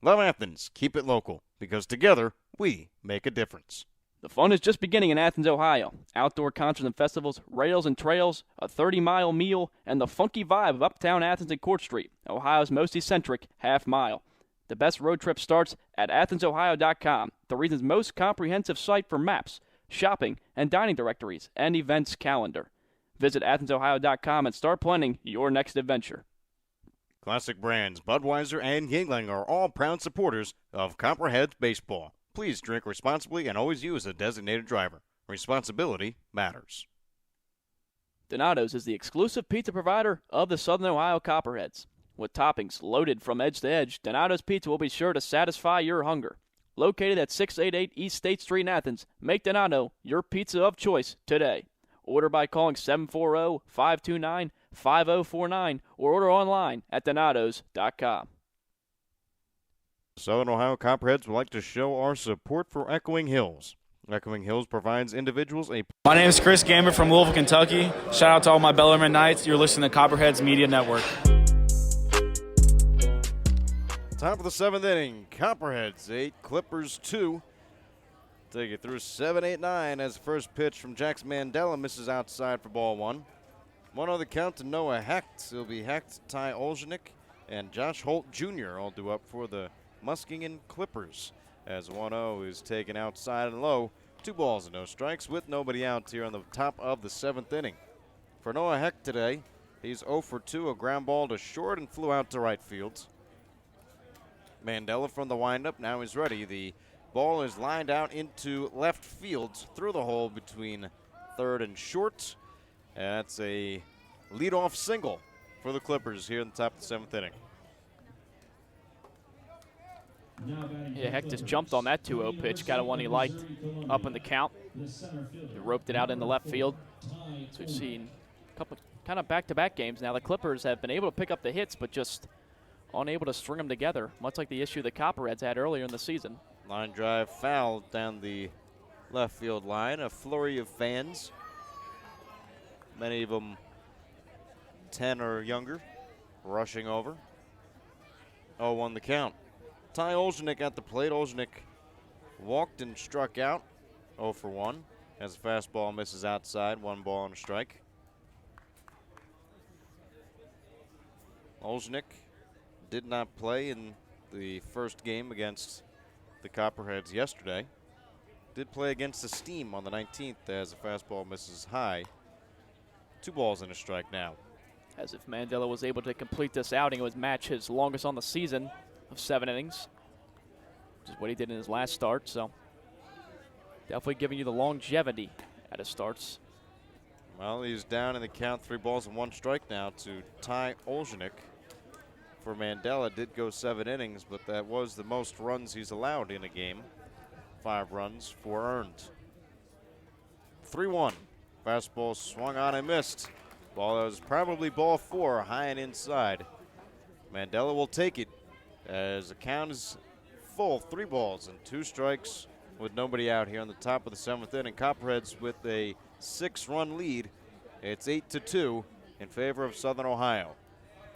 Love Athens. Keep it local, because together we make a difference.
The fun is just beginning in Athens, Ohio. Outdoor concerts and festivals, rails and trails, a 30-mile meal, and the funky vibe of uptown Athens and Court Street, Ohio's most eccentric half-mile. The best road trip starts at AthensOhio.com, the region's most comprehensive site for maps, shopping, and dining directories, and events calendar. Visit AthensOhio.com and start planning your next adventure.
Classic brands Budweiser and Yingling are all proud supporters of Copperheads Baseball. Please drink responsibly and always use a designated driver. Responsibility matters.
Donato's is the exclusive pizza provider of the Southern Ohio Copperheads. With toppings loaded from edge to edge, Donato's Pizza will be sure to satisfy your hunger. Located at 688 East State Street in Athens, make Donato your pizza of choice today. Order by calling 740-529-5049 or order online at donatos.com.
Southern Ohio Copperheads would like to show our support for Echoing Hills. Echoing Hills provides individuals a...
My name is Chris Gambit from Louisville, Kentucky. Shout out to all my Bellarmine Knights. You're listening to Copperheads Media Network.
Top of the 7th inning, Copperheads 8, Clippers 2. Take it through 7, 8, 9 as the first pitch from Jackson Mandela misses outside for ball 1. 1-0 the count to Noah Hecht. It'll be Hecht, Ty Olshanek, and Josh Holt Jr. all due up for the Muskegon Clippers as 1-0 is taken outside and low. 2 balls and no strikes with nobody out here on the top of the 7th inning. For Noah Hecht today, he's 0 for 2, a ground ball to short and flew out to right field. Mandela from the windup, now he's ready. The ball is lined out into left field through the hole between third and short. And that's a leadoff single for the Clippers here in the top of the 7th inning.
Yeah, Hecht just jumped on that 2-0 pitch, got a one he liked up in the count. He roped it out in the left field. So we've seen a couple kind of back-to-back games now. The Clippers have been able to pick up the hits, but just unable to string them together, much like the issue the Copperheads had earlier in the season.
Line drive foul down the left field line. A flurry of fans, many of them 10 or younger, rushing over. 0-1 the count. Ty Olshanek at the plate. Olshanek walked and struck out 0 for 1 as the fastball misses outside. 1 ball and a strike. Olshanek did not play in the first game against the Copperheads yesterday. Did play against the Steam on the 19th as the fastball misses high. 2 balls and a strike now.
As if Mandela was able to complete this outing, it would match his longest on the season of 7 innings, which is what he did in his last start. So definitely giving you the longevity at his starts.
Well, he's down in the count, 3 balls and 1 strike now to Ty Olshanek. For Mandela, did go 7 innings, but that was the most runs he's allowed in a game. 5 runs, 4 earned. 3-1. Fastball swung on and missed. Ball that was probably ball 4, high and inside. Mandela will take it as the count is full. 3 balls and 2 strikes with nobody out here on the top of the 7th inning. Copperheads with a 6-run lead. It's 8-2 in favor of Southern Ohio.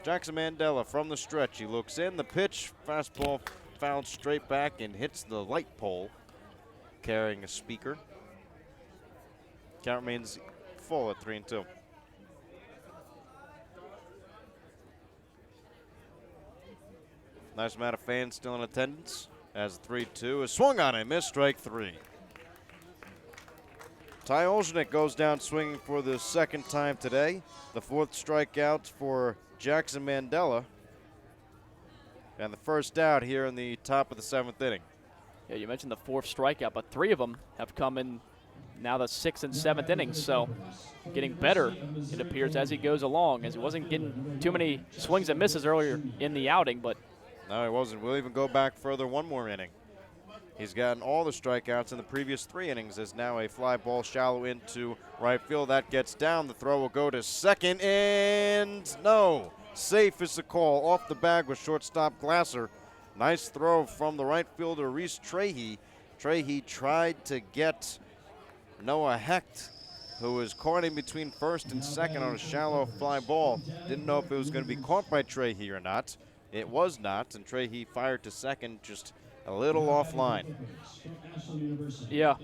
Jackson Mandela from the stretch. He looks in. The pitch, fastball fouled straight back and hits the light pole, carrying a speaker. Count remains full at 3-2. Nice amount of fans still in attendance as 3-2 is swung on and missed, strike 3. Ty Olshanek goes down swinging for the 2nd time today. The 4th strikeout for Jackson Mandela. And the first out here in the top of the 7th inning.
Yeah, you mentioned the 4th strikeout, but 3 of them have come in now the 6th and 7th innings. So getting better, it appears, as he goes along, as he wasn't getting too many swings and misses earlier in the outing, but
no, he wasn't. We'll even go back further, 1 more inning. He's gotten all the strikeouts in the previous 3 innings. As now a fly ball shallow into right field. That gets down. The throw will go to second, and no. Safe is the call. Off the bag with shortstop Glasser. Nice throw from the right fielder, Reese Trahey. Trahey tried to get Noah Hecht, who was caught in between first and second on a shallow fly ball. Didn't know if it was going to be caught by Trahey or not. It was not, and Trahey fired to second just a little offline.
Yeah,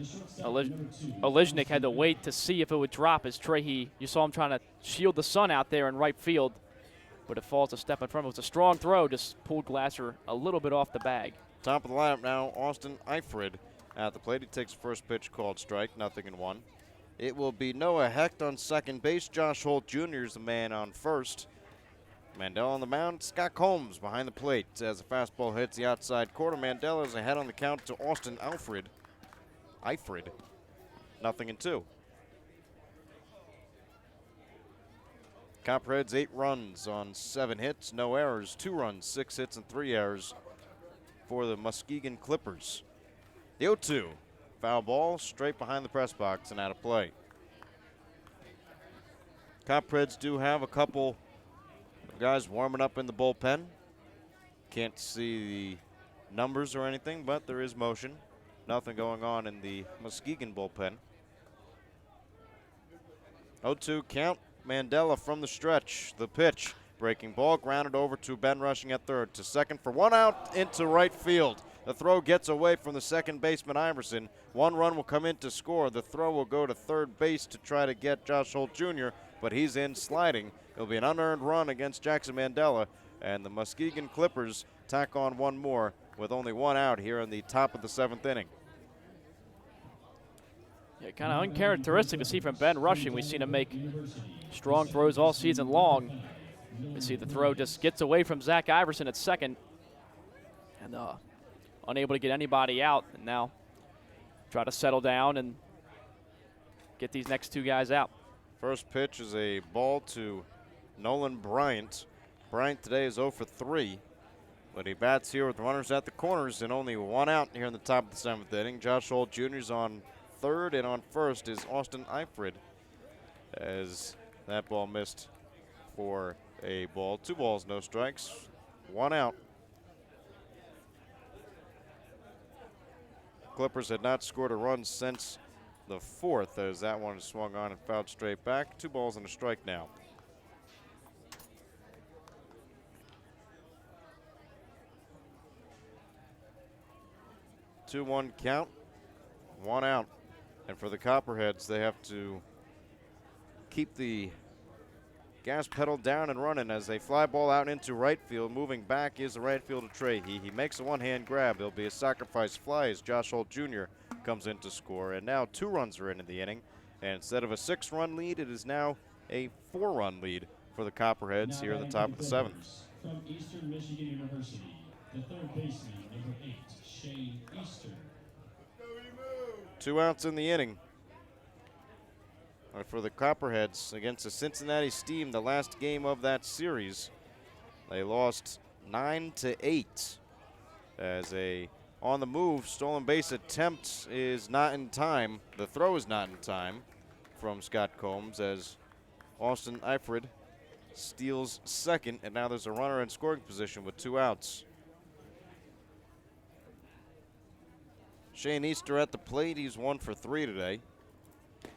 Olejnik had to wait to see if it would drop as Trey, you saw him trying to shield the sun out there in right field, but it falls a step in front. It was a strong throw, just pulled Glasser a little bit off the bag.
Top of the lineup now, Austin Eifrid at the plate. He takes first pitch, called strike, 0-1. It will be Noah Hecht on second base. Josh Holt Jr. is the man on first. Mandela on the mound. Scott Combs behind the plate as the fastball hits the outside corner. Mandela is ahead on the count to Austin Eifrid, 0-2. Copperheads 8 runs on 7 hits, no errors, 2 runs, 6 hits, and 3 errors for the Muskegon Clippers. The 0-2, foul ball straight behind the press box and out of play. Copperheads do have a couple of guys warming up in the bullpen. Can't see the numbers or anything, but there is motion. Nothing going on in the Muskegon bullpen. 0-2 count. Mandela from the stretch. The pitch. Breaking ball grounded over to Ben rushing at third. To second for 1 out into right field. The throw gets away from the second baseman Iverson. 1 run will come in to score. The throw will go to third base to try to get Josh Holt Jr., but he's in sliding. It'll be an unearned run against Jackson Mandela, and the Muskegon Clippers tack on 1 more with only 1 out here in the top of the 7th inning.
Yeah, kind of uncharacteristic to see from Ben rushing. We've seen him make strong throws all season long. You see the throw just gets away from Zach Iverson at second, and unable to get anybody out, and now try to settle down and get these next 2 guys out.
First pitch is a ball to Nolan Bryant. Bryant today is 0 for 3, but he bats here with runners at the corners and only 1 out here in the top of the 7th inning. Josh Holt Jr. is on third, and on first is Austin Eifrid, as that ball missed for a ball. 2 balls, no strikes, 1 out. Clippers had not scored a run since the 4th, as that one swung on and fouled straight back. 2 balls and a strike now. Two 1 count, 1 out. And for the Copperheads, they have to keep the gas pedal down and running as they fly ball out into right field. Moving back is the right fielder Trey. He makes a 1-hand grab. It'll be a sacrifice fly as Josh Holt Jr. comes in to score. And now 2 runs are in the inning. And instead of a 6-run lead, it is now a 4-run lead for the Copperheads here in the top of the 7th.
From Eastern Michigan University, the third baseman, number 8, Shane Easter.
2 outs in the inning. For the Copperheads against the Cincinnati Steam, the last game of that series, they lost 9-8 as a on the move stolen base attempt is not in time. The throw is not in time from Scott Combs as Austin Eifrid steals second, and now there's a runner in scoring position with 2 outs. Shane Easter at the plate. He's 1 for 3 today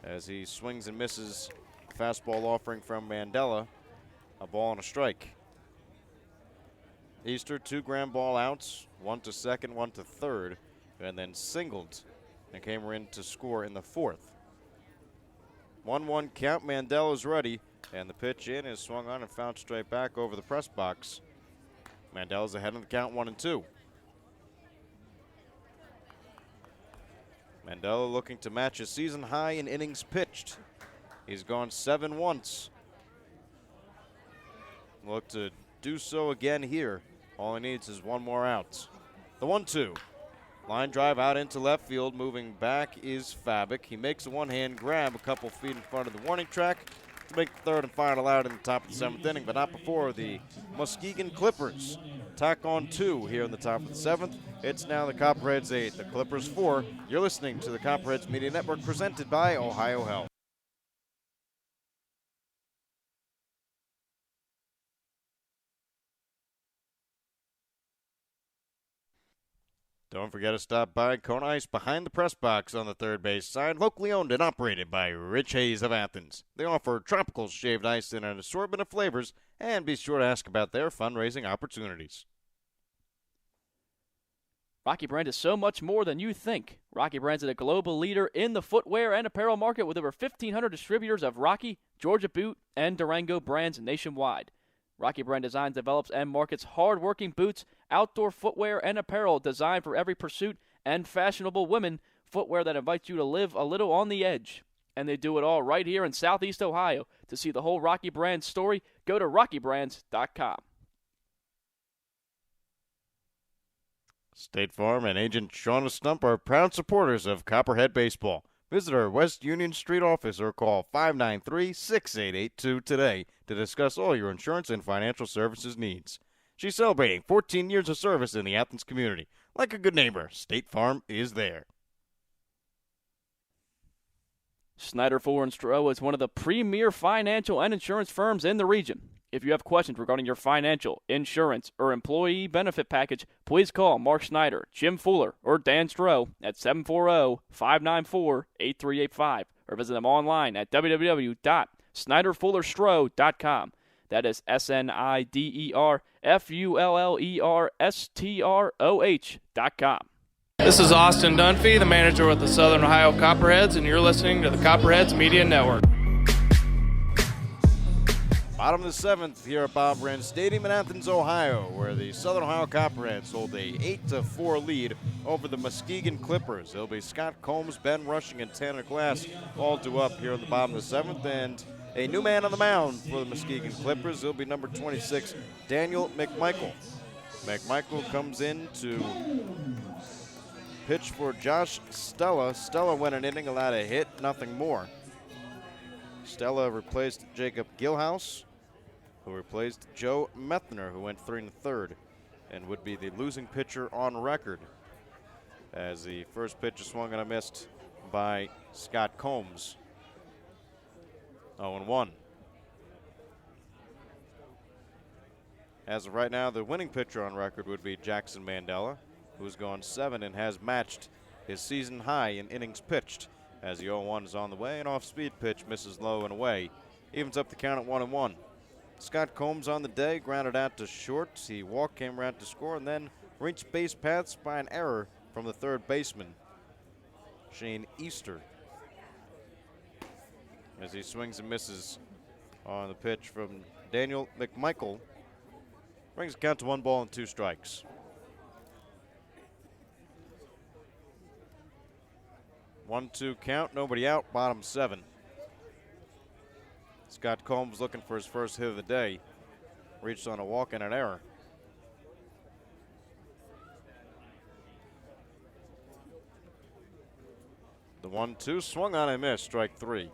as he swings and misses fastball offering from Mandela. A ball and a strike. Easter 2 ground ball outs, 1 to second, 1 to third, and then singled and came in to score in the 4th. 1-1 count. Mandela's ready, and the pitch in is swung on and fouled straight back over the press box. Mandela's ahead on the count, 1-2. Mandela looking to match his season high in innings pitched. He's gone 7 once. Look to do so again here. All he needs is 1 more out. The 1-2. Line drive out into left field. Moving back is Fabic. He makes a 1-hand grab a couple feet in front of the warning track to make the 3rd and final out in the top of the 7th inning, but not before the Muskegon Clippers tack on 2 here in the top of the 7th. It's now the Copperheads 8, the Clippers 4. You're listening to the Copperheads Media Network presented by Ohio Health. Don't forget to stop by Kona Ice behind the press box on the third base side, locally owned and operated by Rich Hayes of Athens. They offer tropical shaved ice in an assortment of flavors, and be sure to ask about their fundraising opportunities.
Rocky Brand is so much more than you think. Rocky Brand is a global leader in the footwear and apparel market with over 1,500 distributors of Rocky, Georgia Boot, and Durango brands nationwide. Rocky Brand designs, develops, and markets hard-working boots, outdoor footwear, and apparel designed for every pursuit and fashionable women, footwear that invites you to live a little on the edge. And they do it all right here in Southeast Ohio. To see the whole Rocky Brand story, go to rockybrands.com.
State Farm and Agent Shauna Stump are proud supporters of Copperhead Baseball. Visit our West Union Street office or call 593-6882 today to discuss all your insurance and financial services needs. She's celebrating 14 years of service in the Athens community. Like a good neighbor, State Farm is there.
Snyder, Fuller & Stroh is one of the premier financial and insurance firms in the region. If you have questions regarding your financial, insurance, or employee benefit package, please call Mark Snyder, Jim Fuller, or Dan Stroh at 740-594-8385 or visit them online at www.snyderfullerstroh.com. That is SNIDERFULLERSTROH.com.
This is Austin Dunphy, the manager with the Southern Ohio Copperheads, and you're listening to the Copperheads Media Network.
Bottom of the seventh here at Bob Wren Stadium in Athens, Ohio, where the Southern Ohio Copperheads hold a 8-4 lead over the Muskegon Clippers. It'll be Scott Combs, Ben Rushing, and Tanner Glass all due up here in the bottom of the seventh. And a new man on the mound for the Muskegon Clippers. It'll be number 26, Daniel Mcmichael. Mcmichael comes in to pitch for Josh Stella. Stella went an inning, allowed a hit, nothing more. Stella replaced Jacob Gilhouse, who replaced Joe Methner, who went 3 1/3 and would be the losing pitcher on record, as the first pitch is swung and a missed by Scott Combs. 0-1. As of right now, the winning pitcher on record would be Jackson Mandela, who's gone 7 and has matched his season high in innings pitched, as the 0-1 is on the way. An off-speed pitch misses low and away. Evens up the count at 1-1. Scott Combs on the day grounded out to short. He walked, came around to score, and then reached base paths by an error from the third baseman, Shane Easter, as he swings and misses on the pitch from Daniel Mcmichael. Brings the count to 1-2 strikes. 1-2 count, nobody out, bottom 7. Scott Combs looking for his first hit of the day. Reached on a walk and an error. The 1-2 swung on and missed, strike 3.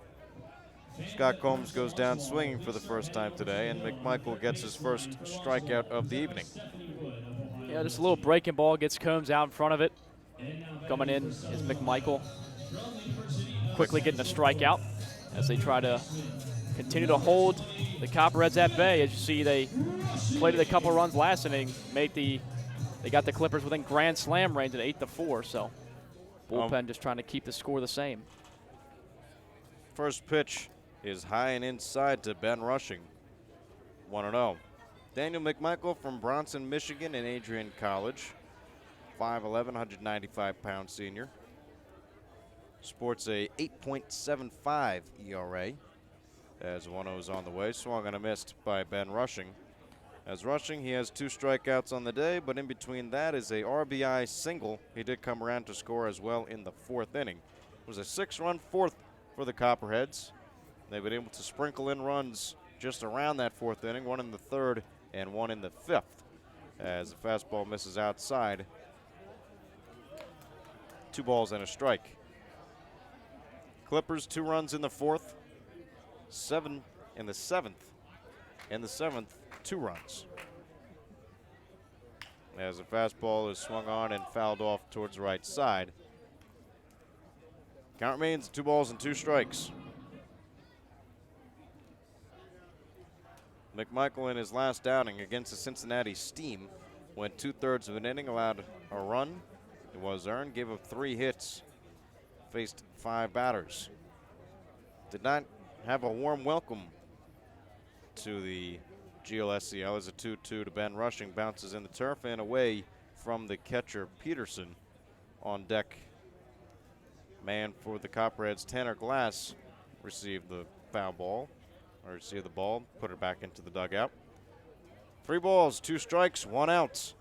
Scott Combs goes down swinging for the first time today, and Mcmichael gets his first strikeout of the evening.
Yeah, just a little breaking ball gets Combs out in front of it. Coming in is Mcmichael. Quickly getting a strikeout as they try to continue to hold the Copperheads at bay. As you see, they played a couple runs last inning, they got the Clippers within grand slam range at 8-4. So bullpen just trying to keep the score the same.
First pitch is high and inside to Ben Rushing. 1-0. Daniel Mcmichael from Bronson, Michigan, in Adrian College. 5'11", 195-pound senior. Sports a 8.75 ERA. As 1-0 is on the way. Swung and a missed by Ben Rushing. As Rushing, he has 2 strikeouts on the day, but in between that is a RBI single. He did come around to score as well in the 4th inning. It was a 6-run 4th for the Copperheads. They've been able to sprinkle in runs just around that 4th inning, 1 in the 3rd and 1 in the 5th. As the fastball misses outside. 2 balls and a strike. Clippers 2 runs in the 4th, 7 in the 7th. In the 7th, 2 runs. As the fastball is swung on and fouled off towards the right side. Count remains 2 balls and 2 strikes. Mcmichael in his last outing against the Cincinnati Steam went 2/3 of an inning, allowed a run. It was earned, gave up 3 hits, faced 5 batters. Did not have a warm welcome to the GLSCL as a 2-2 to Ben Rushing. Bounces in the turf and away from the catcher, Peterson. On deck, man for the Copperheads, Tanner Glass, received the foul ball, or received the ball, put it back into the dugout. 3 balls, 2 strikes, 1 out.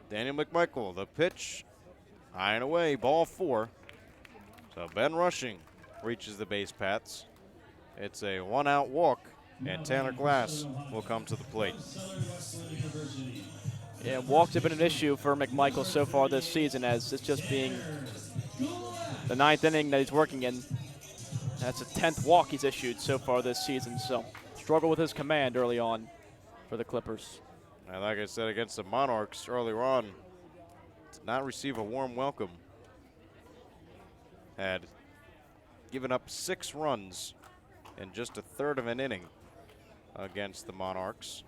Daniel Mcmichael, the pitch, high and away, ball 4. So Ben Rushing reaches the base paths. It's a 1-out walk, and Tanner Glass will come to the plate.
Yeah, walks have been an issue for Mcmichael so far this season, as it's just being the 9th inning that he's working in. That's a 10th walk he's issued so far this season, so struggle with his command early on for the Clippers.
And like I said, against the Monarchs earlier on, did not receive a warm welcome. Had given up 6 runs in just a third of an inning against the Monarchs.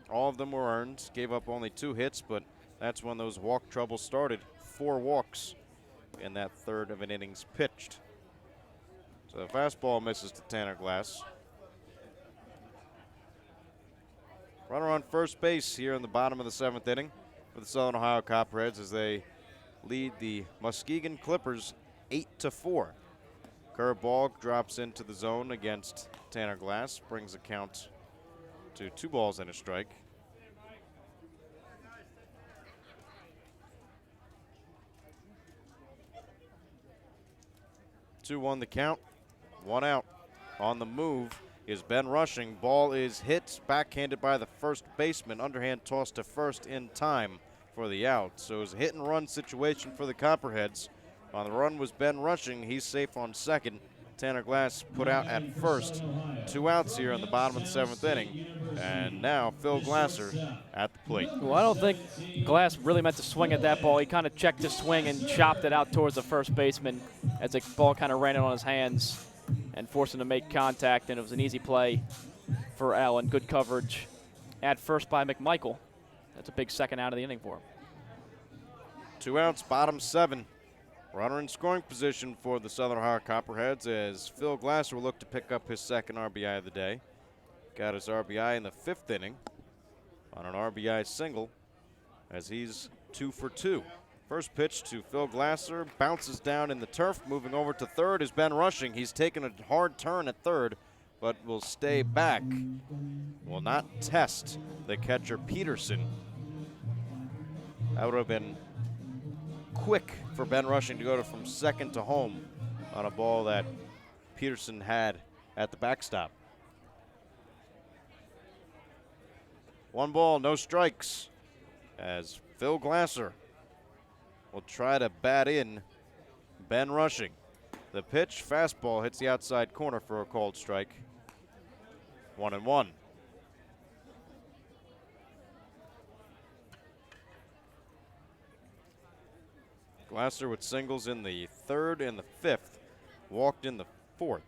All of them were earned, gave up only 2 hits, but that's when those walk troubles started. 4 walks in that third of an innings pitched. So the fastball misses to Tanner Glass. Runner on first base here in the bottom of the 7th inning for the Southern Ohio Copperheads as they lead the Muskegon Clippers 8-4. Curveball drops into the zone against Tanner Glass, brings the count to 2 balls and a strike. Two-one the count, 1 out. On the move is Ben Rushing. Ball is hit, backhanded by the first baseman. Underhand toss to first in time for the out. So it was a hit-and-run situation for the Copperheads. On the run was Ben Rushing. He's safe on second. Tanner Glass put out at first. 2 outs here in the bottom of the 7th inning. And now Phil Glasser at the plate.
Well, I don't think Glass really meant to swing at that ball. He kind of checked his swing and chopped it out towards the first baseman as the ball kind of ran in on his hands and forced him to make contact, and it was an easy play for Allen. Good coverage at first by Mcmichael. That's a big second out of the inning for him.
2 outs, bottom 7. Runner in scoring position for the Southern Ohio Copperheads as Phil Glasser will look to pick up his second RBI of the day. Got his RBI in the 5th inning on an RBI single as he's 2 for 2. First pitch to Phil Glasser, bounces down in the turf. Moving over to third is Ben Rushing. He's taken a hard turn at third, but will stay back. Will not test the catcher Peterson. That would have been quick for Ben Rushing to go from second to home on a ball that Peterson had at the backstop. 1 ball, no strikes, as Phil Glasser will try to bat in Ben Rushing. The pitch, fastball, hits the outside corner for a called strike. 1-1. Glasser with singles in the 3rd and the 5th, walked in the 4th.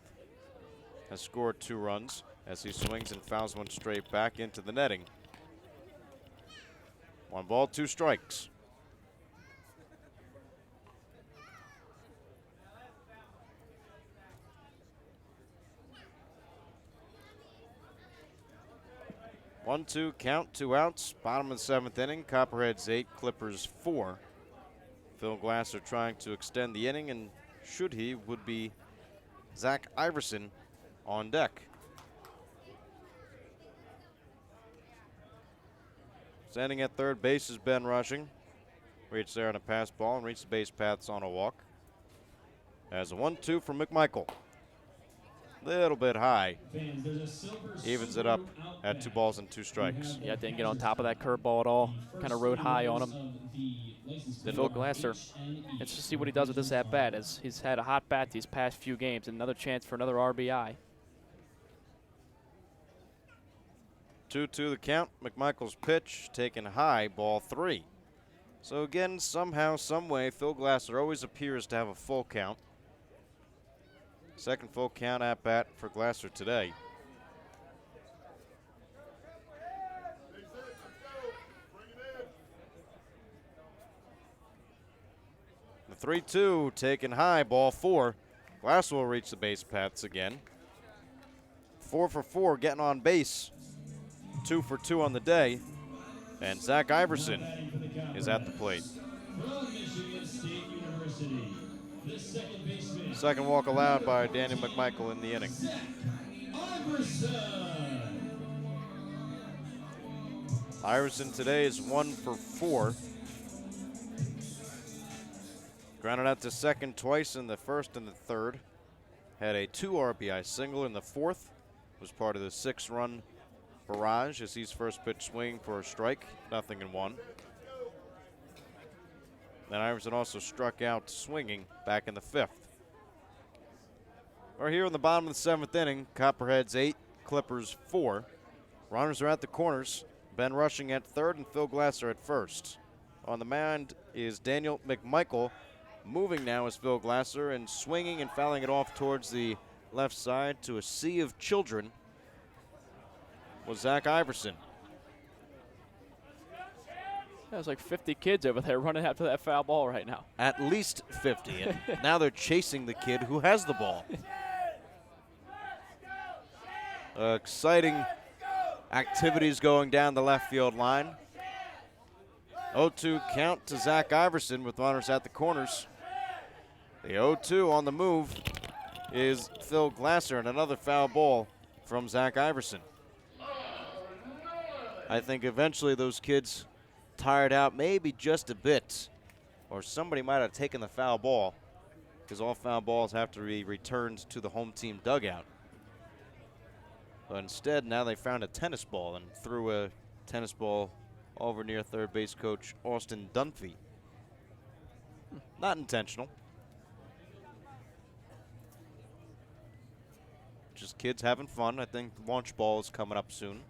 Has scored 2 runs as he swings and fouls one straight back into the netting. 1 ball, 2 strikes. One, 2 count, 2 outs. Bottom of the 7th inning. Copperheads 8, Clippers 4. Phil Glasser trying to extend the inning, and should he, would be Zach Iverson on deck. Standing at third base is Ben Rushing. Reached there on a pass ball and reached the base paths on a walk. As a 1-2 from Mcmichael. Little bit high. Evens it up at 2 balls and 2 strikes.
Yeah, didn't get on top of that curveball at all. Kind of rode high on him. Phil Glasser, let's just see what he does with this at-bat, as he's had a hot bat these past few games. Another chance for another RBI.
2-2 the count. Mcmichael's pitch taken high, ball 3. So again, somehow, some way, Phil Glasser always appears to have a full count. Second full count at bat for Glasser today. The 3-2 taken high, ball 4. Glasser will reach the base paths again. 4 for 4 getting on base 2 for 2 on the day. And Zach Iverson is at the plate.
From Michigan State University, the second baseman,
Second walk allowed by Daniel Mcmichael in the inning.
Zach Iverson.
Iverson today is 1 for 4. Grounded out to second twice in the first and the third. Had a 2 RBI single in the fourth. Was part of the 6-run barrage as he's first pitch swing for a strike. 0-1. Then Iverson also struck out swinging back in the fifth. We're here in the bottom of the 7th inning. Copperheads 8, Clippers 4. Runners are at the corners. Ben Rushing at third and Phil Glasser at first. On the mound is Daniel Mcmichael. Moving now is Phil Glasser and swinging and fouling it off towards the left side to a sea of children was Zach Iverson.
There's like 50 kids over there running after that foul ball right now.
At least 50. And now they're chasing the kid who has the ball. Exciting activities going down the left field line. 0-2 count to Zach Iverson with runners at the corners. The 0-2 on the move is Phil Glasser, and another foul ball from Zach Iverson. I think eventually those kids tired out maybe just a bit, or somebody might have taken the foul ball, because all foul balls have to be returned to the home team dugout. But instead, now they found a tennis ball and threw a tennis ball over near third base coach Austin Dunphy. Not intentional. Just kids having fun. I think the launch ball is coming up soon.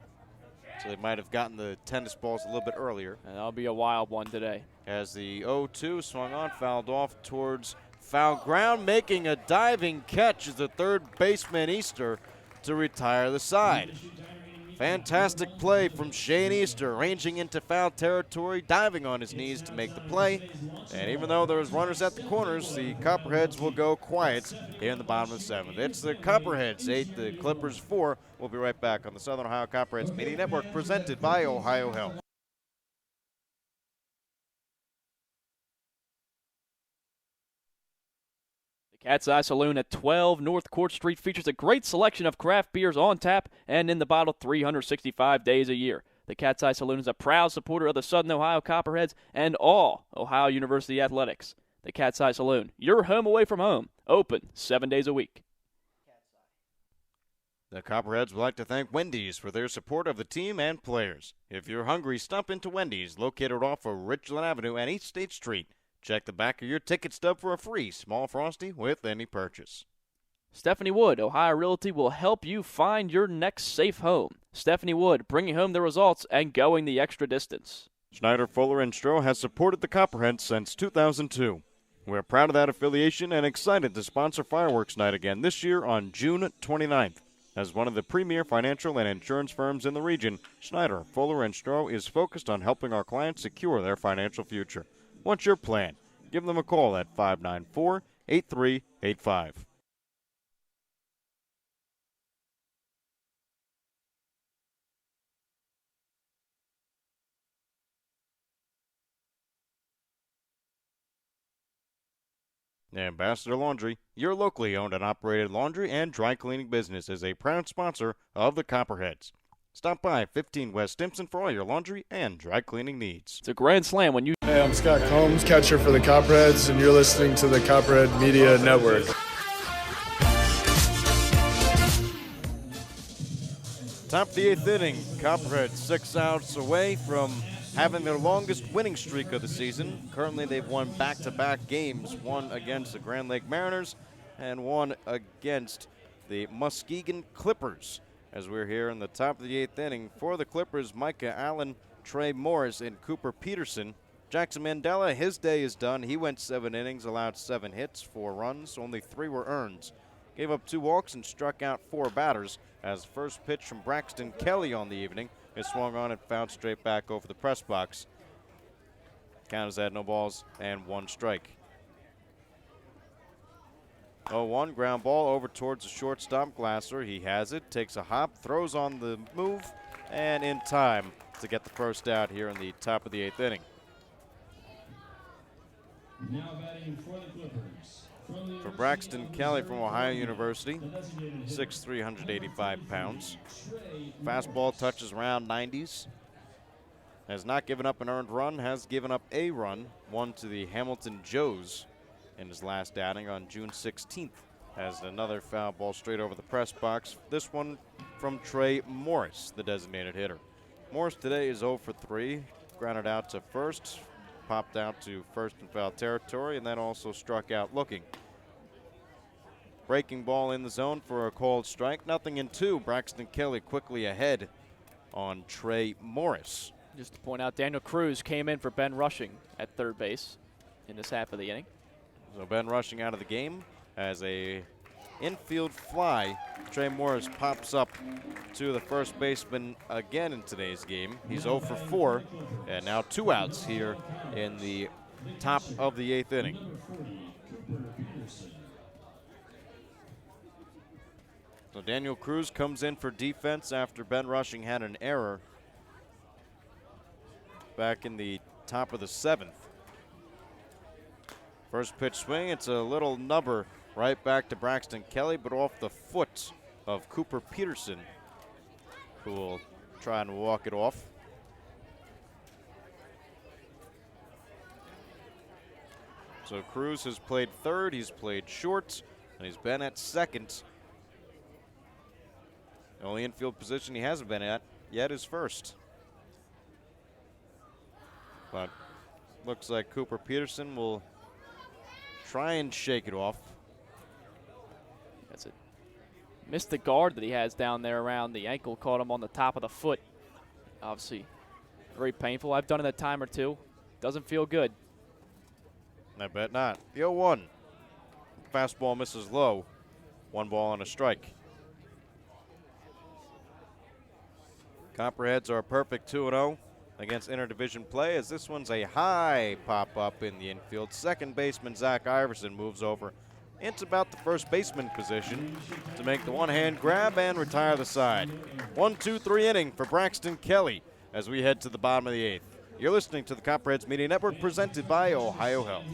So they might have gotten the tennis balls a little bit earlier.
And that'll be a wild one today.
As the 0-2 swung on, fouled off towards foul ground, making a diving catch is the third baseman Easter to retire the side. Fantastic play from Shane Easter, ranging into foul territory, diving on his knees to make the play. And even though there's runners at the corners, the Copperheads will go quiet here in the bottom of the 7th. It's the Copperheads 8, the Clippers 4. We'll be right back on the Southern Ohio Copperheads Media Network, presented by Ohio Health.
Cat's Eye Saloon at 12 North Court Street features a great selection of craft beers on tap and in the bottle 365 days a year. The Cat's Eye Saloon is a proud supporter of the Southern Ohio Copperheads and all Ohio University athletics. The Cat's Eye Saloon, your home away from home, open 7 days a week.
The Copperheads would like to thank Wendy's for their support of the team and players. If you're hungry, stop into Wendy's, located off of Richland Avenue and East State Street. Check the back of your ticket stub for a free small Frosty with any purchase.
Stephanie Wood, Ohio Realty, will help you find your next safe home. Stephanie Wood, bringing home the results and going the extra distance.
Schneider, Fuller, and Stroh has supported the Copperheads since 2002. We're proud of that affiliation and excited to sponsor Fireworks Night again this year on June 29th. As one of the premier financial and insurance firms in the region, Schneider, Fuller, and Stroh is focused on helping our clients secure their financial future. What's your plan? Give them a call at 594-8385. Ambassador Laundry, your locally owned and operated laundry and dry cleaning business, is a proud sponsor of the Copperheads. Stop by 15 West Stimson for all your laundry and dry cleaning needs.
It's a grand slam when you...
Hey, I'm Scott Combs, catcher for the Copperheads, and you're listening to the Copperhead Media Network.
Top of the 8th inning, Copperheads 6 outs away from having their longest winning streak of the season. Currently, they've won back-to-back games, one against the Grand Lake Mariners and one against the Muskegon Clippers. As we're here in the top of the 8th inning for the Clippers, Micah Allen, Trey Morris, and Cooper Peterson. Jackson Mandela, his day is done. He went 7 innings, allowed 7 hits, 4 runs. Only 3 were earned. Gave up 2 walks and struck out 4 batters as first pitch from Braxton Kelly on the evening is swung on and fouled straight back over the press box. Count is at no balls and 1 strike. 0-1, ground ball over towards the shortstop, Glasser. He has it, takes a hop, throws on the move, and in time to get the first out here in the top of the 8th inning.
Now batting for the Clippers.
For Braxton Kelly from Ohio University, 6'3", 185 pounds. Fastball touches around 90s. Has not given up an earned run, has given up a run, one to the Hamilton Joes in his last outing on June 16th. Has another foul ball straight over the press box. This one from Trey Morris, the designated hitter. Morris today is 0 for 3, grounded out to first, popped out to first in foul territory, and then also struck out looking. Breaking ball in the zone for a called strike. 0-2. Braxton Kelly quickly ahead on Trey Morris.
Just to point out, Daniel Cruz came in for Ben Rushing at third base in this half of the inning.
So Ben Rushing out of the game as a infield fly. Trey Morris pops up to the first baseman again in today's game. He's 0 for 4, and now 2 outs here in the top of the 8th inning. So Daniel Cruz comes in for defense after Ben Rushing had an error back in the top of the 7th. First pitch swing, it's a little nubber right back to Braxton Kelly, but off the foot of Cooper Peterson, who will try and walk it off. So Cruz has played third, he's played short, and he's been at second. The only infield position he hasn't been at yet is first. But looks like Cooper Peterson will try and shake it off.
That's it. Missed the guard that he has down there around the ankle, caught him on the top of the foot. Obviously, very painful. I've done it a time or two. Doesn't feel good.
I bet not. The 0-1. Fastball misses low. 1 ball and a strike. Copperheads are a perfect 2-0 against interdivision play, as this one's a high pop-up in the infield. Second baseman Zach Iverson moves over into about the first baseman position to make the one-hand grab and retire the side. 1-2-3 inning for Braxton Kelly as we head to the bottom of the 8th. You're listening to the Copperheads Media Network, presented by Ohio Health.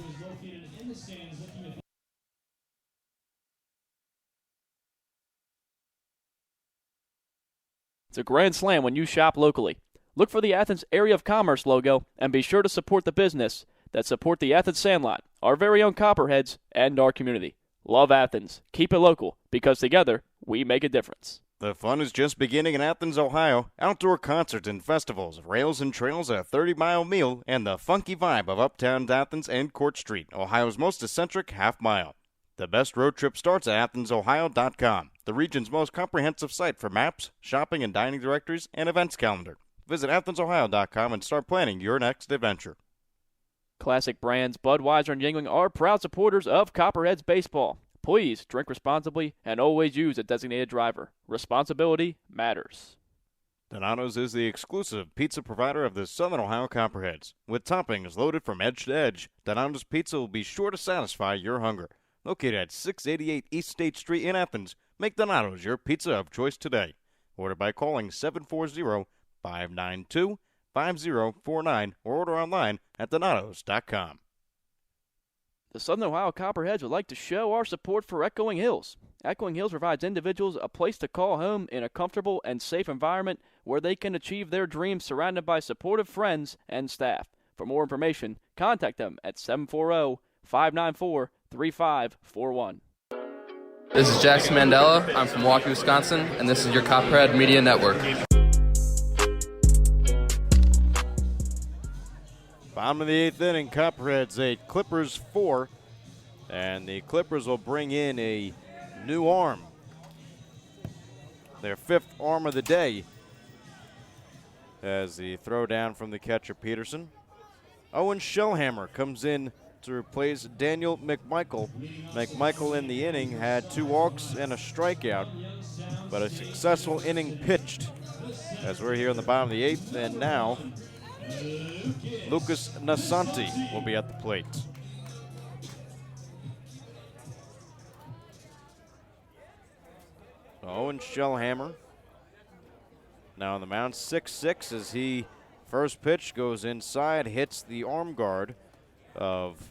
It's a grand slam when you shop locally. Look for the Athens Area of Commerce logo and be sure to support the business that support the Athens Sandlot, our very own Copperheads, and our community. Love Athens. Keep it local, because together we make a difference.
The fun is just beginning in Athens, Ohio. Outdoor concerts and festivals, rails and trails, a 30-mile meal, and the funky vibe of uptown Athens and Court Street, Ohio's most eccentric half-mile. The best road trip starts at AthensOhio.com, the region's most comprehensive site for maps, shopping and dining directories, and events calendar. Visit AthensOhio.com and start planning your next adventure.
Classic brands Budweiser and Yuengling are proud supporters of Copperheads Baseball. Please drink responsibly and always use a designated driver. Responsibility matters.
Donato's is the exclusive pizza provider of the Southern Ohio Copperheads. With toppings loaded from edge to edge, Donato's Pizza will be sure to satisfy your hunger. Located at 688 East State Street in Athens, make Donato's your pizza of choice today. Order by calling 740-592-5049 or order online at donatos.com.
The Southern Ohio Copperheads would like to show our support for Echoing Hills. Echoing Hills provides individuals a place to call home in a comfortable and safe environment where they can achieve their dreams surrounded by supportive friends and staff. For more information, contact them at 740-594-3541.
This is Jackson Mandela. I'm from Milwaukee, Wisconsin, and this is your Copperhead Media Network.
Bottom of the 8th inning, Copperheads 8, Clippers 4, and the Clippers will bring in a new arm, their 5th arm of the day, as the throw down from the catcher Peterson. Owen Shellhammer comes in to replace Daniel Mcmichael. Mcmichael in the inning had 2 walks and a strikeout, but a successful inning pitched, as we're here in the bottom of the 8th, and now Lucas Nasanti will be at the plate. Owen Shellhammer now on the mound. 6-6 as he first pitch goes inside, hits the arm guard of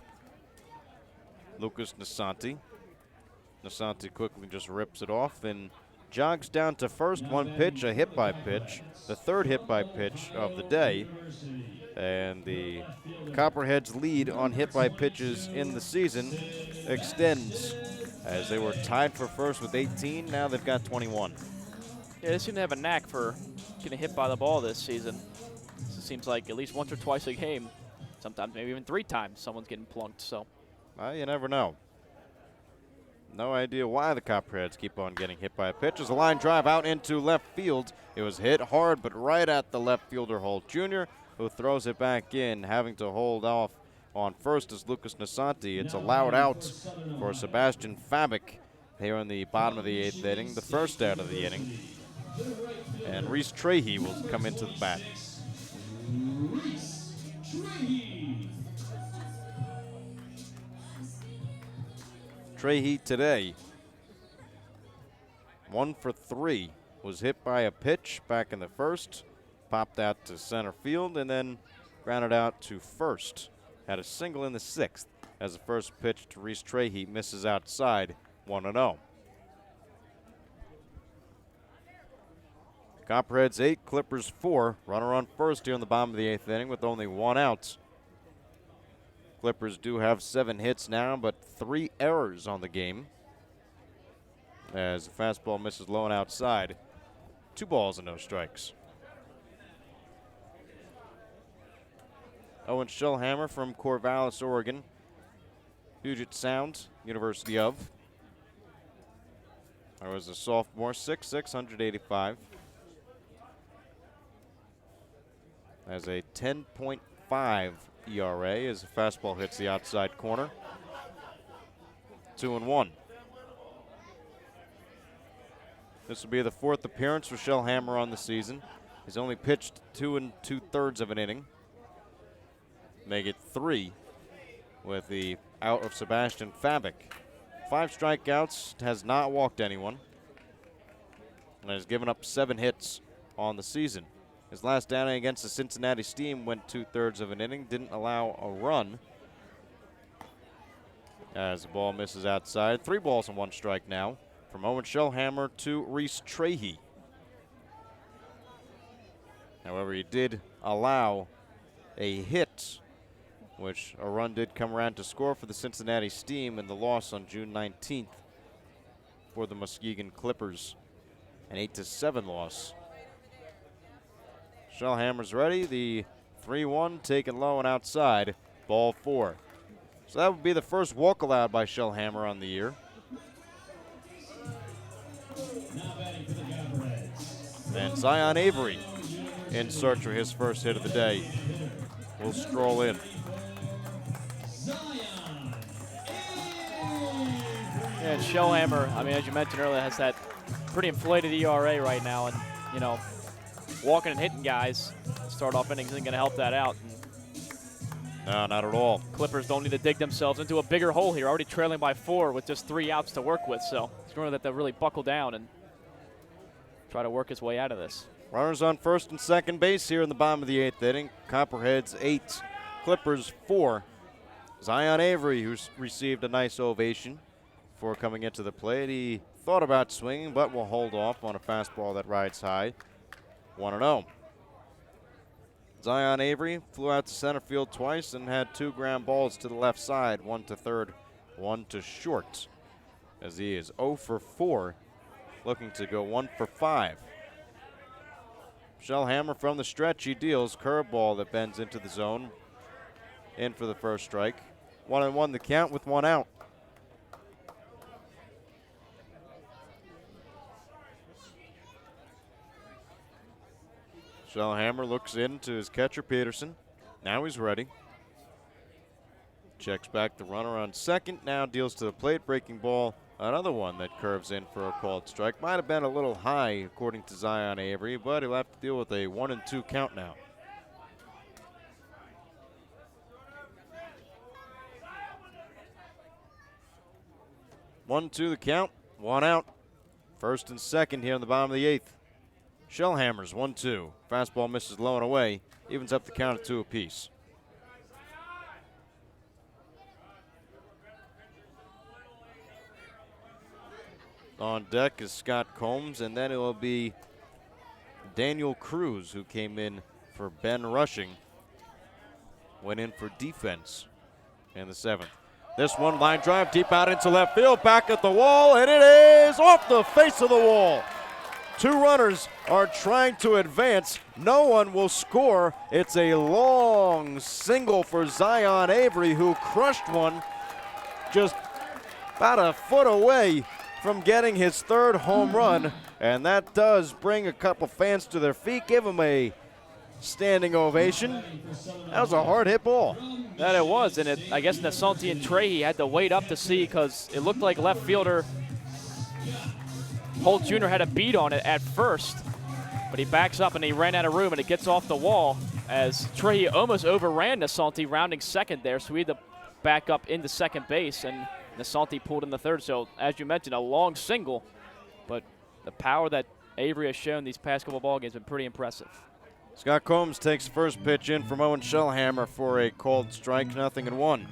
Lucas Nasanti. Nasanti quickly just rips it off and jogs down to first. One pitch, a hit by pitch, the third hit by pitch of the day. And the Copperheads' lead on hit by pitches in the season extends as they were tied for first with 18. Now they've got 21.
Yeah, they seem to have a knack for getting hit by the ball this season. It seems like at least once or twice a game, sometimes maybe even 3 times, someone's getting plunked. So,
You never know. No idea why the Copperheads keep on getting hit by a pitch. As a line drive out into left field. It was hit hard, but right at the left fielder, Holt Jr., who throws it back in, having to hold off on first is Lucas Nasanti. It's a loud out for Sebastian Fabic here in the bottom of the 8th inning, the first out of the inning. And Reese Trahey will come into the bat. Trahey today, 1 for 3, was hit by a pitch back in the first, popped out to center field, and then grounded out to first. Had a single in the 6th as the first pitch to Reese Trahey misses outside, 1-0. Copperheads 8, Clippers 4. Runner on first here in the bottom of the 8th inning with only 1 out. Clippers do have 7 hits now, but 3 errors on the game. As the fastball misses low and outside. 2 balls and no strikes. Owen Shellhammer from Corvallis, Oregon. Puget Sound, University of. I was a sophomore, 6'6", 185. Has a 10.5 ERA as the fastball hits the outside corner. 2-1. This will be the 4th appearance for Shellhammer on the season. He's only pitched 2 2/3 of an inning. Make it 3 with the out of Sebastian Fabic. 5 strikeouts, has not walked anyone, and has given up 7 hits on the season. His last outing against the Cincinnati Steam went 2/3 of an inning, didn't allow a run. As the ball misses outside, 3 balls and 1 strike now from Owen Shellhammer to Reese Trahey. However, he did allow a hit, which a run did come around to score for the Cincinnati Steam in the loss on June 19th for the Muskegon Clippers, an 8-7 loss. Shellhammer's ready. The 3-1 taken low and outside. Ball 4. So that would be the first walk allowed by Shellhammer on the year. And Zion Avery, in search for his first hit of the day, will stroll in.
And Shellhammer, I mean, as you mentioned earlier, has that pretty inflated ERA right now, and you know, walking and hitting guys start off innings isn't going to help that out.
No, not at all.
Clippers don't need to dig themselves into a bigger hole here, already trailing by 4 with just 3 outs to work with. So it's going to really buckle down and try to work his way out of this.
Runners on first and second base here in the bottom of the 8th inning. Copperheads 8, Clippers 4. Zion Avery, who's received a nice ovation for coming into the plate. He thought about swinging, but will hold off on a fastball that rides high. 1-0. Zion Avery flew out to center field twice and had 2 ground balls to the left side, 1 to third, 1 to short, as he is 0 for 4, looking to go 1 for 5. Shellhammer from the stretch, he deals curveball that bends into the zone, in for the first strike. 1-1 the count with 1 out. Shellhammer looks into his catcher, Peterson. Now he's ready. Checks back the runner on second. Now deals to the plate, breaking ball. Another one that curves in for a called strike. Might have been a little high, according to Zion Avery, but he'll have to deal with a 1-2 count now. One, 2 the count. 1 out. First and second here in the bottom of the 8th. Shellhammer's 1-2. Fastball misses low and away. Evens up the count at 2 apiece. On deck is Scott Combs, and then it will be Daniel Cruz, who came in for Ben Rushing. Went in for defense in the 7th. This one line drive deep out into left field, back at the wall, and it is off the face of the wall. 2 runners are trying to advance. No one will score. It's a long single for Zion Avery, who crushed one just about a foot away from getting his 3rd home run, and that does bring a couple fans to their feet. Give him a standing ovation. That was a hard hit ball.
That it was, and I guess Nasanti and Trey had to wait up to see because it looked like left fielder Holt Jr. had a beat on it at first, but he backs up and he ran out of room and it gets off the wall as Trey almost overran Nasanti rounding second there, so he had to back up into second base and Nasanti pulled in the 3rd. So as you mentioned, a long single, but the power that Avery has shown these past couple ball games has been pretty impressive.
Scott Combs takes first pitch in from Owen Shellhammer for a called strike, 0-1.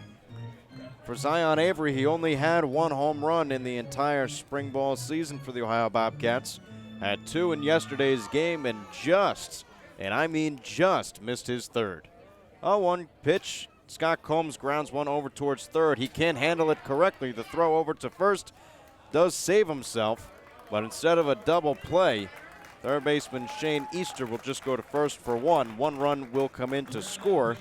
For Zion Avery, he only had 1 home run in the entire spring ball season for the Ohio Bobcats. Had 2 in yesterday's game and I mean just, missed his 3rd. 0-1 pitch. Scott Combs grounds one over towards 3rd. He can't handle it correctly. The throw over to 1st does save himself, but instead of a double play, 3rd baseman Shane Easter will just go to 1st for 1. 1 run will come in to score.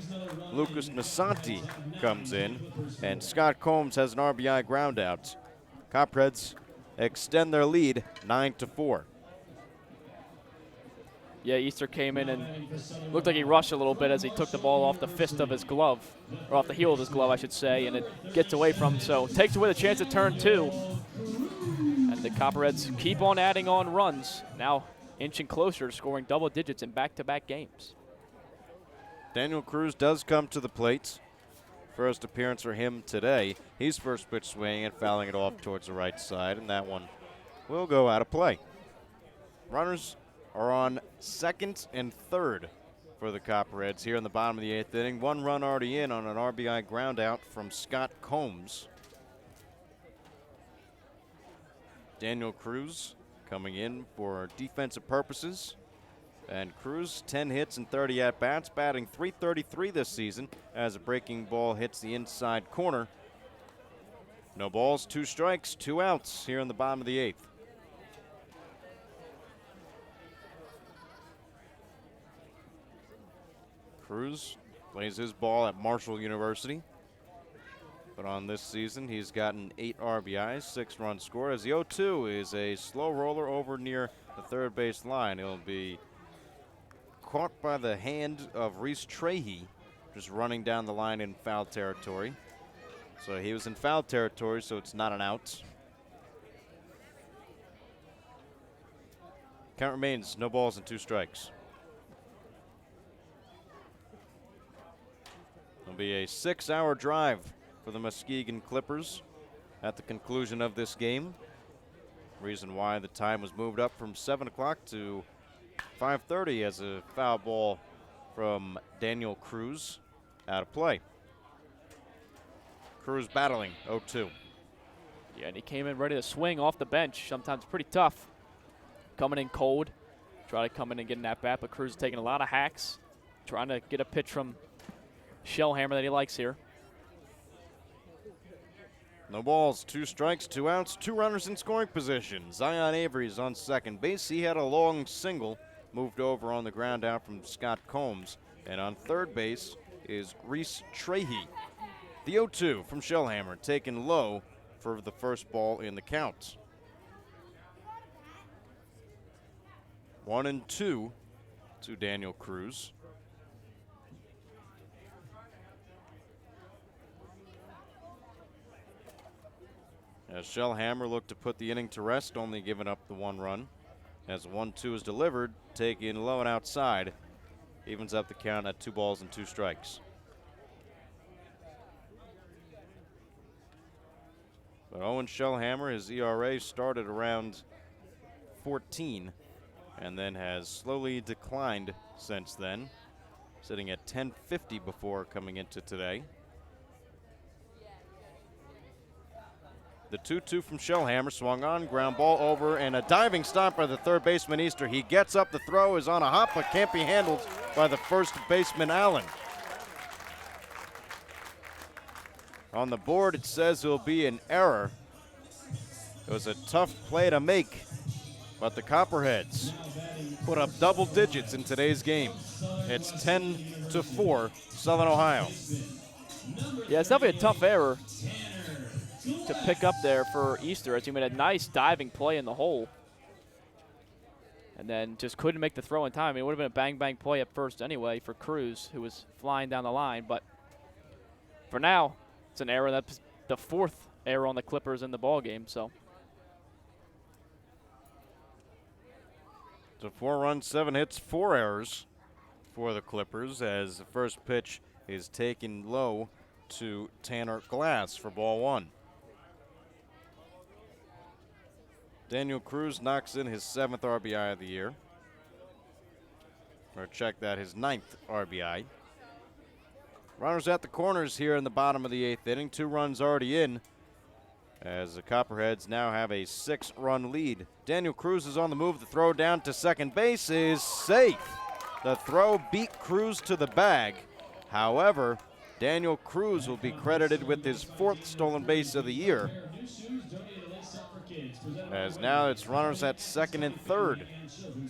Lucas Nasanti comes in, and Scott Combs has an RBI ground out. Copperheads extend their lead 9-4.
Yeah, Easter came in and looked like he rushed a little bit as he took the ball off the fist of his glove, or off the heel of his glove, I should say, and it gets away from him. So takes away the chance at turn 2. And the Copperheads keep on adding on runs. Now inching closer to scoring double digits in back-to-back games.
Daniel Cruz does come to the plate. First appearance for him today. He's first pitch swinging and fouling it off towards the right side, and that one will go out of play. Runners are on 2nd and 3rd for the Copperheads here in the bottom of the 8th inning. 1 run already in on an RBI ground out from Scott Combs. Daniel Cruz coming in for defensive purposes. And Cruz, 10 hits and 30 at-bats, batting .333 this season as a breaking ball hits the inside corner. No balls, 2 strikes, 2 outs here in the bottom of the 8th. Cruz plays his ball at Marshall University. But on this season, he's gotten 8 RBIs, 6 runs scored, as the 0-2 is a slow roller over near the 3rd base line. It'll be caught by the hand of Reese Trahey, just running down the line in foul territory. So he was in foul territory, so it's not an out. Count remains no balls and 2 strikes. It'll be a 6-hour drive for the Muskegon Clippers at the conclusion of this game. Reason why the time was moved up from 7 o'clock to 5:30 as a foul ball from Daniel Cruz out of play. Cruz battling 0-2.
Yeah, and he came in ready to swing off the bench. Sometimes pretty tough. Coming in cold. Try to come in and get an at-bat, but Cruz is taking a lot of hacks. Trying to get a pitch from Shellhammer that he likes here.
No balls, 2 strikes, 2 outs, 2 runners in scoring position. Zion Avery is on second base. He had a long single moved over on the ground out from Scott Combs. And on third base is Reese Trahey. The 0-2 from Shellhammer taken low for the first ball in the count. 1-2 to Daniel Cruz. As Shellhammer looked to put the inning to rest, only giving up the 1 run. As 1-2 is delivered, taken low and outside. Evens up the count at 2 balls and 2 strikes. But Owen Shellhammer, his ERA started around 14 and then has slowly declined since then, sitting at 1050 before coming into today. The 2-2 from Shellhammer, swung on, ground ball over, and a diving stop by the third baseman Easter. He gets up, the throw is on a hop, but can't be handled by the first baseman Allen. On the board, it says it'll be an error. It was a tough play to make, but the Copperheads put up double digits in today's game. It's 10-4, Southern Ohio.
Yeah, it's definitely a tough error to pick up there for Easter, as he made a nice diving play in the hole and then just couldn't make the throw in time. I mean, it would have been a bang-bang play at first anyway for Cruz, who was flying down the line. But for now, it's an error. That's the fourth error on the Clippers in the ball game. So
it's a 4 runs, 7 hits, 4 errors for the Clippers, as the first pitch is taken low to Tanner Glass for ball 1. Daniel Cruz knocks in his 7th RBI of the year. Or check that, his 9th RBI. Runners at the corners here in the bottom of the 8th inning. 2 runs already in, as the Copperheads now have a 6-run lead. Daniel Cruz is on the move. The throw down to second base is safe. The throw beat Cruz to the bag. However, Daniel Cruz will be credited with his 4th stolen base of the year, as now it's runners at second and third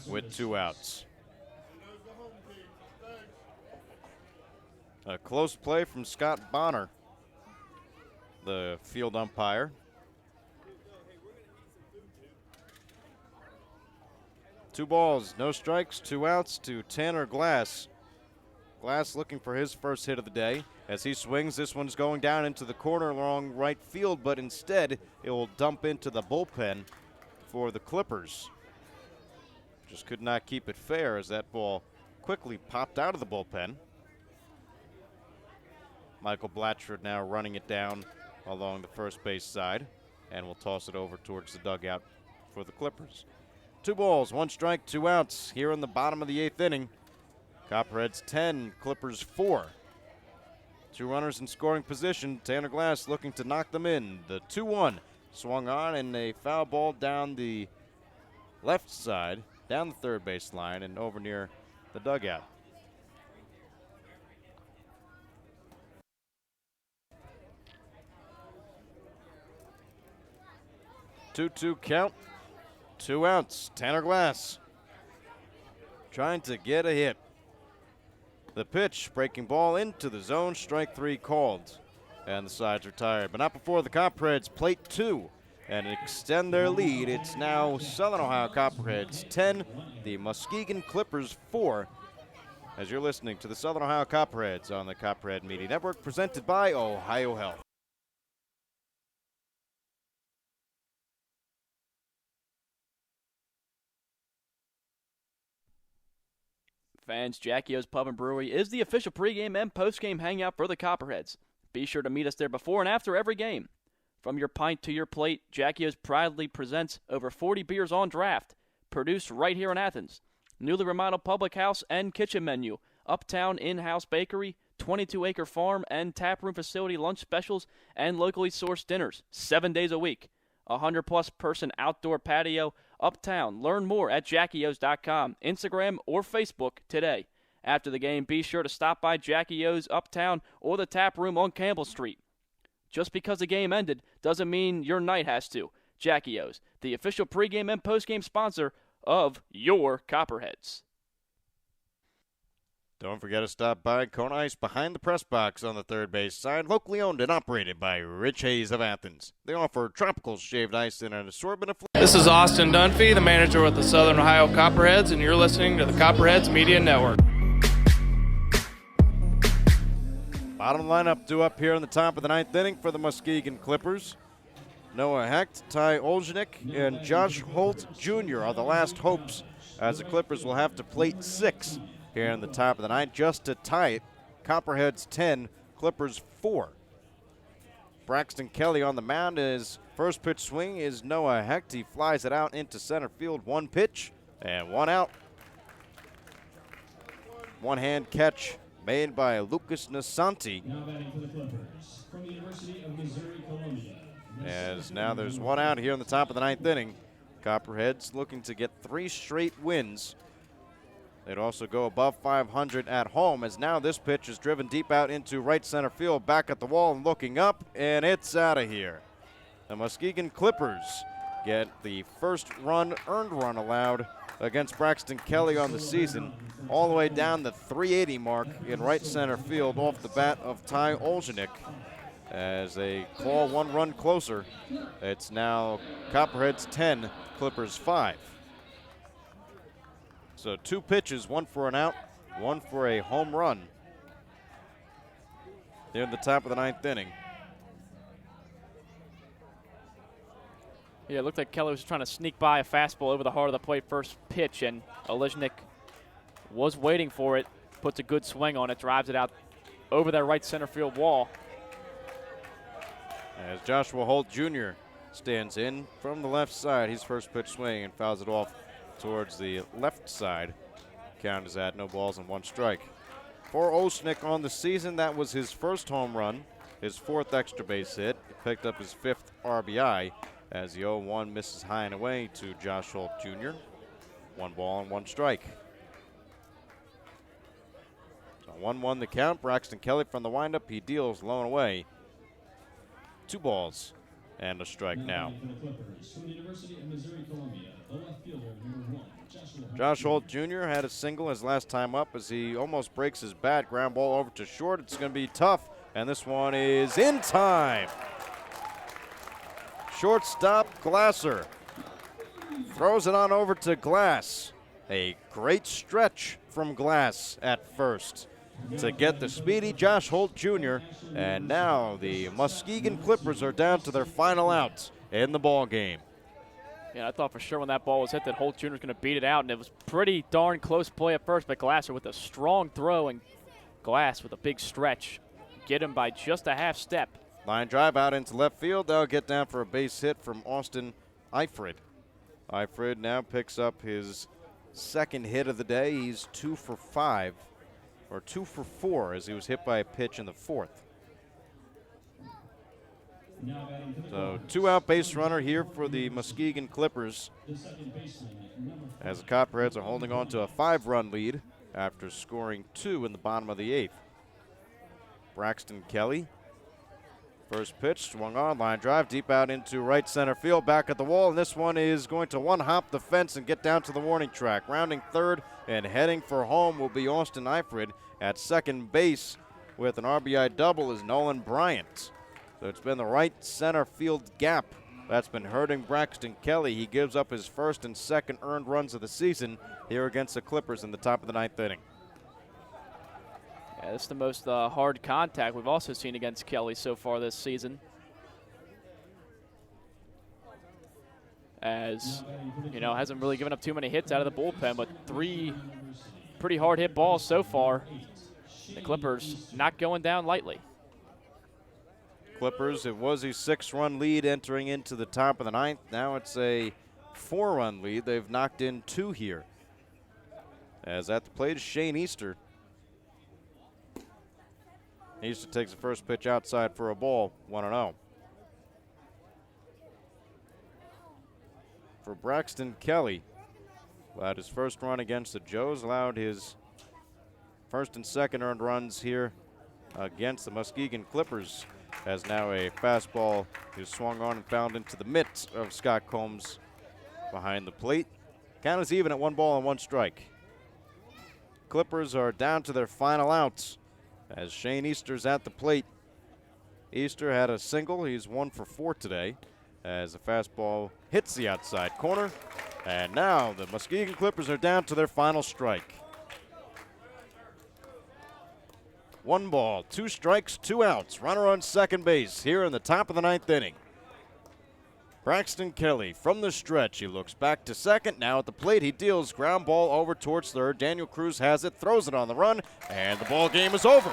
with 2 outs. A close play from Scott Bonner, the field umpire. Two balls, no strikes, 2 outs to Tanner Glass. Glass looking for his first hit of the day. As he swings, this one's going down into the corner along right field, but instead it will dump into the bullpen for the Clippers. Just could not keep it fair, as that ball quickly popped out of the bullpen. Michael Blatchford now running it down along the first base side, and will toss it over towards the dugout for the Clippers. 2 balls, 1 strike, 2 outs here in the bottom of the 8th inning. Copperheads 10, Clippers 4. 2 runners in scoring position. Tanner Glass looking to knock them in. The 2-1 swung on, and a foul ball down the left side, down the third base line, and over near the dugout. Two count, 2 outs. Tanner Glass trying to get a hit. The pitch, breaking ball into the zone, strike 3 called, and the sides retired. But not before the Copperheads plate 2 and extend their lead. It's now Southern Ohio Copperheads 10, the Muskegon Clippers 4, as you're listening to the Southern Ohio Copperheads on the Copperhead Media Network, presented by Ohio Health.
Fans, Jackie O's Pub and Brewery is the official pregame and postgame hangout for the Copperheads. Be sure to meet us there before and after every game. From your pint to your plate, Jackie O's proudly presents over 40 beers on draft, produced right here in Athens. Newly remodeled public house and kitchen menu, uptown in-house bakery, 22-acre farm and taproom facility lunch specials, and locally sourced dinners 7 days a week. 100-plus person outdoor patio, uptown. Learn more at JackieO's.com, Instagram, or Facebook today. After the game, be sure to stop by Jackie O's Uptown or the Tap Room on Campbell Street. Just because the game ended doesn't mean your night has to. Jackie O's, the official pregame and postgame sponsor of your Copperheads.
Don't forget to stop by Kona Ice behind the press box on the third base side, locally owned and operated by Rich Hayes of Athens. They offer tropical shaved ice in an assortment of flavors.
This is Austin Dunphy, the manager with the Southern Ohio Copperheads, and you're listening to the Copperheads Media Network.
Bottom lineup due up here in the top of the 9th inning for the Muskegon Clippers. Noah Hecht, Ty Oljanik, and Josh Holt Jr. are the last hopes, as the Clippers will have to plate 6 here in the top of the 9th just to tie it. Copperheads 10, Clippers 4. Braxton Kelly on the mound. His first pitch swing is Noah Hecht. He flies it out into center field. 1 pitch, And one out. One-hand catch made by Lucas Nasanti.
Now batting for the Clippers from the University of Missouri, Columbia.
As now there's one out here in the top of the ninth inning. Copperheads looking to get 3 straight wins. They'd also go above 500 at home, as now this pitch is driven deep out into right center field, back at the wall and looking up, and it's out of here. The Muskegon Clippers get the first earned run allowed against Braxton Kelly on the season, all the way down the 380 mark in right center field off the bat of Ty Oljanik. As they claw 1 run closer, it's now Copperheads 10, Clippers 5. So 2 pitches, 1 for an out, 1 for a home run. They're in the top of the ninth inning.
Yeah, it looked like Kelly was trying to sneak by a fastball over the heart of the plate first pitch, and Olejnik was waiting for it, puts a good swing on it, drives it out over that right center field wall.
As Joshua Holt Jr. stands in from the left side, his first pitch swing and fouls it off towards the left side. Count is at no balls and 1 strike. For Olejnik on the season, that was his first home run, his 4th extra base hit. He picked up his 5th RBI as the 0-1 misses high and away to Josh Holt Jr. 1 ball and 1 strike. So 1-1 the count. Braxton Kelly from the windup. He deals low and away. 2 balls and a strike now. Josh Holt Jr. had a single his last time up as he almost breaks his bat. Ground ball over to short. It's going to be tough, and this one is in time. Shortstop Glasser throws it on over to Glass. A great stretch from Glass at first to get the speedy Josh Holt Jr. And now the Muskegon Clippers are down to their final out in the ball game.
Yeah, I thought for sure when that ball was hit that Holt Jr. was going to beat it out, and it was pretty darn close play at first, but Glasser with a strong throw and Glass with a big stretch. Get him by just a half step.
Line drive out into left field. They'll get down for a base hit from Austin Eifrid. Eifrid now picks up his 2nd hit of the day. He's 2 for 5, or 2 for 4, as he was hit by a pitch in the 4th. So 2-out base runner here for the Muskegon Clippers, as the Copperheads are holding on to a 5-run lead after scoring 2 in the bottom of the 8th. Braxton Kelly, first pitch, swung on, line drive, deep out into right center field, back at the wall, and this one is going to one-hop the fence and get down to the warning track. Rounding third and heading for home will be Austin Eifrid. At second base with an RBI double is Nolan Bryant. So it's been the right center field gap that's been hurting Braxton Kelly. He gives up his 1st and 2nd earned runs of the season here against the Clippers in the top of the 9th inning.
Yeah, this is the most hard contact we've also seen against Kelly so far this season. As, you know, hasn't really given up too many hits out of the bullpen, but 3 pretty hard hit balls so far. The Clippers not going down lightly.
Clippers, it was a 6-run lead entering into the top of the 9th. Now it's a 4-run lead. They've knocked in 2 here. As at the plate is Shane Easter. Easter takes the first pitch outside for a ball, 1-0. For Braxton Kelly, allowed his first run against the Joes, allowed his 1st and 2nd earned runs here against the Muskegon Clippers, as now a fastball is swung on and found into the mitts of Scott Combs behind the plate. Count is even at 1 ball and 1 strike. Clippers are down to their final outs as Shane Easter's at the plate. Easter had a single. He's 1 for 4 today as the fastball hits the outside corner. And now the Muskegon Clippers are down to their final strike. 1 ball, 2 strikes, 2 outs. Runner on second base here in the top of the 9th inning. Braxton Kelly from the stretch. He looks back to second. Now at the plate, he deals ground ball over towards third. Daniel Cruz has it, throws it on the run, and the ball game is over.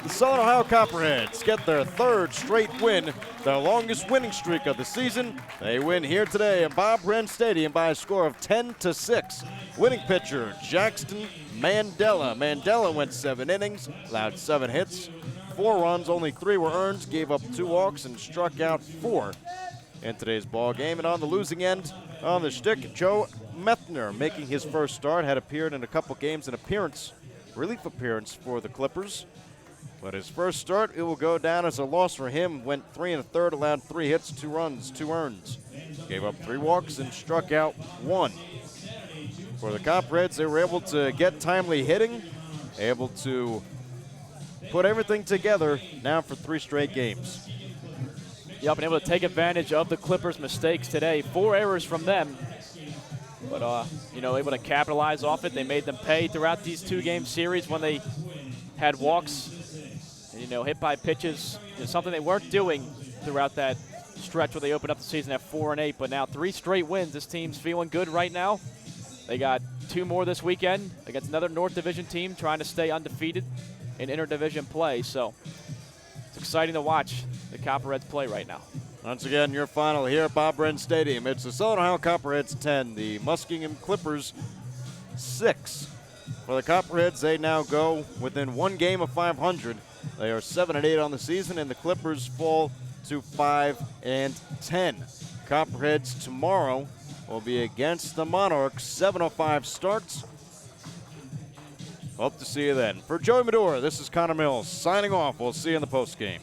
The Southern Ohio Copperheads get their third straight win, their longest winning streak of the season. They win here today in Bob Wren Stadium by a score of 10-6. Winning pitcher Jackson Mandela. Mandela went 7 innings, allowed 7 hits, 4 runs, only 3 were earned, gave up 2 walks, and struck out 4 in today's ball game. And on the losing end, on the shtick, Joe Methner, making his first start, had appeared in a couple games, an relief appearance for the Clippers. But his first start, it will go down as a loss for him. Went 3 1/3, allowed 3 hits, 2 runs, 2 earned. Gave up 3 walks and struck out 1. For the Copperheads, they were able to get timely hitting, able to put everything together now for 3 straight games.
Yep, and able to take advantage of the Clippers' mistakes today. 4 errors from them, but able to capitalize off it. They made them pay throughout these 2-game series when they had walks and, hit by pitches. Something they weren't doing throughout that stretch where they opened up the season at 4-8. But now 3 straight wins. This team's feeling good right now. They got 2 more this weekend against another North Division team trying to stay undefeated in interdivision play. So it's exciting to watch the Copperheads play right now.
Once again, your final here at Bob Wren Stadium. It's the Southern Ohio Copperheads 10, the Muskegon Clippers 6. For the Copperheads, they now go within 1 game of 500. They are 7-8 on the season, and the Clippers fall to 5-10. Copperheads tomorrow will be against the Monarchs. 7:05 starts. Hope to see you then. For Joey Medora, this is Connor Mills signing off. We'll see you in the postgame.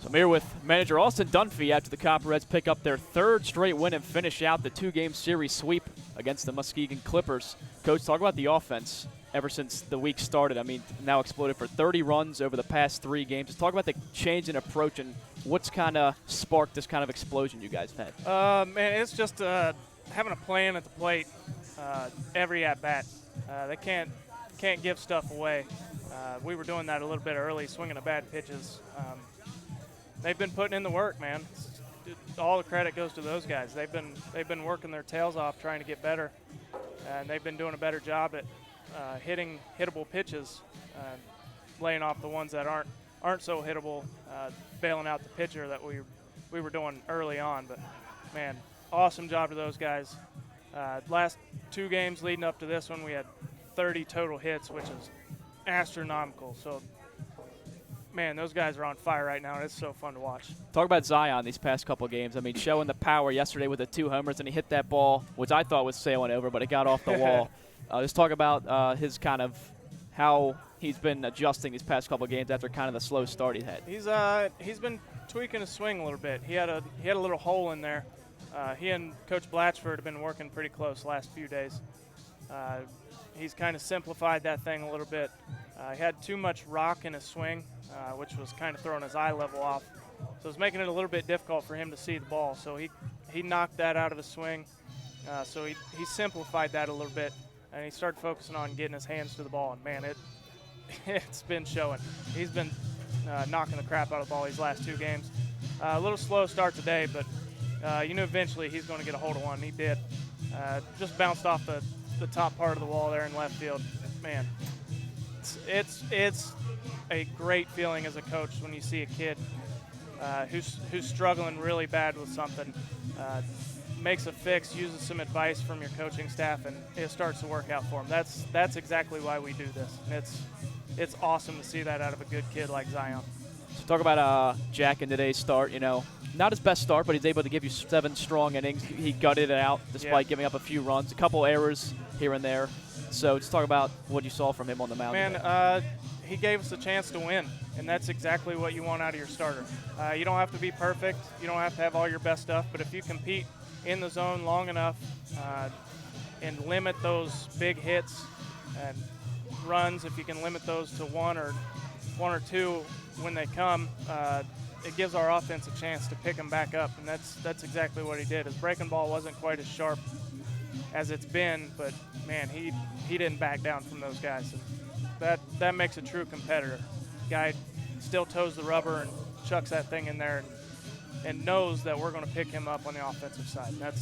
So I'm here with manager Austin Dunphy after the Copperheads pick up their 3rd straight win and finish out the 2-game series sweep against the Muskegon Clippers. Coach, talk about the offense ever since the week started. I mean, now exploded for 30 runs over the past 3 games. Just talk about the change in approach and what's kind of sparked this kind of explosion you guys had.
Man, it's just having a plan at the plate every at-bat. They can't give stuff away. We were doing that a little bit early, swinging at bad pitches. They've been putting in the work, man. All the credit goes to those guys. They've been working their tails off trying to get better, and they've been doing a better job at hitting hittable pitches, laying off the ones that aren't so hittable, bailing out the pitcher that we were doing early on. But man, awesome job to those guys. Last 2 games leading up to this one, we had 30 total hits, which is astronomical. So man, those guys are on fire right now, and it's so fun to watch.
Talk about Zion these past couple games. I mean, showing the power yesterday with the 2 homers, and he hit that ball, which I thought was sailing over, but it got off the wall. Just talk about his kind of how he's been adjusting these past couple games after kind of the slow start he had.
He's been tweaking his swing a little bit. He had a little hole in there. He and Coach Blatchford have been working pretty close the last few days. He's kind of simplified that thing a little bit. He had too much rock in his swing, which was kind of throwing his eye level off. So it was making it a little bit difficult for him to see the ball. So he knocked that out of his swing. So he simplified that a little bit, and he started focusing on getting his hands to the ball. And, man, it's been showing. He's been knocking the crap out of the ball these last 2 games. A little slow start today, but eventually he's going to get a hold of one. He did. Just bounced off the top part of the wall there in left field. Man, it's a great feeling as a coach when you see a kid who's struggling really bad with something, makes a fix, uses some advice from your coaching staff, and it starts to work out for him. That's exactly why we do this. And it's awesome to see that out of a good kid like Zion.
So talk about Jack in today's start. Not his best start, but he's able to give you 7 strong innings. He gutted it out despite giving up a few runs, a couple errors here and there. So just talk about what you saw from him on the mound.
Man, he gave us a chance to win, and that's exactly what you want out of your starter. You don't have to be perfect. You don't have to have all your best stuff, but if you compete in the zone long enough and limit those big hits and runs, if you can limit those to one or two when they come, it gives our offense a chance to pick them back up, and that's exactly what he did. His breaking ball wasn't quite as sharp as it's been, but man, he didn't back down from those guys. And that makes a true competitor. Guy still toes the rubber and chucks that thing in there and knows that we're going to pick him up on the offensive side. And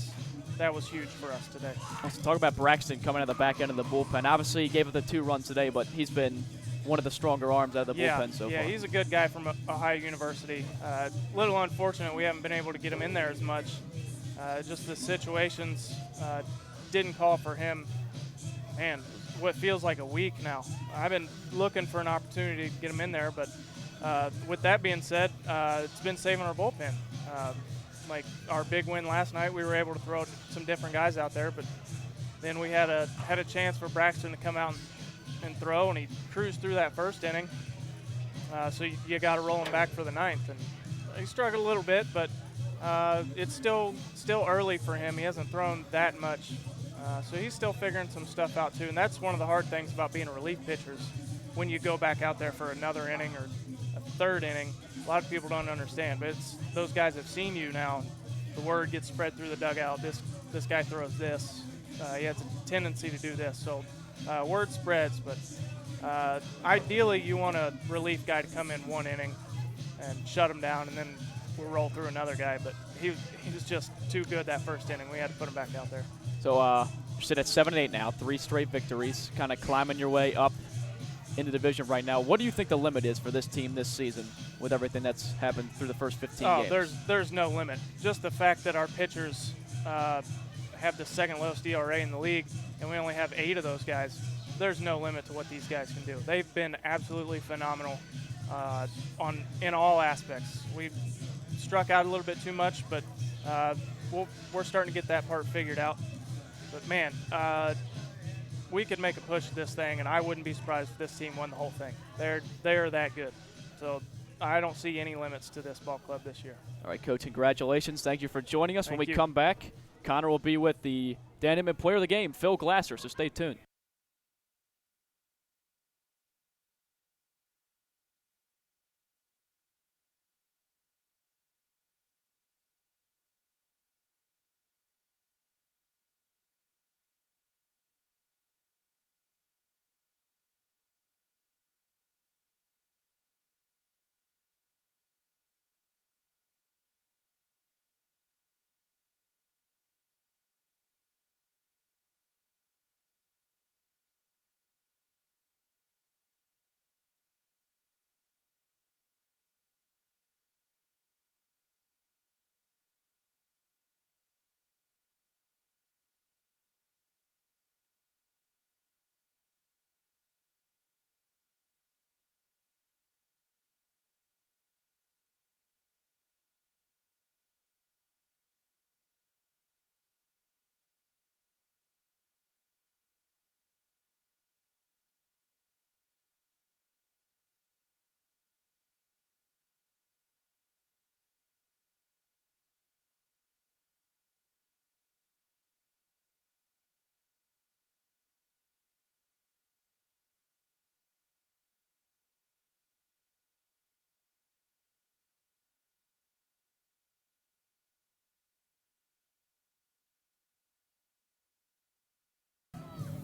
that was huge for us today.
Let's talk about Braxton coming out of the back end of the bullpen. Obviously, he gave up the 2 runs today, but he's been one of the stronger arms out of the bullpen so far.
Yeah, he's a good guy from Ohio University. A little unfortunate we haven't been able to get him in there as much. Just the situations didn't call for him. Man, what feels like a week now. I've been looking for an opportunity to get him in there, but with that being said, it's been saving our bullpen. Like our big win last night, we were able to throw some different guys out there, but then we had a chance for Braxton to come out and throw, and he cruised through that first inning. So you got to roll him back for the 9th, and he struggled a little bit, but it's still early for him. He hasn't thrown that much, so he's still figuring some stuff out too. And that's one of the hard things about being a relief pitcher is when you go back out there for another inning or a 3rd inning. A lot of people don't understand, but those guys have seen you now. The word gets spread through the dugout. This guy throws this. He has a tendency to do this. So word spreads, but ideally you want a relief guy to come in 1 inning and shut him down, and then we'll roll through another guy. But he was just too good that first inning. We had to put him back out there.
So you're sitting at 7-8 now, 3 straight victories, kind of climbing your way up in the division right now. What do you think the limit is for this team this season with everything that's happened through the first 15 games?
There's no limit. Just the fact that our pitchers have the 2nd lowest ERA in the league, and we only have 8 of those guys. There's no limit to what these guys can do. They've been absolutely phenomenal in all aspects. We've struck out a little bit too much, but we're starting to get that part figured out. But man, we could make a push at this thing, and I wouldn't be surprised if this team won the whole thing. They're that good. So I don't see any limits to this ball club this year.
All right, Coach, congratulations. Thank you for joining us.
Thank
when we
you.
come back, Connor will be with the Dan Inman Player of the Game, Phil Glasser, so stay tuned.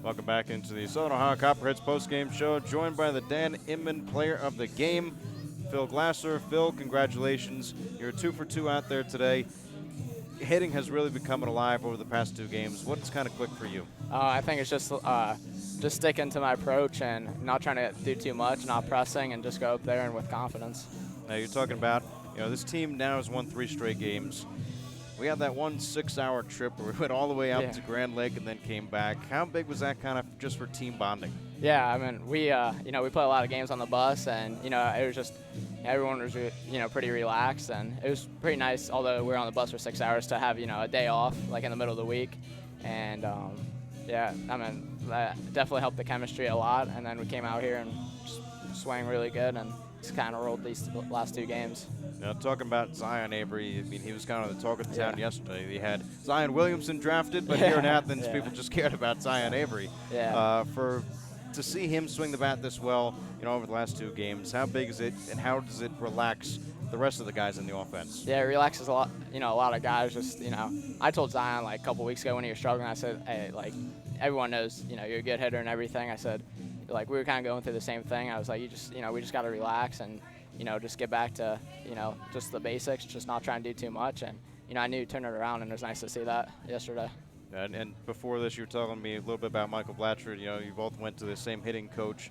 Welcome back into the Southern Ohio Copperheads postgame show, joined by the Dan Inman Player of the Game, Phil Glasser. Phil, congratulations. You're 2 for 2 out there today. hitting has really been coming alive over the past 2 games. What's kind of clicked for you?
I think it's just sticking to my approach and not trying to do too much, not pressing, and just go up there and with confidence.
Now you're talking about, this team now has won 3 straight games. We had that one 6-hour trip where we went all the way up to Grand Lake and then came back. How big was that kind of just for team bonding?
Yeah, I mean, we played a lot of games on the bus, and, it was just, everyone was, pretty relaxed, and it was pretty nice, although we were on the bus for 6 hours, to have, a day off, like in the middle of the week. And, that definitely helped the chemistry a lot, and then we came out here and just swung really good and just kind of rolled these last 2 games.
Now, talking about Zion Avery, I mean, he was kind of the talk of the town yesterday. We had Zion Williamson drafted, but here in Athens, people just cared about Zion Avery.
Yeah.
To see him swing the bat this well, over the last 2 games, how big is it, and how does it relax the rest of the guys in the offense?
Yeah, it relaxes a lot. A lot of guys just, I told Zion like a couple weeks ago when he was struggling, I said, hey, like, everyone knows, you're a good hitter and everything. I said, like, we were kind of going through the same thing. I was like, we just got to relax and, just get back to, just the basics, just not trying to do too much. And, I knew he'd turn it around, and it was nice to see that yesterday.
And before this, you were telling me a little bit about Michael Blatchford. You both went to the same hitting coach.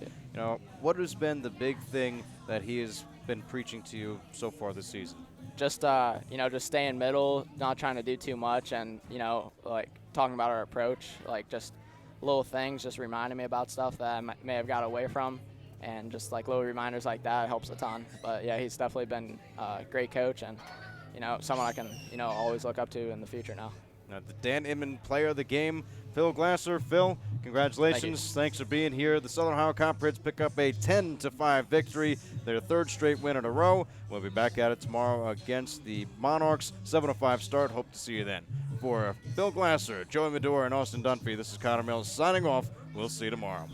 What has been the big thing that he has been preaching to you so far this season?
Just, just staying middle, not trying to do too much, and, like, talking about our approach, like, just little things, just reminding me about stuff that I may have got away from. And just like little reminders like that helps a ton. But yeah, he's definitely been a great coach and, someone I can, always look up to in the future now.
Now, the Dan Inman player of the game, Phil Glasser. Phil, congratulations. Thanks for being here. The Southern Ohio Copperheads pick up a 10-5 victory, their 3rd straight win in a row. We'll be back at it tomorrow against the Monarchs. 7:05 start. Hope to see you then. For Phil Glasser, Joey Medora, and Austin Dunphy, this is Connor Mills signing off. We'll see you tomorrow.